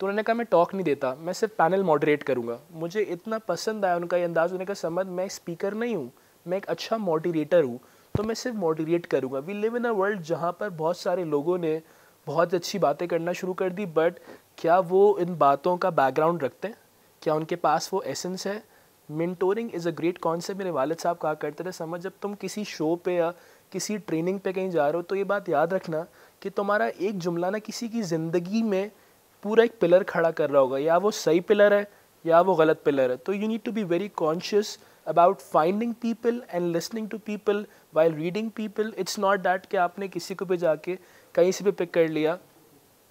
तो उन्होंने कहा मैं टॉक नहीं देता, मैं सिर्फ पैनल मॉडरेट करूँगा। मुझे इतना पसंद आया उनका ये अंदाज़। उन्होंने कहा समझ, मैं स्पीकर नहीं हूँ, मैं एक अच्छा मॉडरेटर हूँ, तो मैं सिर्फ मॉडरेट करूँगा। We live in a world जहाँ पर बहुत सारे लोगों ने बहुत अच्छी बातें करना शुरू कर दी, बट क्या वो इन बातों का बैकग्राउंड रखते हैं? क्या उनके पास वो एसेंस है? Mentoring is a great concept. मेरे वालिद साहब कहा करते थे, समझ जब तुम किसी शो पे या किसी ट्रेनिंग पे कहीं जा रहे हो तो ये बात याद रखना कि तुम्हारा एक जुमला ना किसी की ज़िंदगी में पूरा एक पिलर खड़ा कर रहा होगा, या वो सही पिलर है या वो गलत पिलर है। तो you need to be very conscious about finding people and listening to people while reading people. It's not that कि आपने किसी को भी जाके कहीं से भी पिक कर लिया।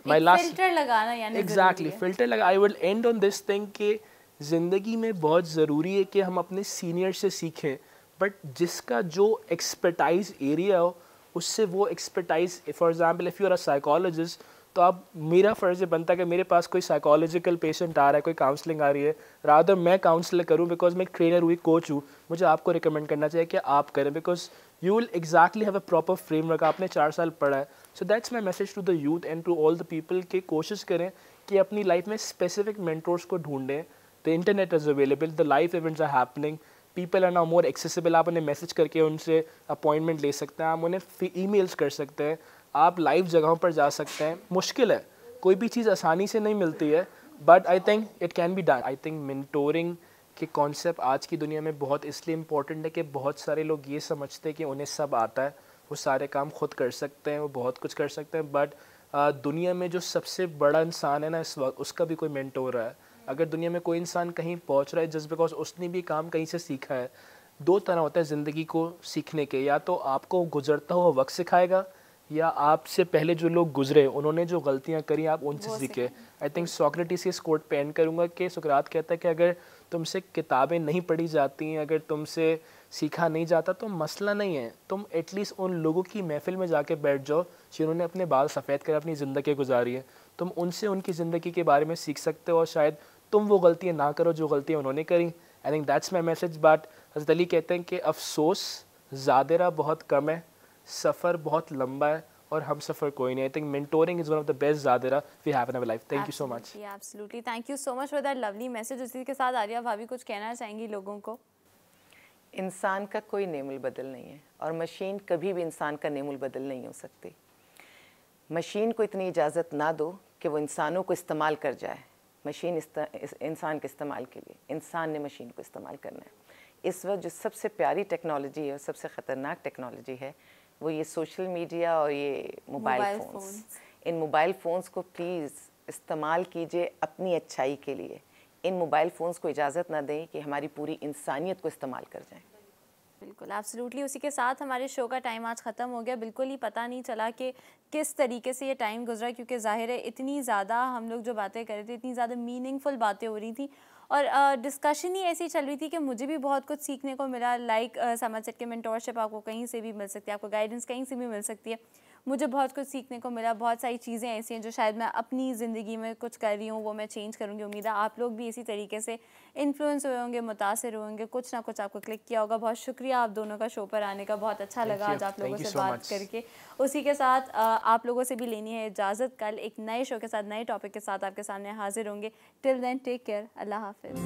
माई लास्ट फिल्टर लगाना यानी एग्जैक्टली फिल्टर लगा। I will and on this thing कि ज़िंदगी में बहुत ज़रूरी है कि हम अपने सीनियर से सीखें, बट जिसका जो एक्सपर्टाइज एरिया हो उससे वो expertise. For example, if you are a psychologist, तो आप, मेरा फ़र्ज़ बनता है कि मेरे पास कोई साइकोलॉजिकल पेशेंट आ रहा है, कोई काउंसलिंग आ रही है, रादर मैं काउंसलर करूं बिकॉज मैं एक ट्रेनर हुई, कोच हूँ, मुझे आपको रिकमेंड करना चाहिए कि आप करें, because you will exactly have a proper framework. आपने 4 साल पढ़ा है। So that's my message to the youth and to all the people कि कोशिश करें कि अपनी लाइफ में स्पेसिफिक मेंटोर्स को ढूंढें। The internet is available, the life events are happening, people are now more accessible. आप उन्हें मैसेज करके उनसे अपॉइंटमेंट ले सकते हैं, आप उन्हें ईमेल्स कर सकते हैं, आप लाइव जगहों पर जा सकते हैं। मुश्किल है, कोई भी चीज़ आसानी से नहीं मिलती है, but I think it can be done. I think mentoring के कॉन्सेप्ट आज की दुनिया में बहुत इसलिए इम्पोर्टेंट है कि बहुत सारे लोग ये समझते हैं कि उन्हें सब आता है, वो सारे काम खुद कर सकते हैं, वो बहुत कुछ कर सकते हैं, बट दुनिया में जो सबसे बड़ा इंसान है ना इस वक्त, उसका भी कोई मेंटोर है। अगर दुनिया में कोई इंसान कहीं पहुंच रहा है जस्ट बिकॉज उसने भी काम कहीं से सीखा है। 2 तरह होता है ज़िंदगी को सीखने के, या तो आपको गुजरता हुआ वक्त सिखाएगा, या आपसे पहले जो लोग गुजरे उन्होंने जो गलतियां करी आप उनसे सीखे। आई थिंक सोक्रेटिस इस कोट पे एंड करूँगा कि सुकरात कहता है कि अगर तुमसे किताबें नहीं पढ़ी जाती हैं, अगर तुमसे सीखा नहीं जाता तो मसला नहीं है, तुम एटलीस्ट उन लोगों की महफिल में जाके बैठ जाओ जिन्होंने अपने बाल सफ़ेद कर अपनी ज़िंदगी गुजारी है। तुम उनसे उनकी ज़िंदगी के बारे में सीख सकते हो और शायद तुम वो गलतियाँ ना करो जो गलतियाँ उन्होंने करी। आई think that's my message. But हज़रत अली कहते हैं कि अफसोस ज़ादिरा बहुत कम है, सफ़र बहुत लंबा है और हम सफ़र कोई नहीं। I think mentoring is one of the best ज़ादिरा we have in our life. Thank you so much. Absolutely, thank you so much for that lovely message. उसी के साथ आर्या भाभी कुछ कहना चाहेंगी लोगों को? इंसान का कोई नेमुल बदल नहीं है और मशीन कभी भी इंसान का नेमुल बदल नहीं हो सकती। मशीन को इतनी इजाज़त ना दो कि वो इंसानों को इस्तेमाल कर जाए। मशीन इंसान के इस्तेमाल के लिए, इंसान ने मशीन को इस्तेमाल करना है। इस वक्त जो सबसे प्यारी टेक्नोलॉजी है और सबसे ख़तरनाक टेक्नोलॉजी है वो ये सोशल मीडिया और ये मोबाइल फ़ोन्स। इन मोबाइल फ़ोन्स को प्लीज़ इस्तेमाल कीजिए अपनी अच्छाई के लिए। इन मोबाइल फ़ोन्स को इजाज़त ना दें कि हमारी पूरी इंसानियत को इस्तेमाल कर जाएं। बिल्कुल, एब्सोल्युटली। उसी के साथ हमारे शो का टाइम आज ख़त्म हो गया। बिल्कुल ही पता नहीं चला कि किस तरीके से ये टाइम गुजरा, क्योंकि ज़ाहिर है इतनी ज़्यादा हम लोग जो बातें कर रहे थे, इतनी ज़्यादा मीनिंगफुल बातें हो रही थी और डिस्कशन ही ऐसी चल रही थी कि मुझे भी बहुत कुछ सीखने को मिला। लाइक समाज सेट के मेंटोरशिप आपको कहीं से भी मिल सकती है, आपको गाइडेंस कहीं से भी मिल सकती है। मुझे बहुत कुछ सीखने को मिला। बहुत सारी चीज़ें ऐसी हैं जो शायद मैं अपनी ज़िंदगी में कुछ कर रही हूँ, वो मैं चेंज करूँगी। उम्मीद है आप लोग भी इसी तरीके से इन्फ्लुएंस हुए होंगे, मुतासिर हुए होंगे, कुछ ना कुछ आपको क्लिक किया होगा। बहुत शुक्रिया आप दोनों का शो पर आने का, बहुत अच्छा लगा आज आप लोगों से बात करके। उसी के साथ आप लोगों से भी लेनी है इजाज़त। कल एक नए शो के साथ, नए टॉपिक के साथ आपके सामने हाजिर होंगे। टिल देन टेक केयर, अल्लाह हाफिज़।